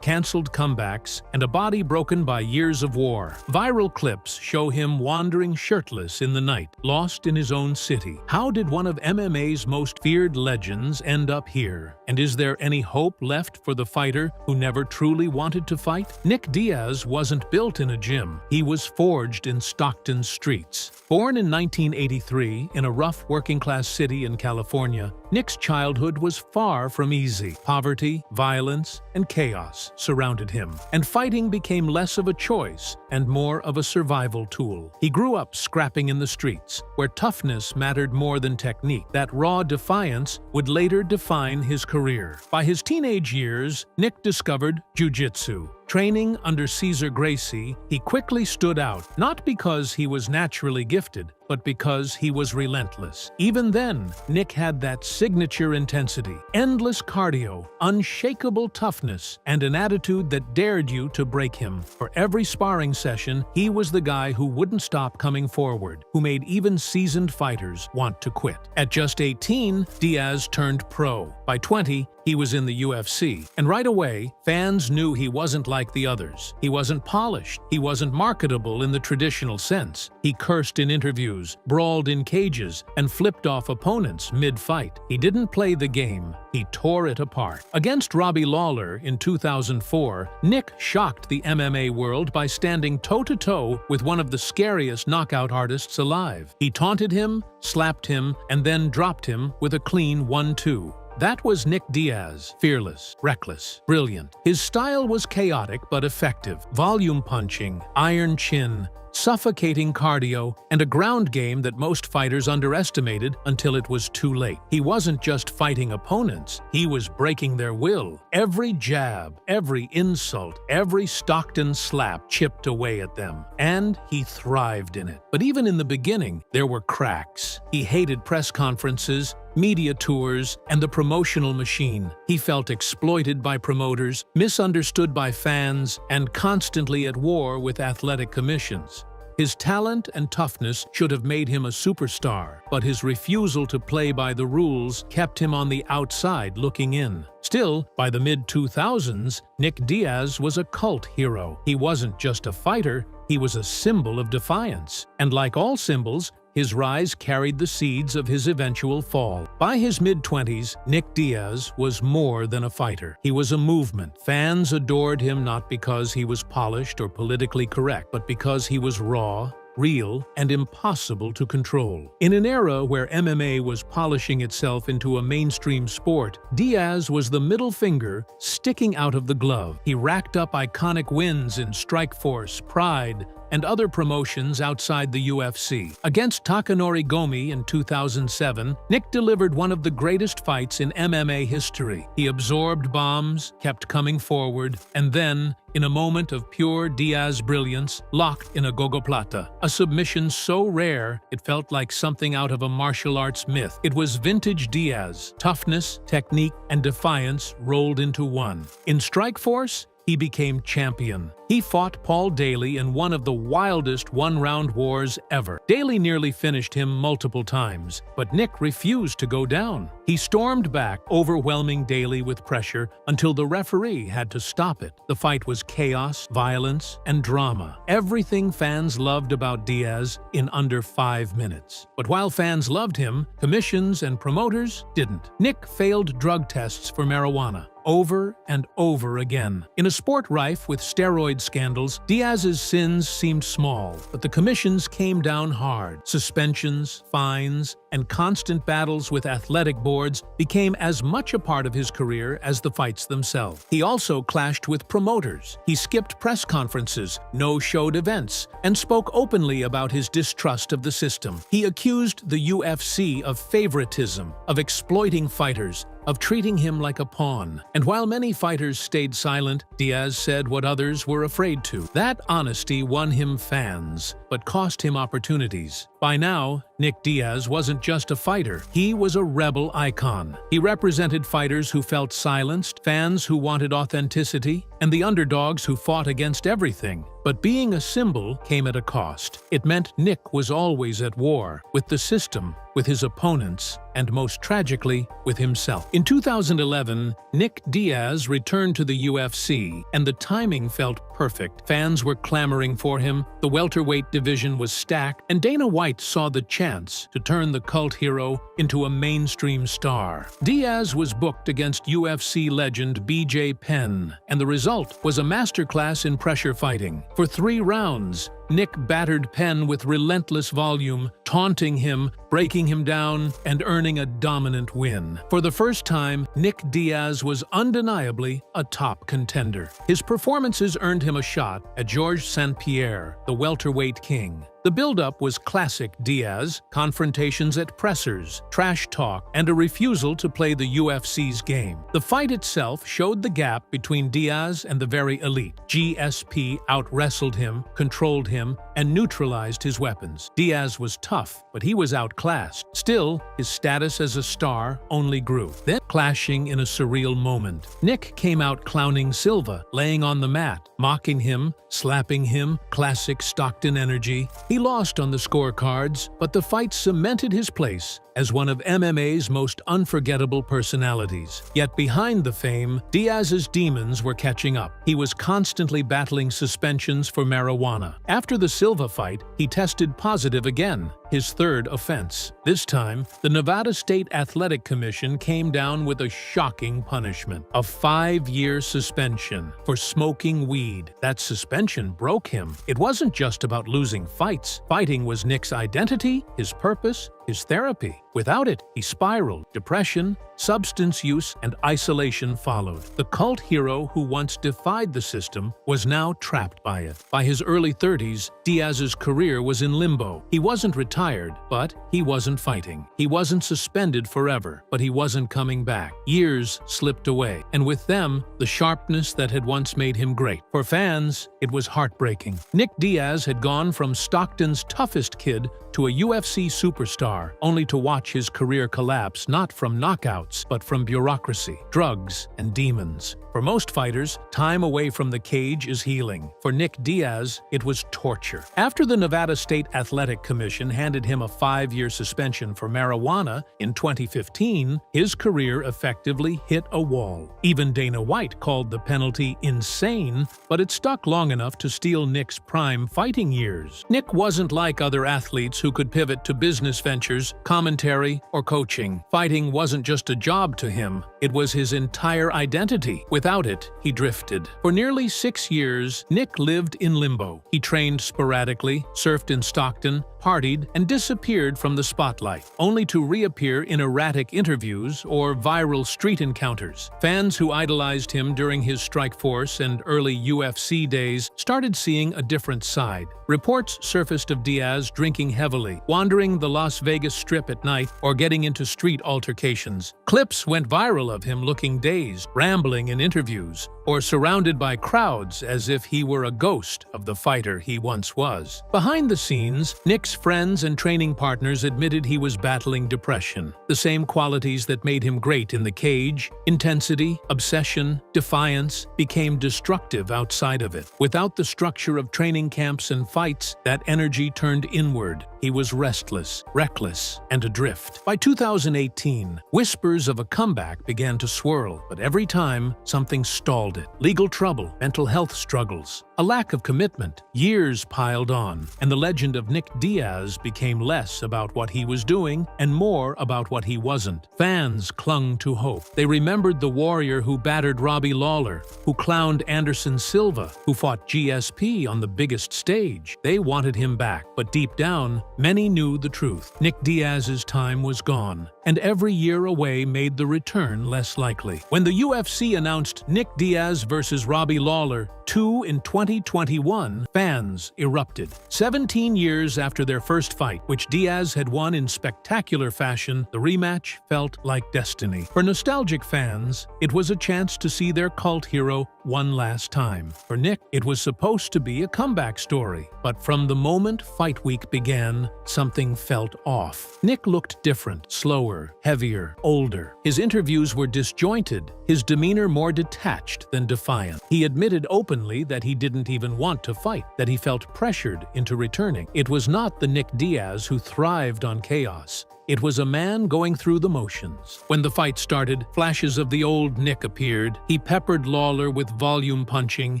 cancelled comebacks, and a body broken by years of war. Viral clips show him wandering shirtless in the night, lost in his own city. How did one of MMA's most feared legends end up here? And is there any hope left for the fighter who never truly wanted to fight? Nick Diaz wasn't built in a gym. He was forged in Stockton's streets. Born in 1983 in a rough working-class city in California, Nick's childhood was far from easy. Poverty, violence, and chaos surrounded him, and fighting became less of a choice and more of a survival tool. He grew up scrapping in the streets, where toughness mattered more than technique. That raw defiance would later define his career. By his teenage years, Nick discovered jiu-jitsu. Training under Cesar Gracie, he quickly stood out, not because he was naturally gifted, but because he was relentless. Even then, Nick had that signature intensity, endless cardio, unshakable toughness, and an attitude that dared you to break him. For every sparring session, he was the guy who wouldn't stop coming forward, who made even seasoned fighters want to quit. At just 18, Diaz turned pro. By 20, he was in the UFC, and right away, fans knew he wasn't like the others. He wasn't polished, he wasn't marketable in the traditional sense. He cursed in interviews, brawled in cages, and flipped off opponents mid-fight. He didn't play the game, he tore it apart. Against Robbie Lawler in 2004, Nick shocked the MMA world by standing toe-to-toe with one of the scariest knockout artists alive. He taunted him, slapped him, and then dropped him with a clean 1-2. That was Nick Diaz, fearless, reckless, brilliant. His style was chaotic but effective. Volume punching, iron chin, suffocating cardio, and a ground game that most fighters underestimated until it was too late. He wasn't just fighting opponents, he was breaking their will. Every jab, every insult, every Stockton slap chipped away at them, and he thrived in it. But even in the beginning, there were cracks. He hated press conferences, media tours, and the promotional machine. He felt exploited by promoters, misunderstood by fans, and constantly at war with athletic commissions. His talent and toughness should have made him a superstar, but his refusal to play by the rules kept him on the outside looking in. Still, by the mid-2000s, Nick Diaz was a cult hero. He wasn't just a fighter, he was a symbol of defiance. And like all symbols, his rise carried the seeds of his eventual fall. By his mid-20s, Nick Diaz was more than a fighter. He was a movement. Fans adored him not because he was polished or politically correct, but because he was raw, real, and impossible to control. In an era where MMA was polishing itself into a mainstream sport, Diaz was the middle finger sticking out of the glove. He racked up iconic wins in Strikeforce, Pride, and other promotions outside the UFC. Against Takanori Gomi in 2007, Nick delivered one of the greatest fights in MMA history. He absorbed bombs, kept coming forward, and then, in a moment of pure Diaz brilliance, locked in a gogoplata. A submission so rare, it felt like something out of a martial arts myth. It was vintage Diaz. Toughness, technique, and defiance rolled into one. In Strikeforce, he became champion. He fought Paul Daly in one of the wildest one-round wars ever. Daly nearly finished him multiple times, but Nick refused to go down. He stormed back, overwhelming Daly with pressure until the referee had to stop it. The fight was chaos, violence, and drama. Everything fans loved about Diaz in under 5 minutes. But while fans loved him, commissions and promoters didn't. Nick failed drug tests for marijuana over and over again. In a sport rife with steroid scandals, Diaz's sins seemed small, but the commissions came down hard. Suspensions, fines, and constant battles with athletic boards became as much a part of his career as the fights themselves. He also clashed with promoters. He skipped press conferences, no-showed events, and spoke openly about his distrust of the system. He accused the UFC of favoritism, of exploiting fighters, of treating him like a pawn. And while many fighters stayed silent, Diaz said what others were afraid to. That honesty won him fans, but cost him opportunities. By now, Nick Diaz wasn't just a fighter, he was a rebel icon. He represented fighters who felt silenced, fans who wanted authenticity, and the underdogs who fought against everything. But being a symbol came at a cost. It meant Nick was always at war, with the system, with his opponents, and most tragically, with himself. In 2011, Nick Diaz returned to the UFC, and the timing felt perfect. Fans were clamoring for him, the welterweight division was stacked, and Dana White saw the chance to turn the cult hero into a mainstream star. Diaz was booked against UFC legend BJ Penn, and the result was a masterclass in pressure fighting. For 3 rounds, Nick battered Penn with relentless volume, taunting him, breaking him down, and earning a dominant win. For the first time, Nick Diaz was undeniably a top contender. His performances earned him a shot at Georges St. Pierre, the welterweight king. The build-up was classic Diaz, confrontations at pressers, trash talk, and a refusal to play the UFC's game. The fight itself showed the gap between Diaz and the very elite. GSP out-wrestled him, controlled him, and neutralized his weapons. Diaz was tough, but he was outclassed. Still, his status as a star only grew. Then, clashing in a surreal moment, Nick came out clowning Silva, laying on the mat, mocking him, slapping him, classic Stockton energy. He lost on the scorecards, but the fight cemented his place as one of MMA's most unforgettable personalities. Yet behind the fame, Diaz's demons were catching up. He was constantly battling suspensions for marijuana. After the Silva fight, he tested positive again, his 3rd offense. This time, the Nevada State Athletic Commission came down with a shocking punishment: a 5-year suspension for smoking weed. That suspension broke him. It wasn't just about losing fights. Fighting was Nick's identity, his purpose, his therapy. Without it, he spiraled. Depression, substance use, and isolation followed. The cult hero who once defied the system was now trapped by it. By his early 30s, Diaz's career was in limbo. He wasn't retired, but he wasn't fighting. He wasn't suspended forever, but he wasn't coming back. Years slipped away, and with them, the sharpness that had once made him great. For fans, it was heartbreaking. Nick Diaz had gone from Stockton's toughest kid to a UFC superstar, only to watch his career collapse not from knockouts, but from bureaucracy, drugs, and demons. For most fighters, time away from the cage is healing. For Nick Diaz, it was torture. After the Nevada State Athletic Commission handed him a 5-year suspension for marijuana in 2015, his career effectively hit a wall. Even Dana White called the penalty insane, but it stuck long enough to steal Nick's prime fighting years. Nick wasn't like other athletes who could pivot to business ventures, commentary, or coaching. Fighting wasn't just a job to him, it was his entire identity. Without it, he drifted. For nearly 6 years, Nick lived in limbo. He trained sporadically, surfed in Stockton, partied, and disappeared from the spotlight, only to reappear in erratic interviews or viral street encounters. Fans who idolized him during his Strikeforce and early UFC days started seeing a different side. Reports surfaced of Diaz drinking heavily, wandering the Las Vegas Strip at night, or getting into street altercations. Clips went viral of him looking dazed, rambling in interviews, or surrounded by crowds as if he were a ghost of the fighter he once was. Behind the scenes, Nick's friends and training partners admitted he was battling depression, the same qualities that made him great in the cage. Intensity, obsession, defiance became destructive outside of it. Without the structure of training camps and fights, that energy turned inward. He was restless, reckless, and adrift. By 2018, whispers of a comeback began to swirl, but every time, something stalled it. Legal trouble, mental health struggles, a lack of commitment. Years piled on, and the legend of Nick Diaz became less about what he was doing and more about what he wasn't. Fans clung to hope. They remembered the warrior who battered Robbie Lawler, who clowned Anderson Silva, who fought GSP on the biggest stage. They wanted him back, but deep down, many knew the truth. Nick Diaz's time was gone, and every year away made the return less likely. When the UFC announced Nick Diaz versus Robbie Lawler 2 in 2021, fans erupted. 17 years after their first fight, which Diaz had won in spectacular fashion, the rematch felt like destiny. For nostalgic fans, it was a chance to see their cult hero one last time. For Nick, it was supposed to be a comeback story. But from the moment fight week began, something felt off. Nick looked different, slower, heavier, older. His interviews were disjointed, his demeanor more detached than defiant. He admitted openly that he didn't even want to fight, that he felt pressured into returning. It was not the Nick Diaz who thrived on chaos. It was a man going through the motions. When the fight started, flashes of the old Nick appeared. He peppered Lawler with volume punching,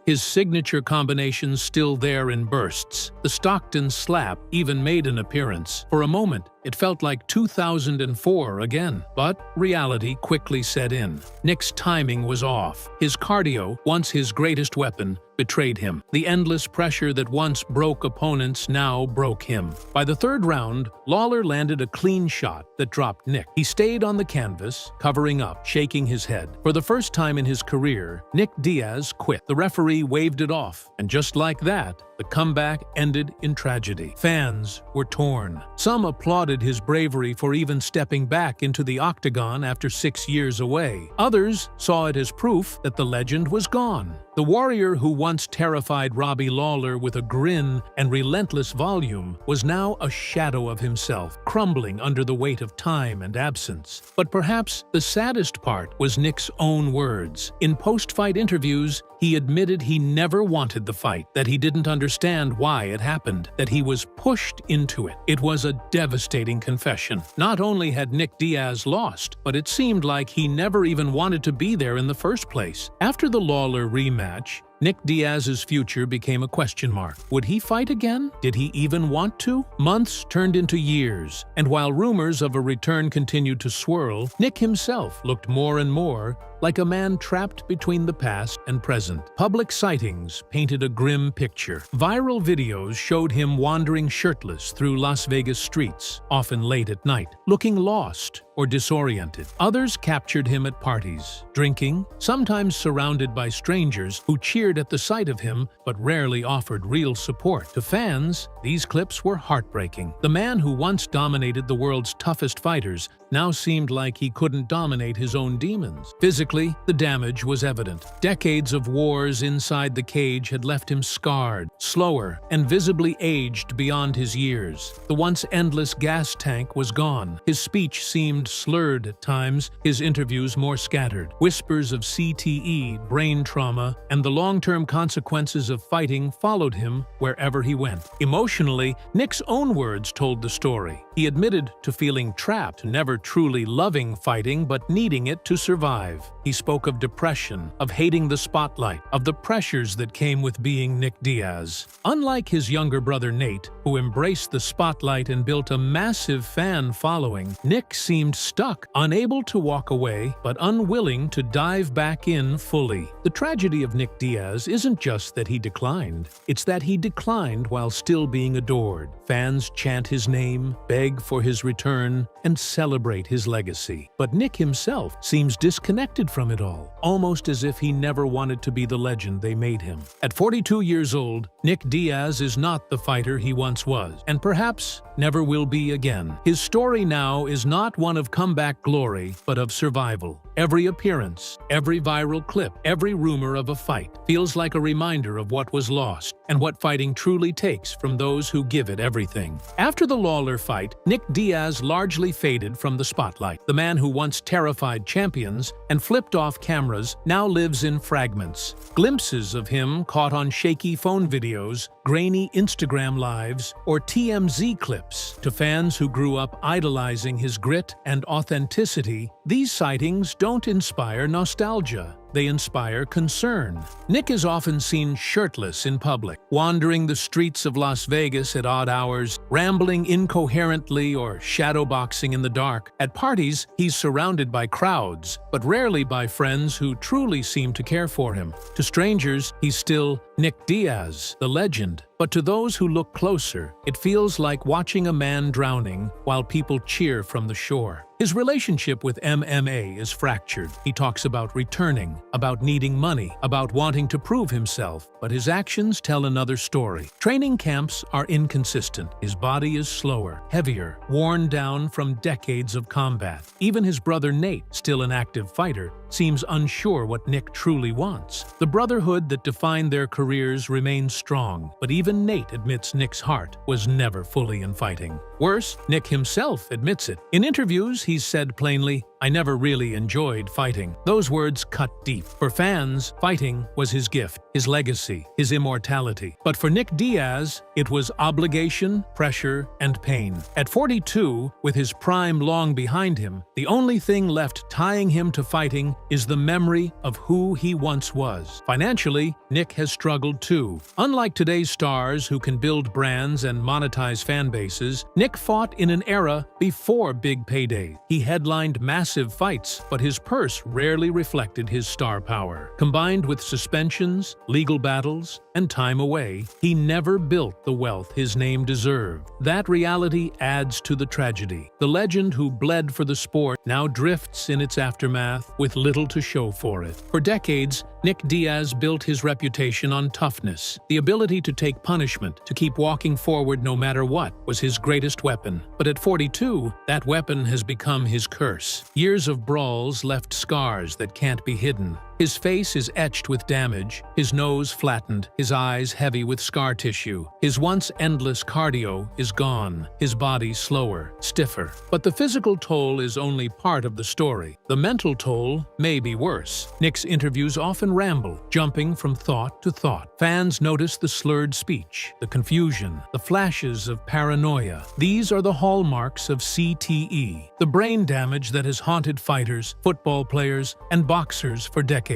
his signature combinations still there in bursts. The Stockton slap even made an appearance. For a moment, it felt like 2004 again. But reality quickly set in. Nick's timing was off. His cardio, once his greatest weapon, betrayed him. The endless pressure that once broke opponents now broke him. By the third round, Lawler landed a clean shot that dropped Nick. He stayed on the canvas, covering up, shaking his head. For the first time in his career, Nick Diaz quit. The referee waved it off, and just like that, the comeback ended in tragedy. Fans were torn. Some applauded his bravery for even stepping back into the octagon after 6 years away. Others saw it as proof that the legend was gone. The warrior who once terrified Robbie Lawler with a grin and relentless volume was now a shadow of himself, crumbling under the weight of time and absence. But perhaps the saddest part was Nick's own words. In post-fight interviews, he admitted he never wanted the fight, that he didn't understand why it happened, that he was pushed into it. It was a devastating confession. Not only had Nick Diaz lost, but it seemed like he never even wanted to be there in the first place. After the Lawler rematch, Nick Diaz's future became a question mark. Would he fight again? Did he even want to? Months turned into years, and while rumors of a return continued to swirl, Nick himself looked more and more like a man trapped between the past and present. Public sightings painted a grim picture. Viral videos showed him wandering shirtless through Las Vegas streets, often late at night, looking lost or disoriented. Others captured him at parties, drinking, sometimes surrounded by strangers who cheered at the sight of him but rarely offered real support. To fans, these clips were heartbreaking. The man who once dominated the world's toughest fighters now seemed like he couldn't dominate his own demons. Physically, the damage was evident. Decades of wars inside the cage had left him scarred, slower, and visibly aged beyond his years. The once endless gas tank was gone. His speech seemed slurred at times, his interviews more scattered. Whispers of CTE, brain trauma, and the long-term consequences of fighting followed him wherever he went. Emotionally, Nick's own words told the story. He admitted to feeling trapped, never truly loving fighting but needing it to survive. He spoke of depression, of hating the spotlight, of the pressures that came with being Nick Diaz. Unlike his younger brother Nate, who embraced the spotlight and built a massive fan following, Nick seemed stuck, unable to walk away but unwilling to dive back in fully. The tragedy of Nick Diaz isn't just that he declined, it's that he declined while still being adored. Fans chant his name, beg for his return, and celebrate his legacy. But Nick himself seems disconnected from it all, almost as if he never wanted to be the legend they made him. At 42 years old, Nick Diaz is not the fighter he once was, and perhaps never will be again. His story now is not one of comeback glory, but of survival. Every appearance, every viral clip, every rumor of a fight feels like a reminder of what was lost and what fighting truly takes from those who give it everything. After the Lawler fight, Nick Diaz largely faded from the spotlight. The man who once terrified champions and flipped off cameras now lives in fragments. Glimpses of him caught on shaky phone videos, grainy Instagram lives, or TMZ clips. To fans who grew up idolizing his grit and authenticity, these sightings don't inspire nostalgia. They inspire concern. Nick is often seen shirtless in public, wandering the streets of Las Vegas at odd hours, rambling incoherently or shadowboxing in the dark. At parties, he's surrounded by crowds, but rarely by friends who truly seem to care for him. To strangers, he's still Nick Diaz, the legend. But to those who look closer, it feels like watching a man drowning while people cheer from the shore. His relationship with MMA is fractured. He talks about returning, about needing money, about wanting to prove himself, but his actions tell another story. Training camps are inconsistent. His body is slower, heavier, worn down from decades of combat. Even his brother Nate, still an active fighter, seems unsure what Nick truly wants. The brotherhood that defined their careers remains strong, but even Nate admits Nick's heart was never fully in fighting. Worse, Nick himself admits it. In interviews, he's said plainly, "I never really enjoyed fighting." Those words cut deep. For fans, fighting was his gift, his legacy, his immortality. But for Nick Diaz, it was obligation, pressure, and pain. At 42, with his prime long behind him, the only thing left tying him to fighting is the memory of who he once was. Financially, Nick has struggled too. Unlike today's stars who can build brands and monetize fan bases, Nick fought in an era before big paydays. He headlined massive fights, but his purse rarely reflected his star power. Combined with suspensions, legal battles, and time away, he never built the wealth his name deserved. That reality adds to the tragedy. The legend who bled for the sport now drifts in its aftermath with little to show for it. For decades, Nick Diaz built his reputation on toughness. The ability to take punishment, to keep walking forward no matter what, was his greatest weapon. But at 42, that weapon has become his curse. Years of brawls left scars that can't be hidden. His face is etched with damage, his nose flattened, his eyes heavy with scar tissue. His once endless cardio is gone, his body slower, stiffer. But the physical toll is only part of the story. The mental toll may be worse. Nick's interviews often ramble, jumping from thought to thought. Fans notice the slurred speech, the confusion, the flashes of paranoia. These are the hallmarks of CTE, the brain damage that has haunted fighters, football players, and boxers for decades.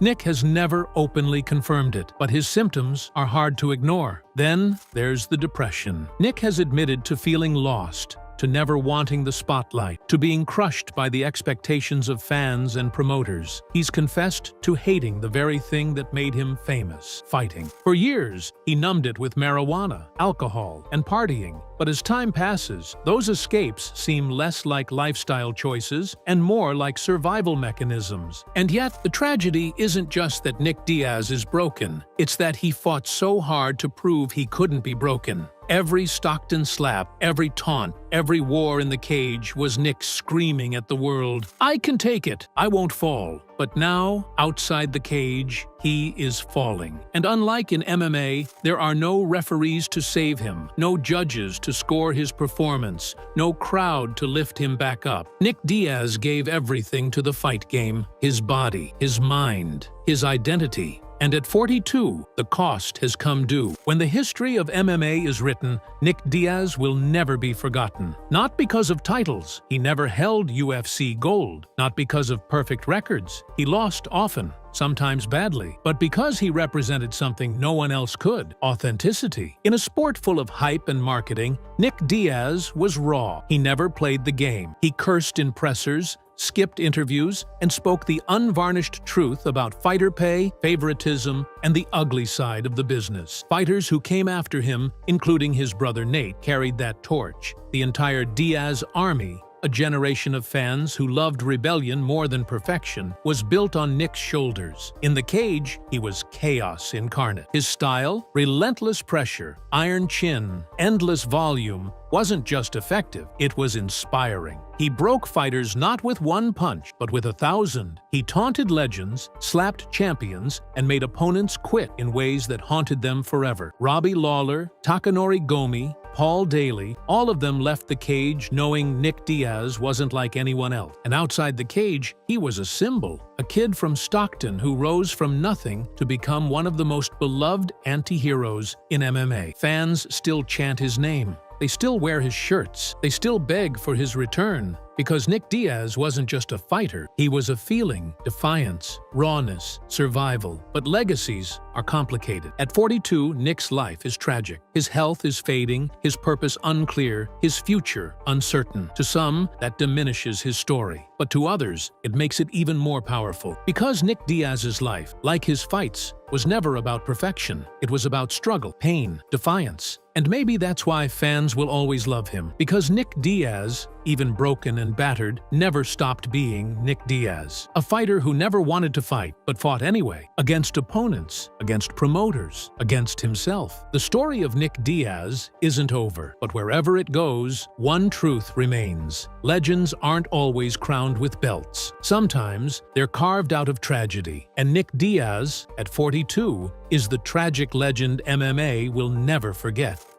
Nick has never openly confirmed it, but his symptoms are hard to ignore. Then there's the depression. Nick has admitted to feeling lost, to never wanting the spotlight, to being crushed by the expectations of fans and promoters. He's confessed to hating the very thing that made him famous, fighting. For years, he numbed it with marijuana, alcohol, and partying. But as time passes, those escapes seem less like lifestyle choices and more like survival mechanisms. And yet, the tragedy isn't just that Nick Diaz is broken. It's that he fought so hard to prove he couldn't be broken. Every Stockton slap, every taunt, every war in the cage was Nick screaming at the world, "I can take it, I won't fall." But now, outside the cage, he is falling. And unlike in MMA, there are no referees to save him, no judges to score his performance, no crowd to lift him back up. Nick Diaz gave everything to the fight game, his body, his mind, his identity. And at 42, the cost has come due. When the history of MMA is written, Nick Diaz will never be forgotten. Not because of titles, he never held UFC gold. Not because of perfect records, he lost often, sometimes badly. But because he represented something no one else could, authenticity. In a sport full of hype and marketing, Nick Diaz was raw. He never played the game. He cursed in pressers, skipped interviews, and spoke the unvarnished truth about fighter pay, favoritism, and the ugly side of the business. Fighters who came after him, including his brother Nate, carried that torch. The entire Diaz army, a generation of fans who loved rebellion more than perfection, was built on Nick's shoulders. In the cage, he was chaos incarnate. His style, relentless pressure, iron chin, endless volume, wasn't just effective, it was inspiring. He broke fighters not with one punch, but with 1,000. He taunted legends, slapped champions, and made opponents quit in ways that haunted them forever. Robbie Lawler, Takanori Gomi, Paul Daly, all of them left the cage knowing Nick Diaz wasn't like anyone else. And outside the cage, he was a symbol. A kid from Stockton who rose from nothing to become one of the most beloved anti-heroes in MMA. Fans still chant his name. They still wear his shirts. They still beg for his return. Because Nick Diaz wasn't just a fighter, he was a feeling, defiance, rawness, survival. But legacies are complicated. At 42, Nick's life is tragic. His health is fading, his purpose unclear, his future uncertain. To some, that diminishes his story. But to others, it makes it even more powerful. Because Nick Diaz's life, like his fights, was never about perfection. It was about struggle, pain, defiance. And maybe that's why fans will always love him. Because Nick Diaz even broken and battered, never stopped being Nick Diaz. A fighter who never wanted to fight, but fought anyway, against opponents, against promoters, against himself. The story of Nick Diaz isn't over, but wherever it goes, one truth remains. Legends aren't always crowned with belts. Sometimes they're carved out of tragedy. And Nick Diaz, at 42, is the tragic legend MMA will never forget.